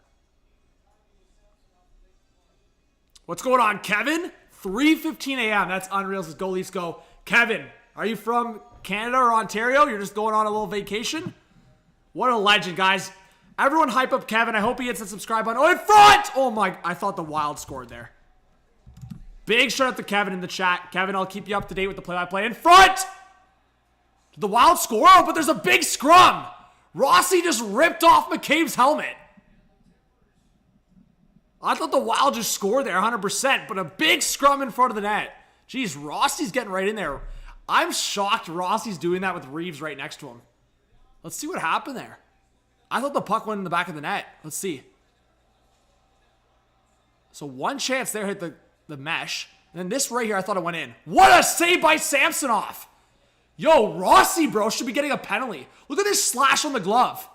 What's going on, Kevin? 3:15 a.m. That's unreal. Let's go, Leafs go. Kevin, are you from Canada or Ontario? You're just going on a little vacation? What a legend, guys. Everyone hype up Kevin. I hope he hits the subscribe button. Oh, in front! Oh, my. I thought the Wild scored there. Big shout out to Kevin in the chat. Kevin, I'll keep you up to date with the play-by-play. In front! Did the Wild score? Oh, but there's a big scrum. Rossi just ripped off McCabe's helmet. I thought the Wild just scored there 100%, but a big scrum in front of the net. Jeez, Rossi's getting right in there. I'm shocked Rossi's doing that with Reeves right next to him. Let's see what happened there. I thought the puck went in the back of the net. Let's see. So one chance there hit the mesh. And then this right here, I thought it went in. What a save by Samsonov. Yo, Rossi, bro, should be getting a penalty. Look at this slash on the glove.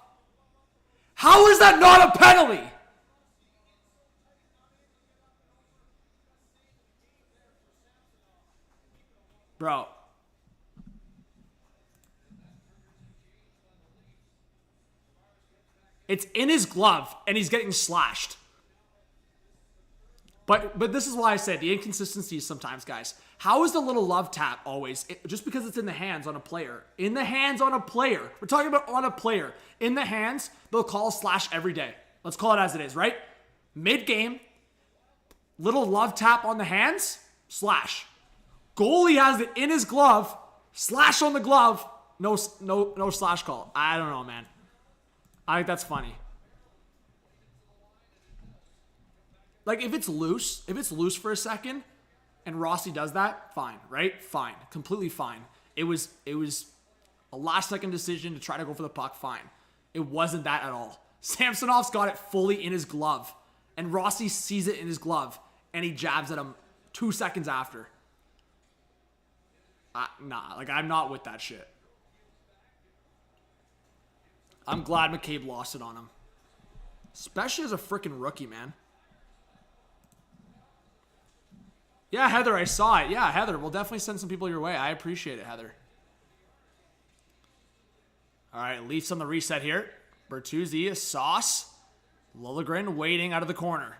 How is that not a penalty? Bro. It's in his glove, and he's getting slashed. But this is why I said the inconsistencies sometimes, guys. How is the little love tap always? Just because it's in the hands on a player. In the hands on a player. We're talking about on a player. In the hands, they'll call a slash every day. Let's call it as it is, right? Mid-game, little love tap on the hands, slash. Goalie has it in his glove, slash on the glove, no slash call. I don't know, man. I think that's funny. Like, if it's loose for a second, and Rossi does that, fine, right? Fine. Completely fine. It was a last-second decision to try to go for the puck, fine. It wasn't that at all. Samsonov's got it fully in his glove, and Rossi sees it in his glove, and he jabs at him 2 seconds after. Nah, like, I'm not with that shit. I'm glad McCabe lost it on him. Especially as a freaking rookie, man. Yeah, Heather, I saw it. Yeah, Heather, we'll definitely send some people your way. I appreciate it, Heather. All right, Leafs on the reset here. Bertuzzi, Sauce. Liljegren waiting out of the corner.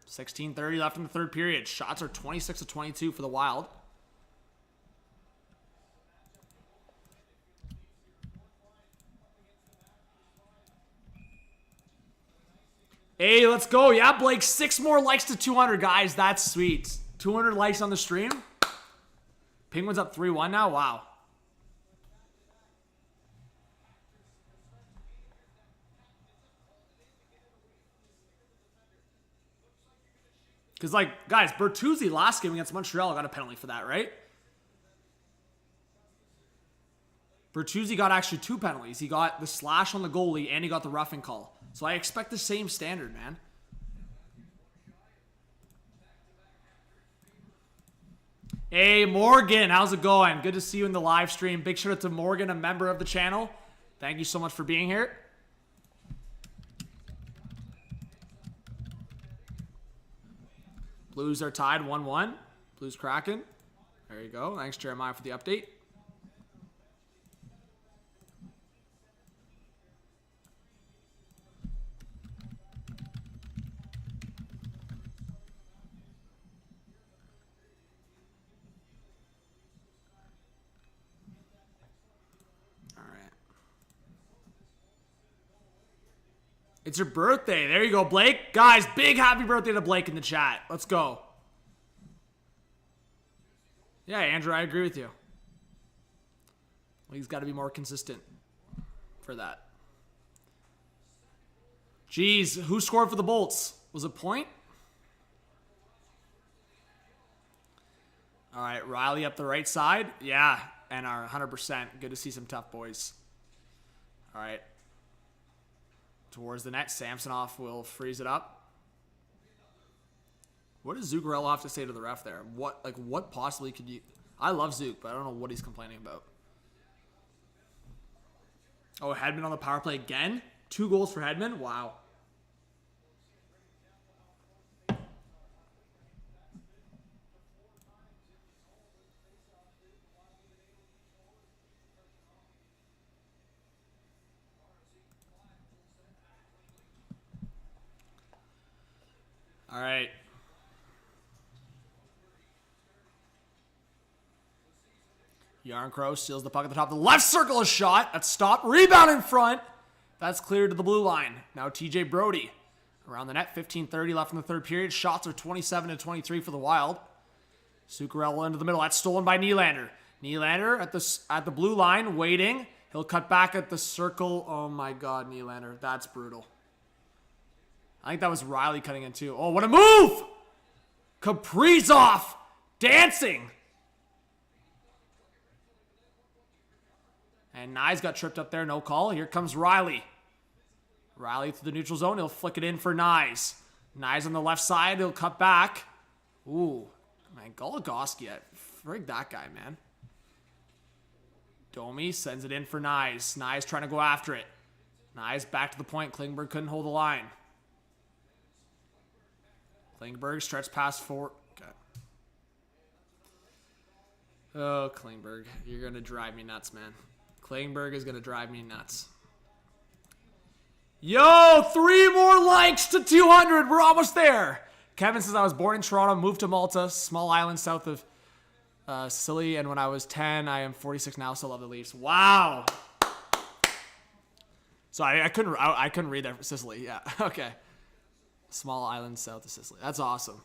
16:30 left in the third period. Shots are 26-22 for the Wild. Hey, let's go. Yeah, Blake, 6 more likes to 200, guys. That's sweet. 200 likes on the stream. Penguins up 3-1 now. Wow. Because, like, guys, Bertuzzi last game against Montreal got a penalty for that, right? Bertuzzi got actually 2 penalties. He got the slash on the goalie, and he got the roughing call. So I expect the same standard, man. Hey, Morgan, how's it going? Good to see you in the live stream. Big shout out to Morgan, a member of the channel. Thank you so much for being here. Blues are tied 1-1. Blues Kraken. There you go. Thanks, Jeremiah, for the update. It's your birthday. There you go, Blake. Guys, big happy birthday to Blake in the chat. Let's go. Yeah, Andrew, I agree with you. Well, he's got to be more consistent for that. Jeez, who scored for the Bolts? Was it Point? All right, Riley up the right side. Yeah, and our 100%. Good to see some tough boys. All right. Towards the net, Samsonov will freeze it up. What does Zuccarello have to say to the ref there? What possibly could you... I love Zook, but I don't know what he's complaining about. Oh, Hedman on the power play again? 2 goals for Hedman? Wow. All right. Yarncrow steals the puck at the top of the left circle. A shot. That's stopped. Rebound in front. That's cleared to the blue line. Now TJ Brody around the net. 15:30 left in the third period. Shots are 27-23 for the Wild. Zuccarello into the middle. That's stolen by Nylander. Nylander at the blue line waiting. He'll cut back at the circle. Oh my God, Nylander. That's brutal. I think that was Riley cutting in too. Oh, what a move! Kaprizov dancing. And Nyes got tripped up there. No call. Here comes Riley. Riley to the neutral zone. He'll flick it in for Nyes. Nyes on the left side. He'll cut back. Ooh. Man, Goligoski. Frig that guy, man. Domi sends it in for Nyes. Nyes trying to go after it. Nyes back to the point. Klingberg couldn't hold the line. Klingberg stretch pass forward. Okay. Oh, Klingberg. You're going to drive me nuts, man. Klingberg is going to drive me nuts. Yo, 3 more likes to 200. We're almost there. Kevin says, I was born in Toronto, moved to Malta, small island south of Sicily, and when I was 10, I am 46 now, still love the Leafs. Wow. Sorry, I couldn't read that for Sicily. Yeah, okay. Small island south of Sicily. That's awesome.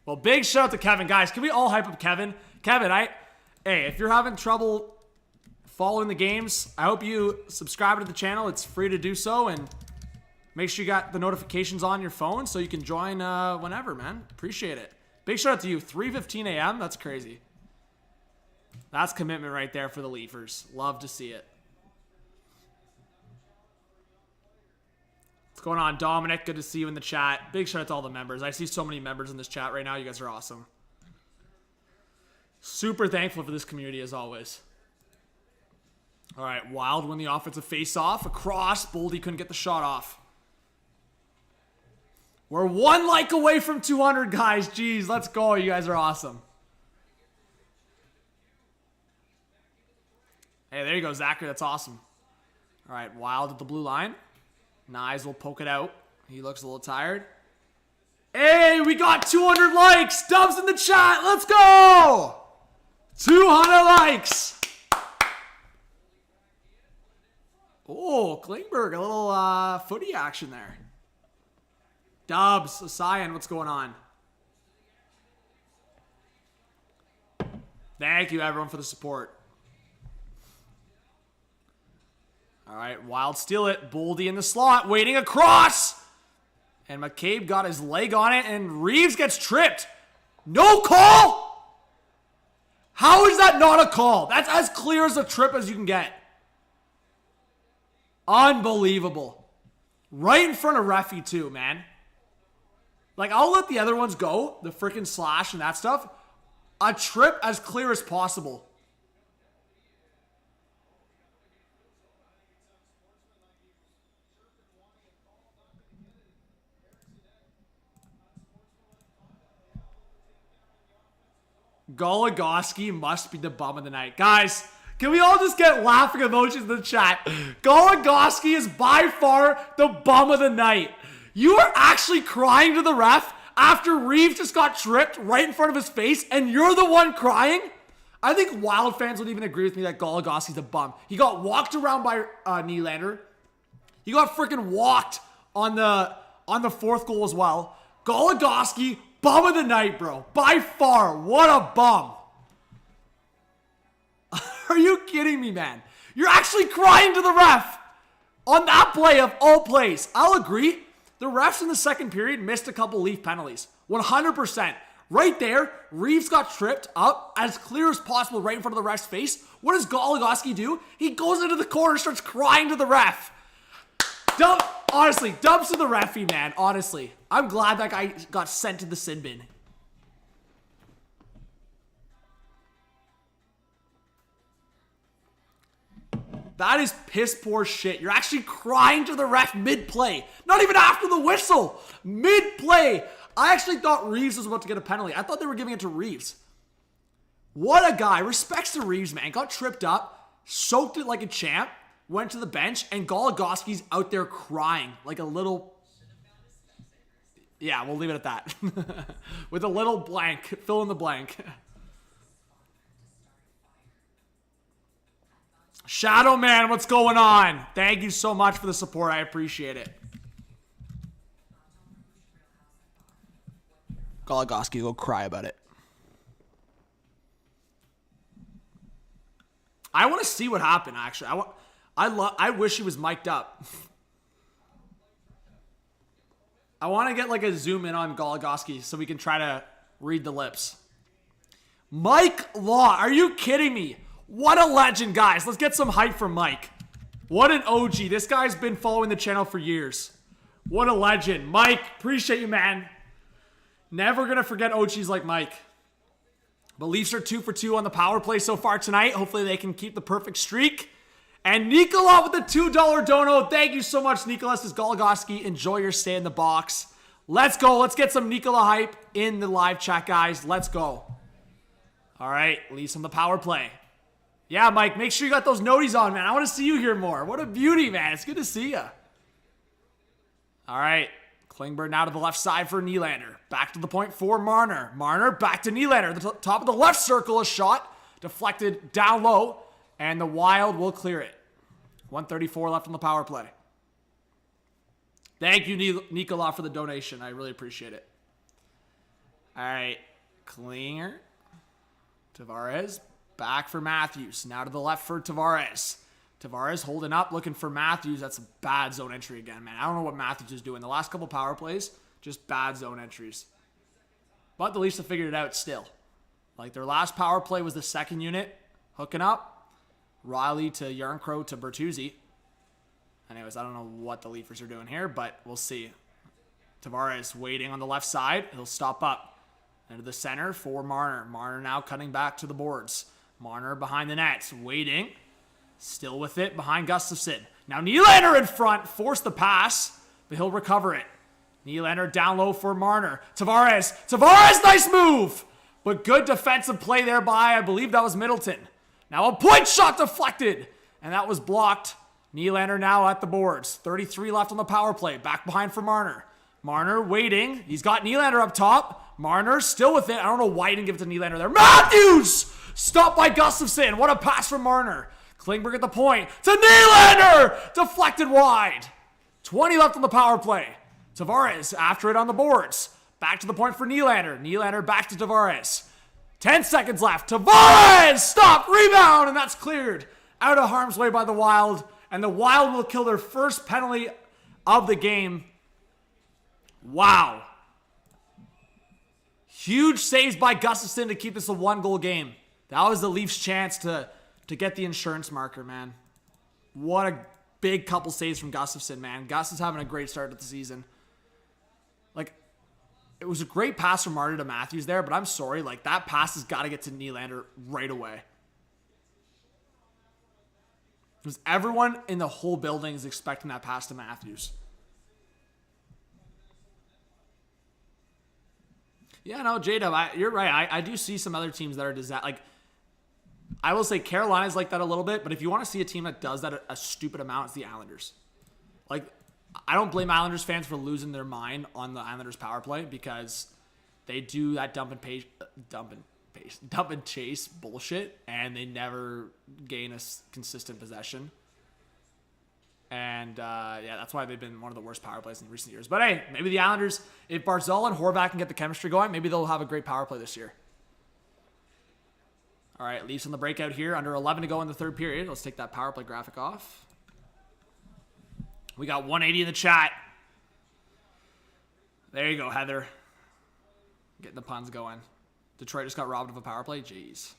Well, big shout out to Kevin. Guys, can we all hype up Kevin? Kevin, hey, if you're having trouble following the games, I hope you subscribe to the channel. It's free to do so, and make sure you got the notifications on your phone so you can join whenever, man. Appreciate it. Big shout out to you. 3:15 a.m. That's crazy. That's commitment right there for the Leafers. Love to see it. What's going on, Dominic? Good to see you in the chat. Big shout out to all the members. I see so many members in this chat right now. You guys are awesome. Super thankful for this community as always. All right, Wild win the offensive face-off. Across, Boldy couldn't get the shot off. We're 1 like away from 200, guys. Jeez, let's go. You guys are awesome. Hey, there you go, Zachary. That's awesome. All right, Wild at the blue line. Nyes will poke it out. He looks a little tired. Hey, we got 200 likes. Dubs in the chat. Let's go. 200 likes. Oh, Klingberg, a little footy action there. Dubs, Cyan, what's going on? Thank you, everyone, for the support. All right, Wild steal it. Boldy in the slot, waiting across. And McCabe got his leg on it, and Reeves gets tripped. No call? How is that not a call? That's as clear as a trip as you can get. Unbelievable. Right in front of Reffy, too, man. Like, I'll let the other ones go, the freaking slash and that stuff. A trip as clear as possible. Goligoski must be the bum of the night. Guys, can we all just get laughing emojis in the chat? Goligoski is by far the bum of the night. You are actually crying to the ref after Reeves just got tripped right in front of his face, and you're the one crying? I think Wild fans would even agree with me that Goligoski's a bum. He got walked around by Nylander. He got freaking walked on the fourth goal as well. Goligoski, bum of the night, bro. By far. What a bum. Are you kidding me, man? You're actually crying to the ref on that play of all plays. I'll agree. The refs in the second period missed a couple Leaf penalties. 100%. Right there, Reeves got tripped up as clear as possible right in front of the ref's face. What does Goligoski do? He goes into the corner, starts crying to the ref. Honestly, dubs to the referee, man. Honestly. I'm glad that guy got sent to the sin bin. That is piss poor shit. You're actually crying to the ref mid-play. Not even after the whistle. Mid-play. I actually thought Reeves was about to get a penalty. I thought they were giving it to Reeves. What a guy. Respects to Reeves, man. Got tripped up. Soaked it like a champ. Went to the bench. And Goligoski's out there crying. Like a little... Yeah, we'll leave it at that. With a little blank. Fill in the blank. Shadow Man, what's going on? Thank you so much for the support. I appreciate it. Goligoski, go cry about it. I want to see what happened, actually. I wish he was mic'd up. I want to get like a zoom in on Goligoski so we can try to read the lips. Mike Law, are you kidding me? What a legend, guys. Let's get some hype from Mike. What an OG. This guy's been following the channel for years. What a legend. Mike, appreciate you, man. Never going to forget OGs like Mike. The Leafs are 2 for 2 on the power play so far tonight. Hopefully they can keep the perfect streak. And Nikola with the $2 dono. Thank you so much, Nicholas. This is Goligoski. Enjoy your stay in the box. Let's go. Let's get some Nikola hype in the live chat, guys. Let's go. All right, Leafs on the power play. Yeah, Mike, make sure you got those noties on, man. I want to see you here more. What a beauty, man. It's good to see you. All right. Klingberg now to the left side for Nylander. Back to the point for Marner. Marner back to Nylander. The top of the left circle, a shot. Deflected down low. And the Wild will clear it. 1:34 left on the power play. Thank you, Nikola, for the donation. I really appreciate it. All right. Klinger. Tavares. Back for Matthews. Now to the left for Tavares. Tavares holding up, looking for Matthews. That's a bad zone entry again, man. I don't know what Matthews is doing. The last couple power plays, just bad zone entries. But the Leafs have figured it out still. Like, their last power play was the second unit hooking up. Riley to Yarncrow to Bertuzzi. Anyways, I don't know what the Leafers are doing here, but we'll see. Tavares waiting on the left side. He'll stop up. Into the center for Marner. Marner now cutting back to the boards. Marner behind the net, waiting. Still with it behind Gustafsson. Now Nylander in front. Forced the pass, but he'll recover it. Nylander down low for Marner. Tavares. Tavares, nice move. But good defensive play there by, I believe that was Middleton. Now a point shot deflected. And that was blocked. Nylander now at the boards. 33 left on the power play. Back behind for Marner. Marner waiting. He's got Nylander up top. Marner still with it. I don't know why he didn't give it to Nylander there. Matthews! Stopped by Gustafsson. What a pass from Marner. Klingberg at the point. To Nylander! Deflected wide. 20 left on the power play. Tavares after it on the boards. Back to the point for Nylander. Nylander back to Tavares. 10 seconds left. Tavares! Stop! Rebound! And that's cleared. Out of harm's way by the Wild. And the Wild will kill their first penalty of the game. Wow. Huge saves by Gustafsson to keep this a 1-goal game. That was the Leafs' chance to get the insurance marker, man. What a big couple saves from Gustafsson, man. Gus is having a great start to the season. Like, it was a great pass from Marner to Matthews there, but I'm sorry. Like, that pass has got to get to Nylander right away. Because everyone in the whole building is expecting that pass to Matthews. Yeah, no, J-Dub, you're right. I do see some other teams that are like, I will say Carolina's like that a little bit, but if you want to see a team that does that a stupid amount, it's the Islanders. Like, I don't blame Islanders fans for losing their mind on the Islanders power play because they do that dump and chase bullshit, and they never gain a consistent possession. And, yeah, that's why they've been one of the worst power plays in recent years. But, hey, maybe the Islanders, if Barzal and Horvat can get the chemistry going, maybe they'll have a great power play this year. All right, Leafs on the breakout here. Under 11 to go in the third period. Let's take that power play graphic off. We got 180 in the chat. There you go, Heather. Getting the puns going. Detroit just got robbed of a power play. Jeez.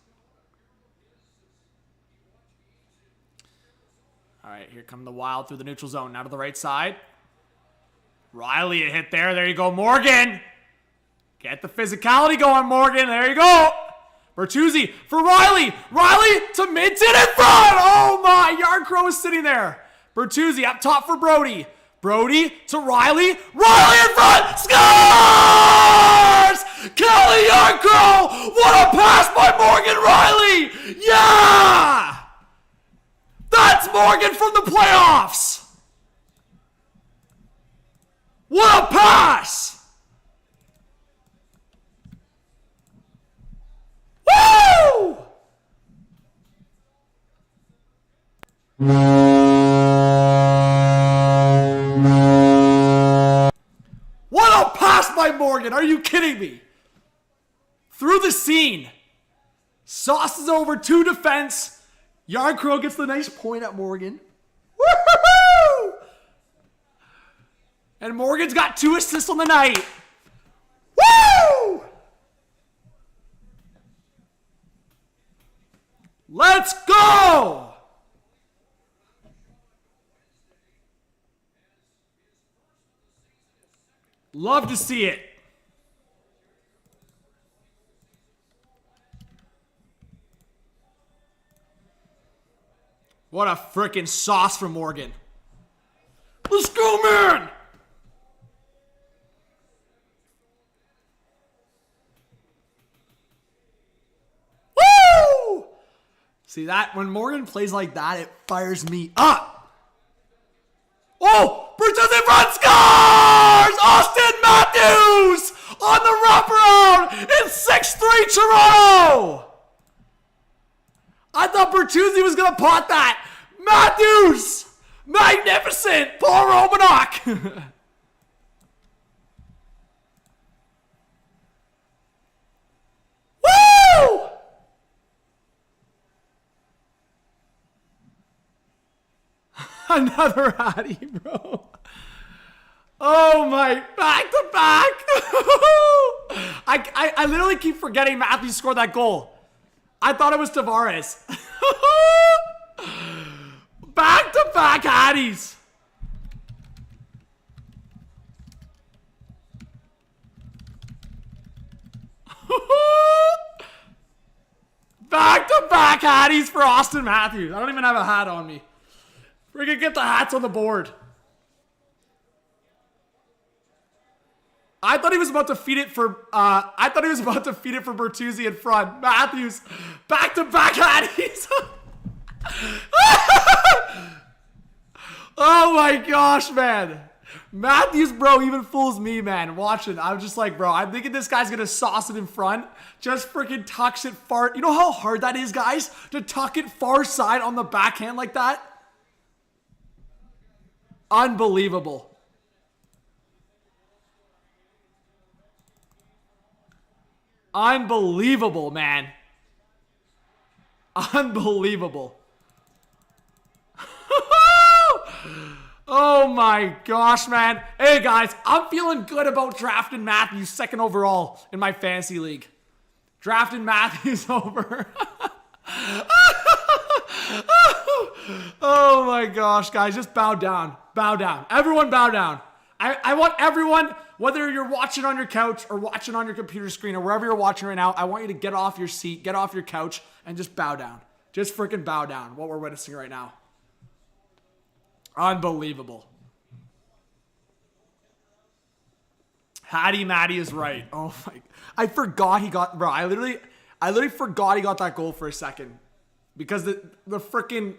All right, here come the Wild through the neutral zone. Now to the right side. Riley, a hit there. There you go, Morgan. Get the physicality going, Morgan. There you go. Bertuzzi for Riley. Riley to Minton in front. Oh, my. Yarncrow is sitting there. Bertuzzi up top for Brody. Brody to Riley. Riley in front. Scores! Kelly Yarncrow. What a pass by Morgan Riley. Yeah! That's Morgan from the playoffs. What a pass! Woo! What a pass by Morgan. Are you kidding me? Through the seam. Sauces over two defense. Yarncrow gets the nice point at Morgan. Woo-hoo-hoo! And Morgan's got 2 assists on the night. Woo! Let's go! Love to see it. What a freaking sauce from Morgan. Let's go, man! Woo! See that? When Morgan plays like that, it fires me up. Oh! Bertuzzi in front, scores! Austin Matthews on the wraparound in 6-3 Toronto! I thought Bertuzzi was going to pot that. Matthews! Magnificent! Paul Romanok! Woo! Another Hattie, bro. Oh my, back to back. I literally keep forgetting Matthews scored that goal. I thought it was Viveiros. Back to back Hatties. Back to back Hatties for Austin Matthews. I don't even have a hat on me. We're gonna get the hats on the board. I thought he was about to feed it for Bertuzzi in front. Matthews, back to back Hatties. Oh my gosh, man. Matthews, bro, even fools me, man. Watching, I'm just like, bro, I'm thinking this guy's gonna sauce it in front. Just freaking tucks it far. You know how hard that is, guys? To tuck it far side on the backhand like that? Unbelievable. Unbelievable, man. Unbelievable. Oh my gosh, man. Hey guys, I'm feeling good about drafting Matthews second overall in my fantasy league. Drafting Matthews over. Oh my gosh, guys, just bow down. Bow down. Everyone bow down. I want everyone, whether you're watching on your couch or watching on your computer screen or wherever you're watching right now, I want you to get off your seat, get off your couch, and just bow down. Just freaking bow down what we're witnessing right now. Unbelievable. Hattie Matty is right. Oh my, I forgot he got, bro, I literally forgot he got that goal for a second. Because the freaking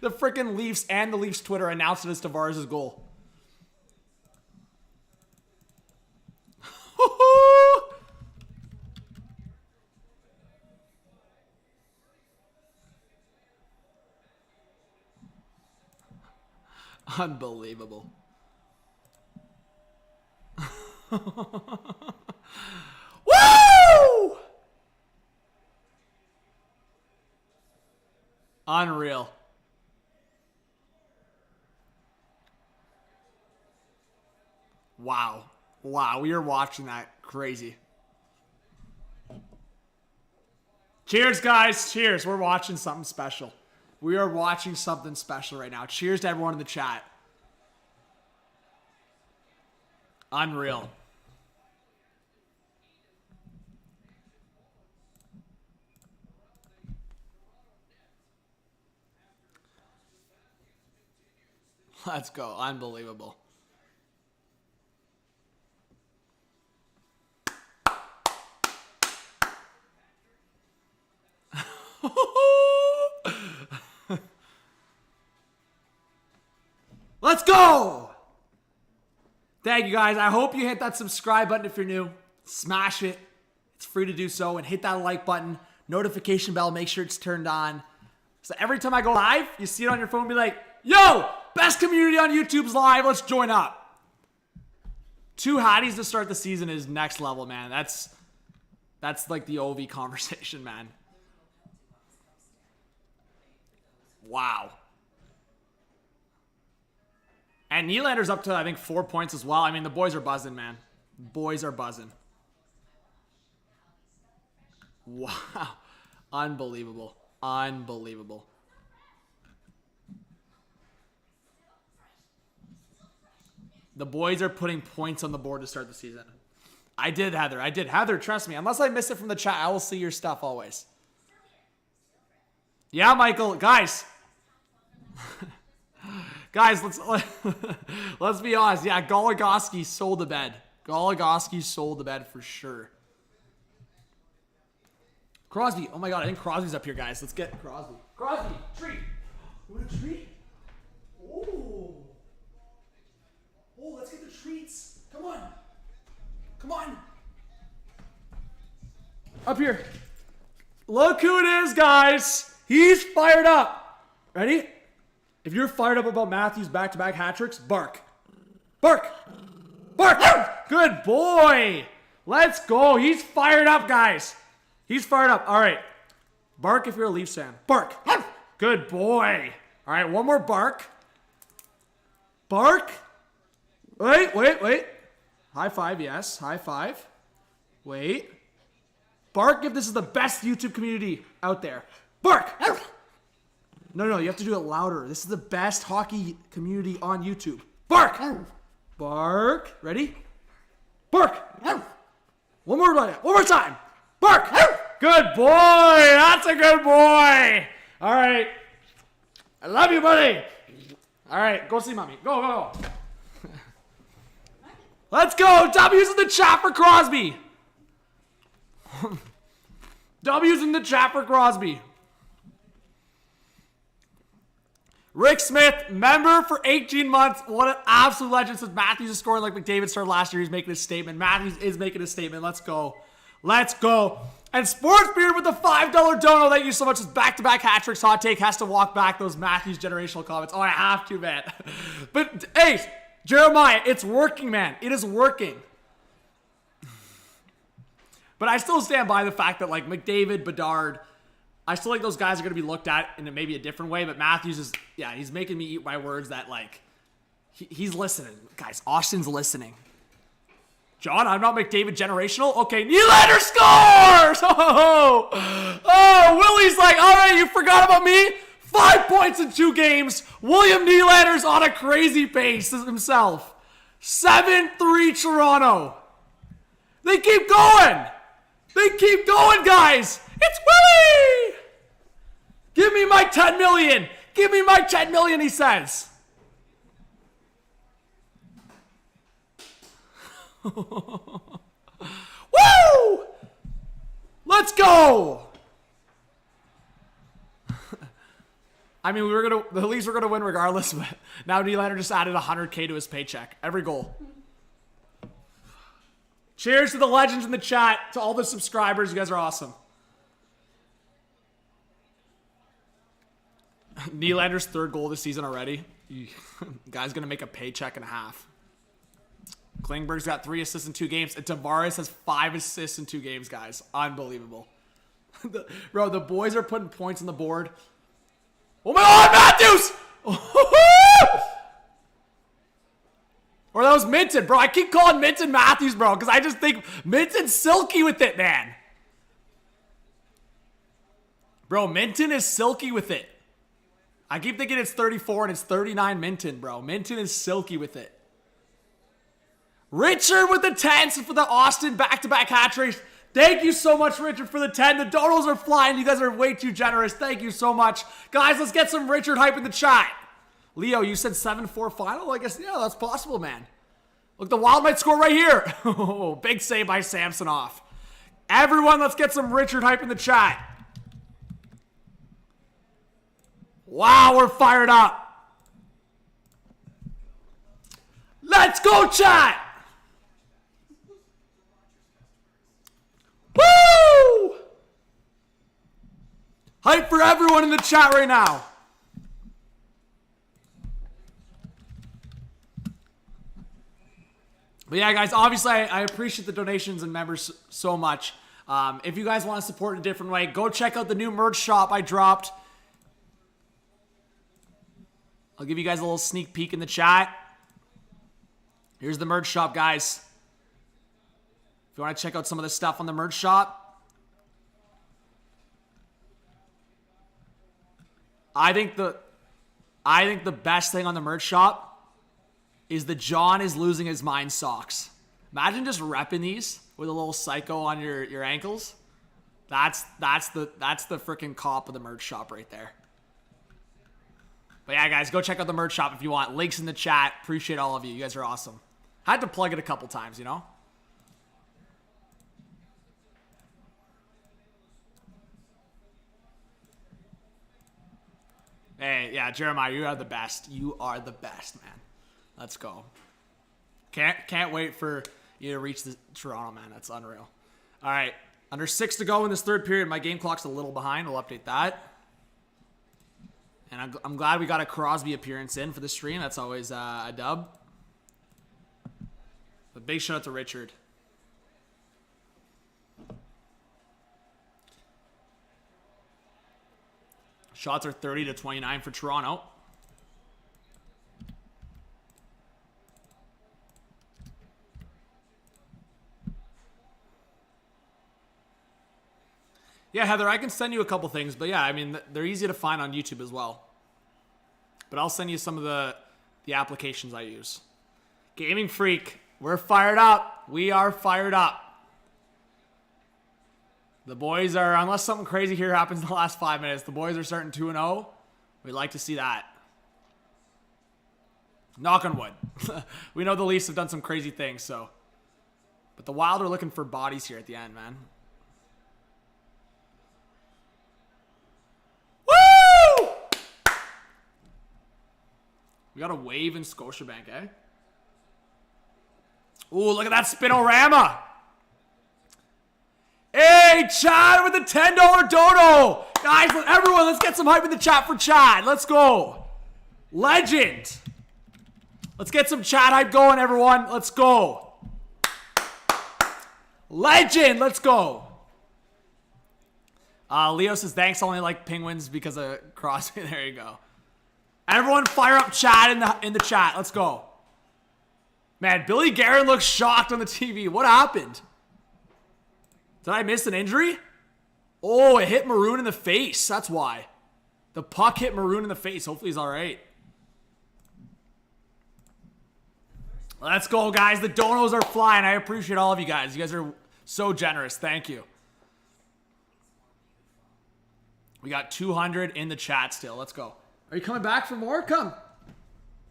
the freaking Leafs and the Leafs Twitter announced it as Tavares' goal. Unbelievable. Woo! Unreal. Wow. Wow, we are watching that. Crazy. Cheers, guys. Cheers. We're watching something special. We are watching something special right now. Cheers to everyone in the chat. Unreal. Let's go. Unbelievable. Let's go! Thank you, guys. I hope you hit that subscribe button if you're new. Smash it. It's free to do so. And hit that like button. Notification bell. Make sure it's turned on. So every time I go live, you see it on your phone and be like, yo, best community on YouTube's live. Let's join up. 2 Hatties to start the season is next level, man. That's like the OV conversation, man. Wow. And Nylander's up to, I think, 4 points as well. I mean, the boys are buzzing, man. Boys are buzzing. Wow. Unbelievable. Unbelievable. The boys are putting points on the board to start the season. I did, Heather. I did. Heather, trust me. Unless I miss it from the chat, I will see your stuff always. Yeah, Michael. Guys. Guys, let's be honest. Yeah, Goligoski sold the bed. Goligoski sold the bed for sure. Crosby. Oh my god, I think Crosby's up here, guys. Let's get Crosby. Crosby, treat. You want a treat? Oh. Oh, let's get the treats. Come on. Come on. Up here. Look who it is, guys. He's fired up. Ready? If you're fired up about Matthews' back-to-back hat tricks, bark. Bark. Bark. Good boy. Let's go. He's fired up, guys. He's fired up. All right. Bark if you're a Leafs fan. Bark. Good boy. All right, one more bark. Bark. Wait. High five, yes. High five. Wait. Bark if this is the best YouTube community out there. Bark! No, you have to do it louder. This is the best hockey community on YouTube. Bark! Bark. Ready? Bark! One more time. Bark! Good boy! That's a good boy! All right. I love you, buddy. All right, go see mommy. Go. Let's go. W's in the chat for Crosby. W's in the chat for Crosby. Rick Smith, member for 18 months. What an absolute legend. Since Matthews is scoring like McDavid started last year, he's making a statement. Matthews is making a statement. Let's go. Let's go. And Sportsbeard with the $5 dono. Thank you so much. This back-to-back hat tricks hot take has to walk back those Matthews generational comments. Oh, I have to, man. But, hey, Jeremiah, it's working, man. It is working. But I still stand by the fact that, like, McDavid, Bedard, I still think those guys are going to be looked at in maybe a different way. But Matthews is, yeah, he's making me eat my words that, like, he's listening. Guys, Austin's listening. John, I'm not McDavid generational. Okay, Nylander scores! Oh, Willie's like, all right, you forgot about me? 5 points in 2 games. William Nylander's on a crazy pace himself. 7-3 Toronto. They keep going. They keep going, guys. It's Willie. Give me my 10 million. Give me my 10 million, he says. Woo! Let's go. I mean, the Leafs were gonna win regardless, but now Nylander just added $100K to his paycheck. Every goal. Cheers to the legends in the chat, to all the subscribers. You guys are awesome. Nylander's 3rd goal this season already. Guy's gonna make a paycheck and a half. Klingberg's got 3 assists in 2 games, and Tavares has 5 assists in 2 games, guys. Unbelievable. Bro, the boys are putting points on the board. Oh my God, Matthews! Or that was Minton, bro. I keep calling Minton Matthews, bro, because I just think Minton's silky with it, man. Bro, Minton is silky with it. I keep thinking it's 34 and it's 39 Minton, bro. Minton is silky with it. Richard with the 10s for the Austin back-to-back hat tricks. Thank you so much, Richard, for the 10. The donos are flying. You guys are way too generous. Thank you so much. Guys, let's get some Richard hype in the chat. Leo, you said 7-4 final? I guess, yeah, that's possible, man. Look, the Wild might score right here. Oh, big save by Samsonov. Everyone, let's get some Richard hype in the chat. Wow, we're fired up. Let's go, chat. Woo! Hype for everyone in the chat right now. But yeah, guys, obviously I appreciate the donations and members so much. If you guys want to support in a different way, go check out the new merch shop I dropped. I'll give you guys a little sneak peek in the chat. Here's the merch shop, guys. If you want to check out some of the stuff on the merch shop. I think the best thing on the merch shop is the John is losing his mind socks. Imagine just repping these with a little psycho on your ankles. That's the freaking cop of the merch shop right there. But yeah, guys, go check out the merch shop if you want. Links in the chat. Appreciate all of you. You guys are awesome. I had to plug it a couple times, you know? Hey, yeah, Jeremiah, you are the best. You are the best, man. Let's go. Can't wait for you to reach the Toronto, man. That's unreal. All right, under 6 to go in this third period. My game clock's a little behind. We'll update that. And I'm glad we got a Crosby appearance in for the stream. That's always a dub. But big shout out to Richard. Shots are 30-29 for Toronto. Yeah, Heather, I can send you a couple things, but yeah, I mean, they're easy to find on YouTube as well. But I'll send you some of the applications I use. Gaming Freak, we're fired up. We are fired up. The boys are, unless something crazy here happens in the last 5 minutes, the boys are starting 2-0. We'd like to see that. Knock on wood. We know the Leafs have done some crazy things, so. But the Wild are looking for bodies here at the end, man. Woo! We got a wave in Scotiabank, eh? Ooh, look at that spinorama. Hey, Chad with the $10 dono. Guys, everyone, let's get some hype in the chat for Chad. Let's go. Legend. Let's get some chat hype going, everyone. Let's go. Legend. Let's go. Leo says, thanks, I only like Penguins because of Crosby. There you go. Everyone fire up Chad in the chat. Let's go. Man, Billy Guerin looks shocked on the TV. What happened? Did I miss an injury? Oh, it hit Maroon in the face. That's why. The puck hit Maroon in the face. Hopefully he's all right. Let's go, guys. The donos are flying. I appreciate all of you guys. You guys are so generous. Thank you. We got 200 in the chat still. Let's go. Are you coming back for more? Come.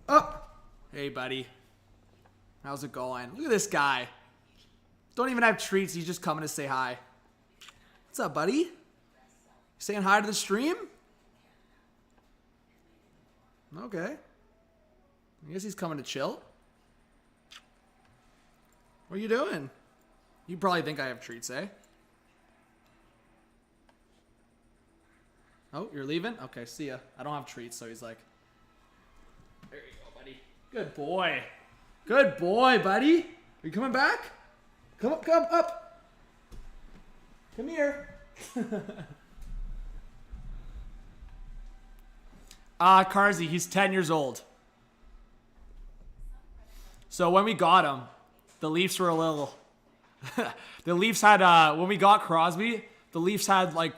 Up. Hey, buddy. How's it going? Look at this guy. Don't even have treats. He's just coming to say hi. What's up, buddy? Saying hi to the stream? Okay. I guess he's coming to chill. What are you doing? You probably think I have treats, eh? Oh, you're leaving? Okay, see ya. I don't have treats, so he's like... There you go, buddy. Good boy. Good boy, buddy. Are you coming back? Come up, come up. Come here. Carzy, he's 10 years old. So when we got him, the Leafs were a little... the Leafs had, when we got Crosby, the Leafs had, like...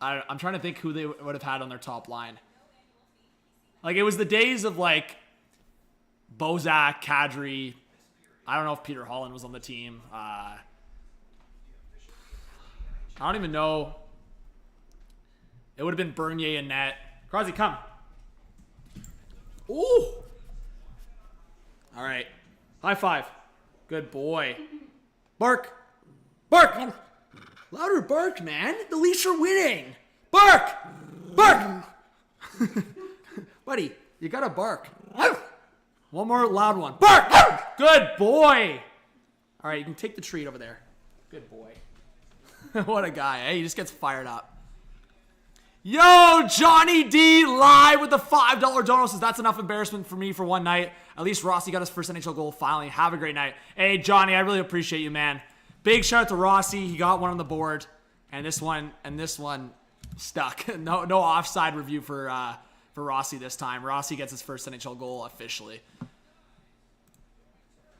I'm trying to think who they would have had on their top line. Like, it was the days of, like, Bozak, Kadri... I don't know if Peter Holland was on the team. I don't even know. It would have been Bernier and net. Crosby, come. Ooh. All right. High five. Good boy. Bark. Bark. Louder bark, man. The Leafs are winning. Bark. Bark. Buddy, you got to bark. One more loud one. Bark! Good boy! All right, you can take the treat over there. Good boy. What a guy, eh? He just gets fired up. Yo, Johnny D live with the $5 dono says, that's enough embarrassment for me for one night. At least Rossi got his first NHL goal finally. Have a great night. Hey, Johnny, I really appreciate you, man. Big shout out to Rossi. He got one on the board. And this one stuck. No offside review for Rossi this time. Rossi gets his first NHL goal officially.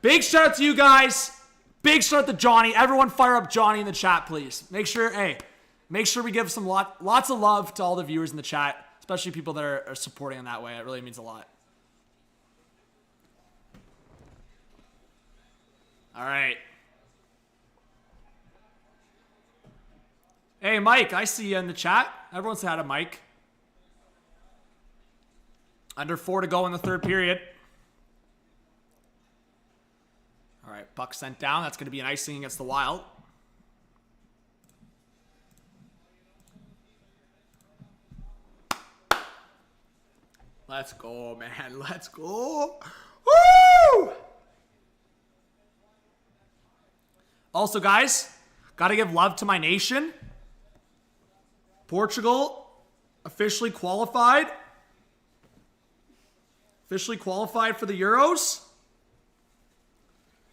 Big shout out to you guys. Big shout out to Johnny. Everyone fire up Johnny in the chat, please. Make sure, hey, make sure we give some lots of love to all the viewers in the chat, especially people that are supporting in that way. It really means a lot. All right. Hey, Mike, I see you in the chat. Everyone say hi to Mike. Under 4 to go in the third period. All right, puck sent down. That's going to be an icing against the Wild. Let's go, man. Let's go. Woo! Also, guys, got to give love to my nation. Portugal officially qualified. Officially qualified for the Euros.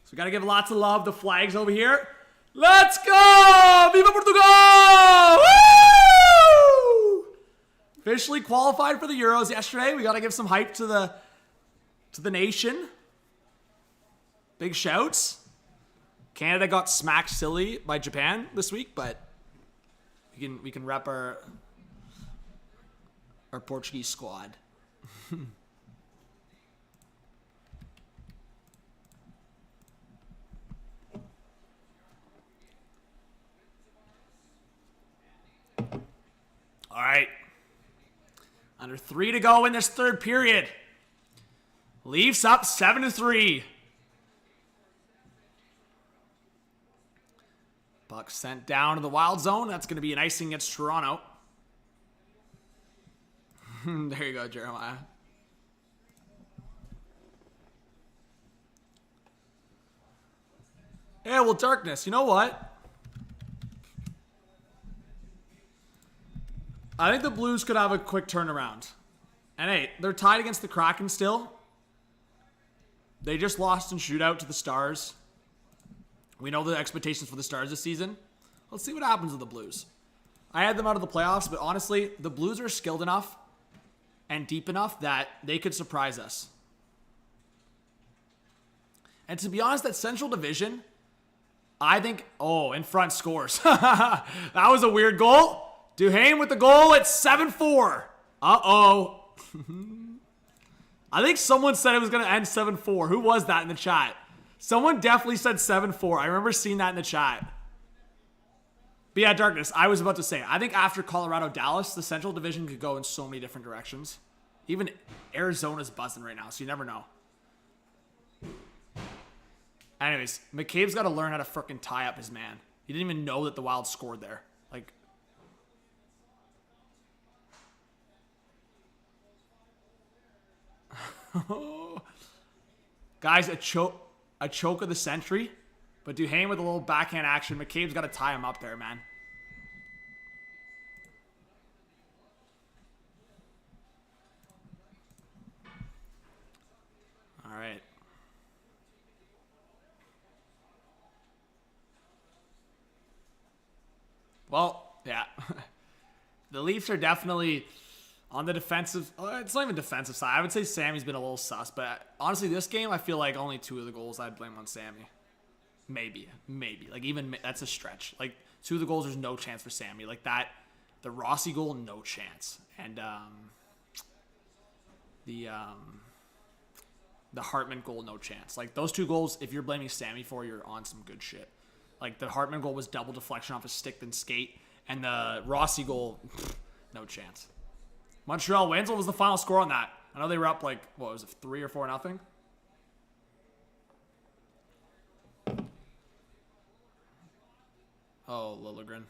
So we got to give lots of love. The flags over here. Let's go! Viva Portugal! Woo! Officially qualified for the Euros yesterday. We got to give some hype to the nation. Big shouts. Canada got smacked silly by Japan this week, but we can rep our Portuguese squad. All right. Under 3 to go in this third period. Leafs up 7-3. Puck sent down to the Wild zone. That's going to be an icing against Toronto. There you go, Jeremiah. Yeah, well, Darkness, you know what? I think the Blues could have a quick turnaround. And hey, they're tied against the Kraken still. They just lost in shootout to the Stars. We know the expectations for the Stars this season. Let's see what happens with the Blues. I had them out of the playoffs, but honestly, the Blues are skilled enough and deep enough that they could surprise us. And to be honest, that Central Division, I think... Oh, in front scores. That was a weird goal. Duhaime with the goal at 7-4. Uh-oh. I think someone said it was going to end 7-4. Who was that in the chat? Someone definitely said 7-4. I remember seeing that in the chat. But yeah, Darkness, I was about to say, I think after Colorado-Dallas, the Central Division could go in so many different directions. Even Arizona's buzzing right now, so you never know. Anyways, McCabe's got to learn how to frickin' tie up his man. He didn't even know that the Wild scored there. Like... Guys, a choke of the century. But Duhaime with a little backhand action. McCabe's got to tie him up there, man. All right. Well, yeah. The Leafs are definitely... on the defensive, it's not even defensive side. I would say Sammy's been a little sus, but honestly, this game, I feel like only 2 of the goals I'd blame on Sammy. Maybe. Like, even, that's a stretch. Like, 2 of the goals, there's no chance for Sammy. Like, that, the Rossi goal, no chance. And, the Hartman goal, no chance. Like, those 2 goals, if you're blaming Sammy for, you're on some good shit. Like, the Hartman goal was double deflection off a stick then skate, and the Rossi goal, no chance. Montreal wins. What was the final score on that? I know they were up like, what was it, 3 or 4-0? Oh, Liljegren.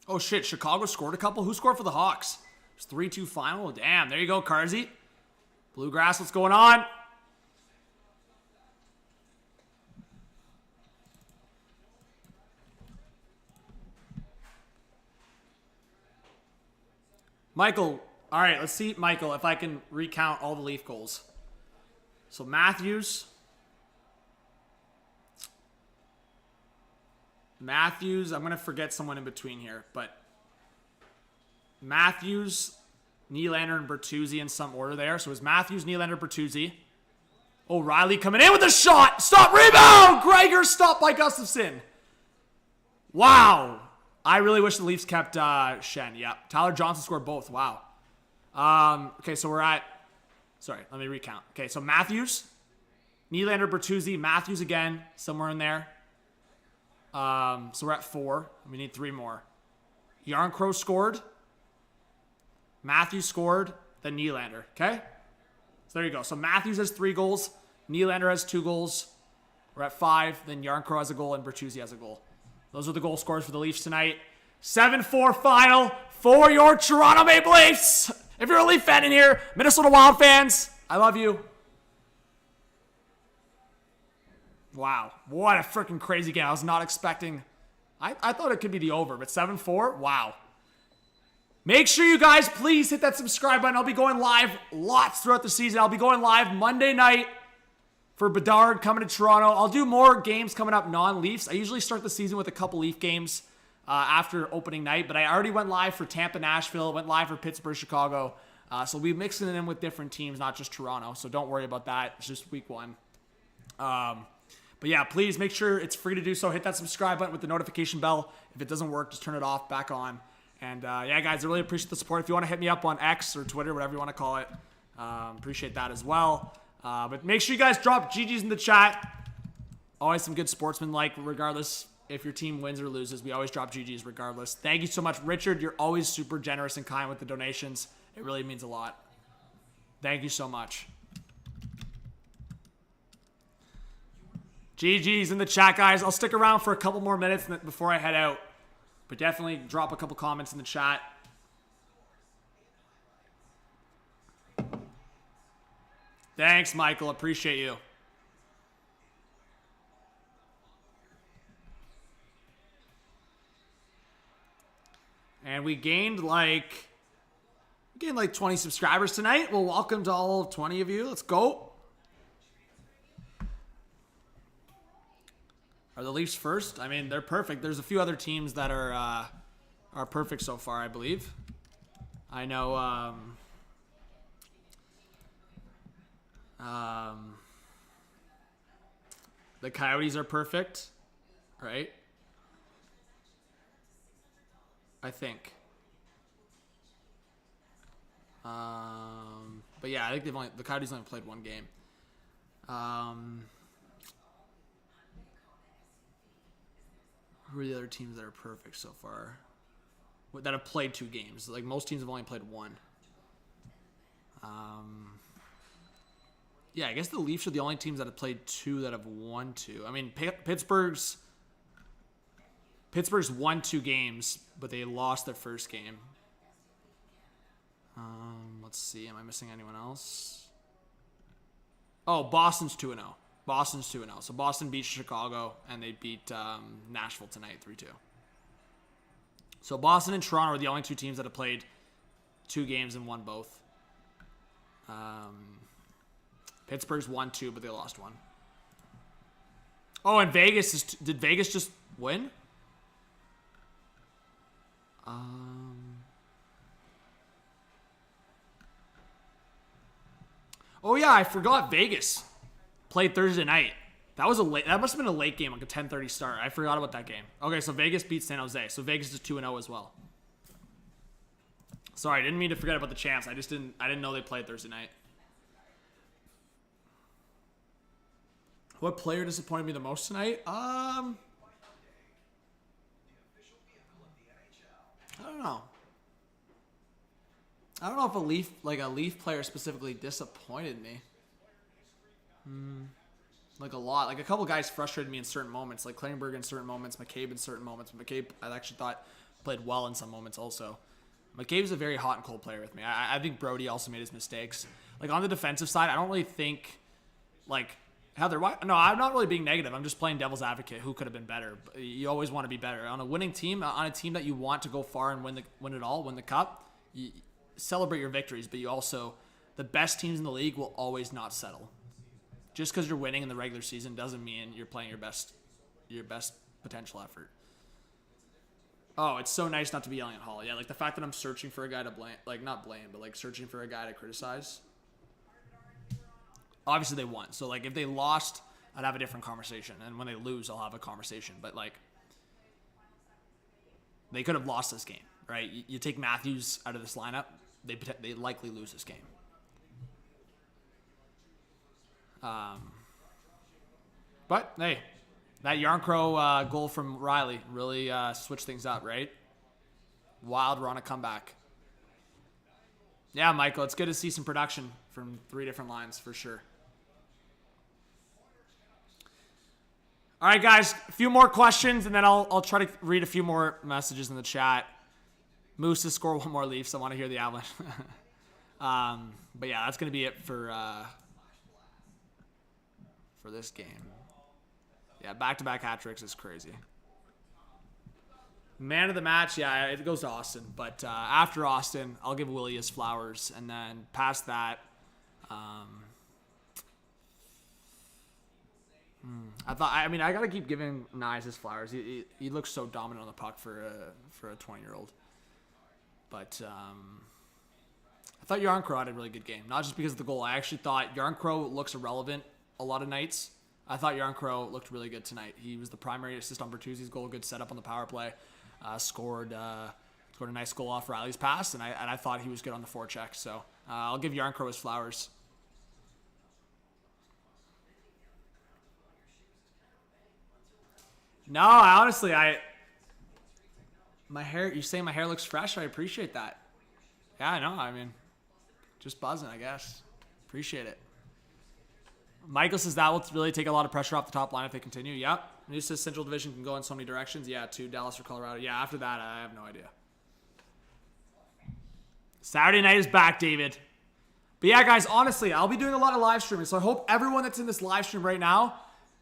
Oh shit, Chicago scored a couple. Who scored for the Hawks? It's 3-2 final. Damn, there you go, Carzy. Bluegrass, what's going on? Michael, all right, let's see, Michael, if I can recount all the Leaf goals. So Matthews, I'm going to forget someone in between here, but Matthews, Nylander, and Bertuzzi in some order there. So it was Matthews, Nylander, Bertuzzi. O'Reilly coming in with a shot. Stop. Rebound. Gregor stopped by Gustafsson. Wow. I really wish the Leafs kept Shen. Yep. Tyler Johnson scored both. Wow. Okay, so we're at... Sorry, let me recount. Okay, so Matthews, Nylander, Bertuzzi, Matthews again, somewhere in there. So we're at 4. We need 3 more. Yarncrow scored. Matthews scored. Then Nylander. Okay? So there you go. So Matthews has 3 goals. Nylander has 2 goals. We're at 5. Then Yarncrow has a goal and Bertuzzi has a goal. Those are the goal scorers for the Leafs tonight. 7-4 final for your Toronto Maple Leafs. If you're a Leaf fan in here, Minnesota Wild fans, I love you. Wow. What a freaking crazy game. I was not expecting... I thought it could be the over, but 7-4? Wow. Make sure you guys please hit that subscribe button. I'll be going live lots throughout the season. I'll be going live Monday night for Bedard coming to Toronto. I'll do more games coming up non-Leafs. I usually start the season with a couple Leaf games after opening night, but I already went live for Tampa, Nashville, went live for Pittsburgh, Chicago. So we'll be mixing it in with different teams, not just Toronto. So don't worry about that. It's just week 1. But yeah, please make sure it's free to do so. Hit that subscribe button with the notification bell. If it doesn't work, just turn it off, back on. And yeah, guys, I really appreciate the support. If you want to hit me up on X or Twitter, whatever you want to call it, appreciate that as well. But make sure you guys drop GGs in the chat. Always some good sportsman-like, regardless if your team wins or loses. We always drop GGs regardless. Thank you so much, Richard. You're always super generous and kind with the donations. It really means a lot. Thank you so much. GG's in the chat, guys. I'll stick around for a couple more minutes before I head out. But definitely drop a couple comments in the chat. Thanks, Michael. Appreciate you. And we gained like 20 subscribers tonight. Well, welcome to all 20 of you. Let's go. Are the Leafs first? I mean, they're perfect. There's a few other teams that are perfect so far, I believe. I know the Coyotes are perfect, right? I think. But yeah, I think the Coyotes only played 1 game. Who are the other teams that are perfect so far? That have played 2 games. Like, most teams have only played 1. Yeah, I guess the Leafs are the only teams that have played 2 that have won 2. I mean, Pittsburgh's won 2 games, but they lost their first game. Let's see. Am I missing anyone else? Oh, Boston's 2-0. Boston's 2-0. So Boston beat Chicago, and they beat Nashville tonight 3-2. So Boston and Toronto are the only 2 teams that have played 2 games and won both. Pittsburgh's won 2, but they lost 1. Oh, and Vegas did Vegas just win? Oh yeah, I forgot Vegas played Thursday night. That must have been a late game, like a 10:30 start. I forgot about that game. Okay, so Vegas beat San Jose. So Vegas is 2-0 as well. Sorry, I didn't mean to forget about the champs. I didn't know they played Thursday night. What player disappointed me the most tonight? I don't know. I don't know if a Leaf player specifically disappointed me. Like a lot. Like a couple guys frustrated me in certain moments, like Klingberg in certain moments, McCabe in certain moments. McCabe, I actually thought played well in some moments also. McCabe's a very hot and cold player with me. I think Brody also made his mistakes. Like on the defensive side, I don't really think like Heather. No, I'm not really being negative. I'm just playing devil's advocate. Who could have been better? You always want to be better on a winning team, on a team that you want to go far and win it all, win the cup. You celebrate your victories, but you also, the best teams in the league will always not settle. Just because you're winning in the regular season doesn't mean you're playing your best potential effort. Oh, it's so nice not to be yelling at Hall. Yeah, like the fact that I'm searching for a guy to blame, like not blame, but like searching for a guy to criticize. Obviously, they won. So, like, if they lost, I'd have a different conversation. And when they lose, I'll have a conversation. But, like, they could have lost this game, right? You take Matthews out of this lineup, they likely lose this game. But, hey, that Yarncrow goal from Riley really switched things up, right? Wild run a comeback. Yeah, Michael, it's good to see some production from 3 different lines for sure. All right, guys, a few more questions, and then I'll try to read a few more messages in the chat. Moose to score 1 more Leafs. I want to hear the Avalanche. But yeah, that's going to be it for this game. Yeah, back-to-back hat tricks is crazy. Man of the match, yeah, it goes to Austin. But after Austin, I'll give Willie his flowers. And then past that, I got to keep giving Nyes his flowers. He looks so dominant on the puck for a 20-year-old. But I thought Yarncrow had a really good game. Not just because of the goal. I actually thought Yarncrow looks irrelevant a lot of nights. I thought Yarncrow looked really good tonight. He was the primary assist on Bertuzzi's goal. Good setup on the power play. Scored a nice goal off Riley's pass, and I thought he was good on the forecheck. So I'll give Yarncrow his flowers. No, honestly, my hair. You say my hair looks fresh. I appreciate that. Yeah, I know. I mean, just buzzing, I guess. Appreciate it. Michael says that will really take a lot of pressure off the top line if they continue. Yep. And he says Central Division can go in so many directions. Yeah, to Dallas or Colorado. Yeah, after that, I have no idea. Saturday night is back, David. But yeah, guys, honestly, I'll be doing a lot of live streaming. So I hope everyone that's in this live stream right now,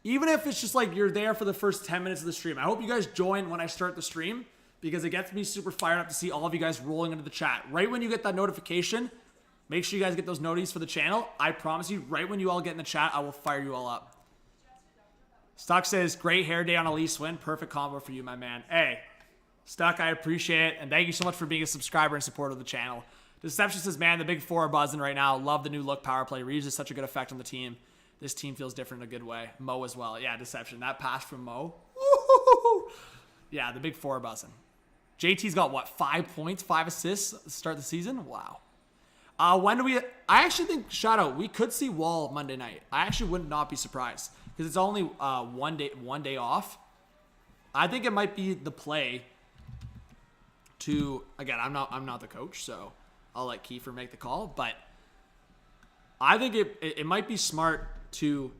even if it's just like you're there for the first 10 minutes of the stream, I hope you guys join when I start the stream because it gets me super fired up to see all of you guys rolling into the chat. Right when you get that notification, make sure you guys get those notices for the channel. I promise you, right when you all get in the chat, I will fire you all up. Stuck says, great hair day on a Leafs win. Perfect combo for you, my man. Hey, Stuck, I appreciate it. And thank you so much for being a subscriber and supporter of the channel. Deception says, man, the big 4 are buzzing right now. Love the new look power play. Reeves is such a good effect on the team. This team feels different in a good way. Mo as well. Yeah, Deception. That pass from Mo. Woo-hoo-hoo-hoo. Yeah, the big 4 are buzzing. JT's got, what, 5 points, 5 assists to start the season? Wow. When do we... I actually think, shout out, we could see Wall Monday night. I actually would not be surprised because it's only one day off. I think it might be the play to... Again, I'm not the coach, so I'll let Kiefer make the call. But I think it might be smart to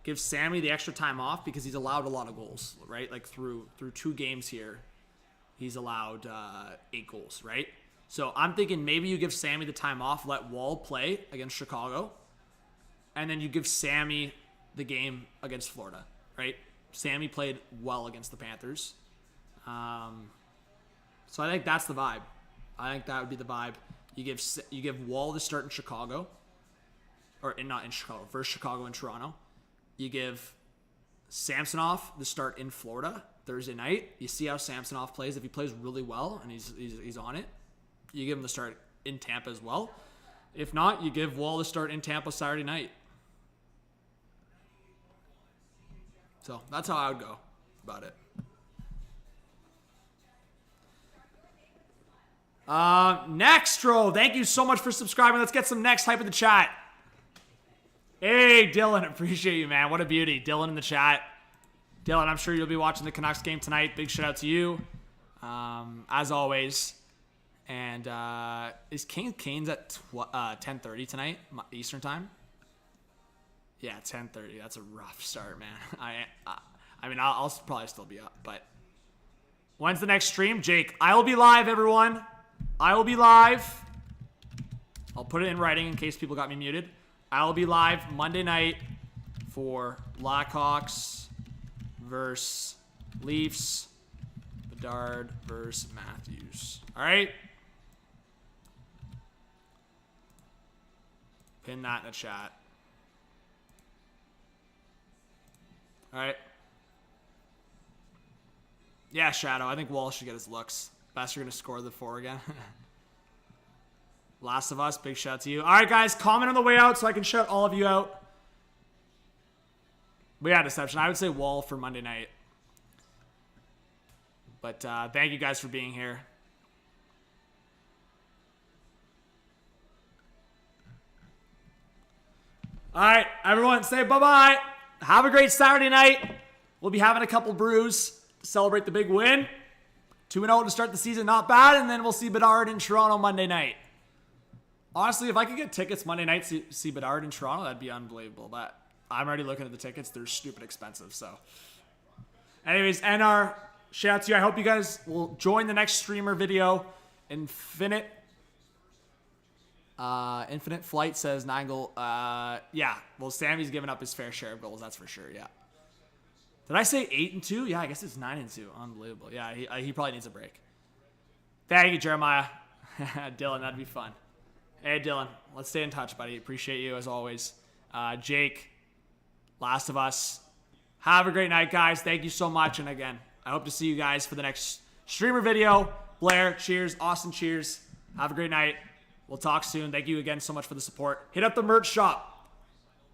give Sammy the extra time off because he's allowed a lot of goals, right? Like through 2 games here, he's allowed 8 goals, right? So I'm thinking maybe you give Sammy the time off, let Wall play against Chicago, and then you give Sammy the game against Florida, right? Sammy played well against the Panthers. So I think that's the vibe. I think that would be the vibe. You give Wall the start in Chicago, or not in Chicago, versus Chicago and Toronto. You give Samsonov the start in Florida Thursday night. You see how Samsonov plays. If he plays really well and he's on it, you give him the start in Tampa as well. If not, you give Wall the start in Tampa Saturday night. So that's how I would go about it. Nextro, thank you so much for subscribing. Let's get some next hype in the chat. Hey, Dylan, appreciate you, man. What a beauty. Dylan in the chat. Dylan, I'm sure you'll be watching the Canucks game tonight. Big shout out to you, as always. And is Canes at 10:30 tonight, Eastern time? Yeah, 10:30. That's a rough start, man. I'll probably still be up, but when's the next stream? Jake, I will be live, everyone. I will be live. I'll put it in writing in case people got me muted. I will be live Monday night for Blackhawks versus Leafs, Bedard versus Matthews. All right? Pin that in the chat. All right. Yeah, Shadow. I think Wall should get his looks. Best are going to score the 4 again. Last of Us. Big shout out to you. All right, guys. Comment on the way out so I can shout all of you out. But yeah, deception. I would say Wall for Monday night. But thank you guys for being here. All right, everyone, say bye-bye. Have a great Saturday night. We'll be having a couple brews to celebrate the big win. 2-0 to start the season, not bad. And then we'll see Bedard in Toronto Monday night. Honestly, if I could get tickets Monday night to see Bedard in Toronto, that'd be unbelievable. But I'm already looking at the tickets. They're stupid expensive. So anyways, NR, shout out to you. I hope you guys will join the next streamer video. Infinite Flight says 9 goal. Yeah, well, Sammy's given up his fair share of goals. That's for sure, yeah. Did I say 8-2? Yeah, I guess it's 9-2. Unbelievable. Yeah, he probably needs a break. Thank you, Jeremiah. Dylan, that'd be fun. Hey, Dylan, let's stay in touch, buddy. Appreciate you, as always. Jake, Last of Us. Have a great night, guys. Thank you so much. And again, I hope to see you guys for the next streamer video. Blair, cheers. Austin, cheers. Have a great night. We'll talk soon. Thank you again so much for the support. Hit up the merch shop.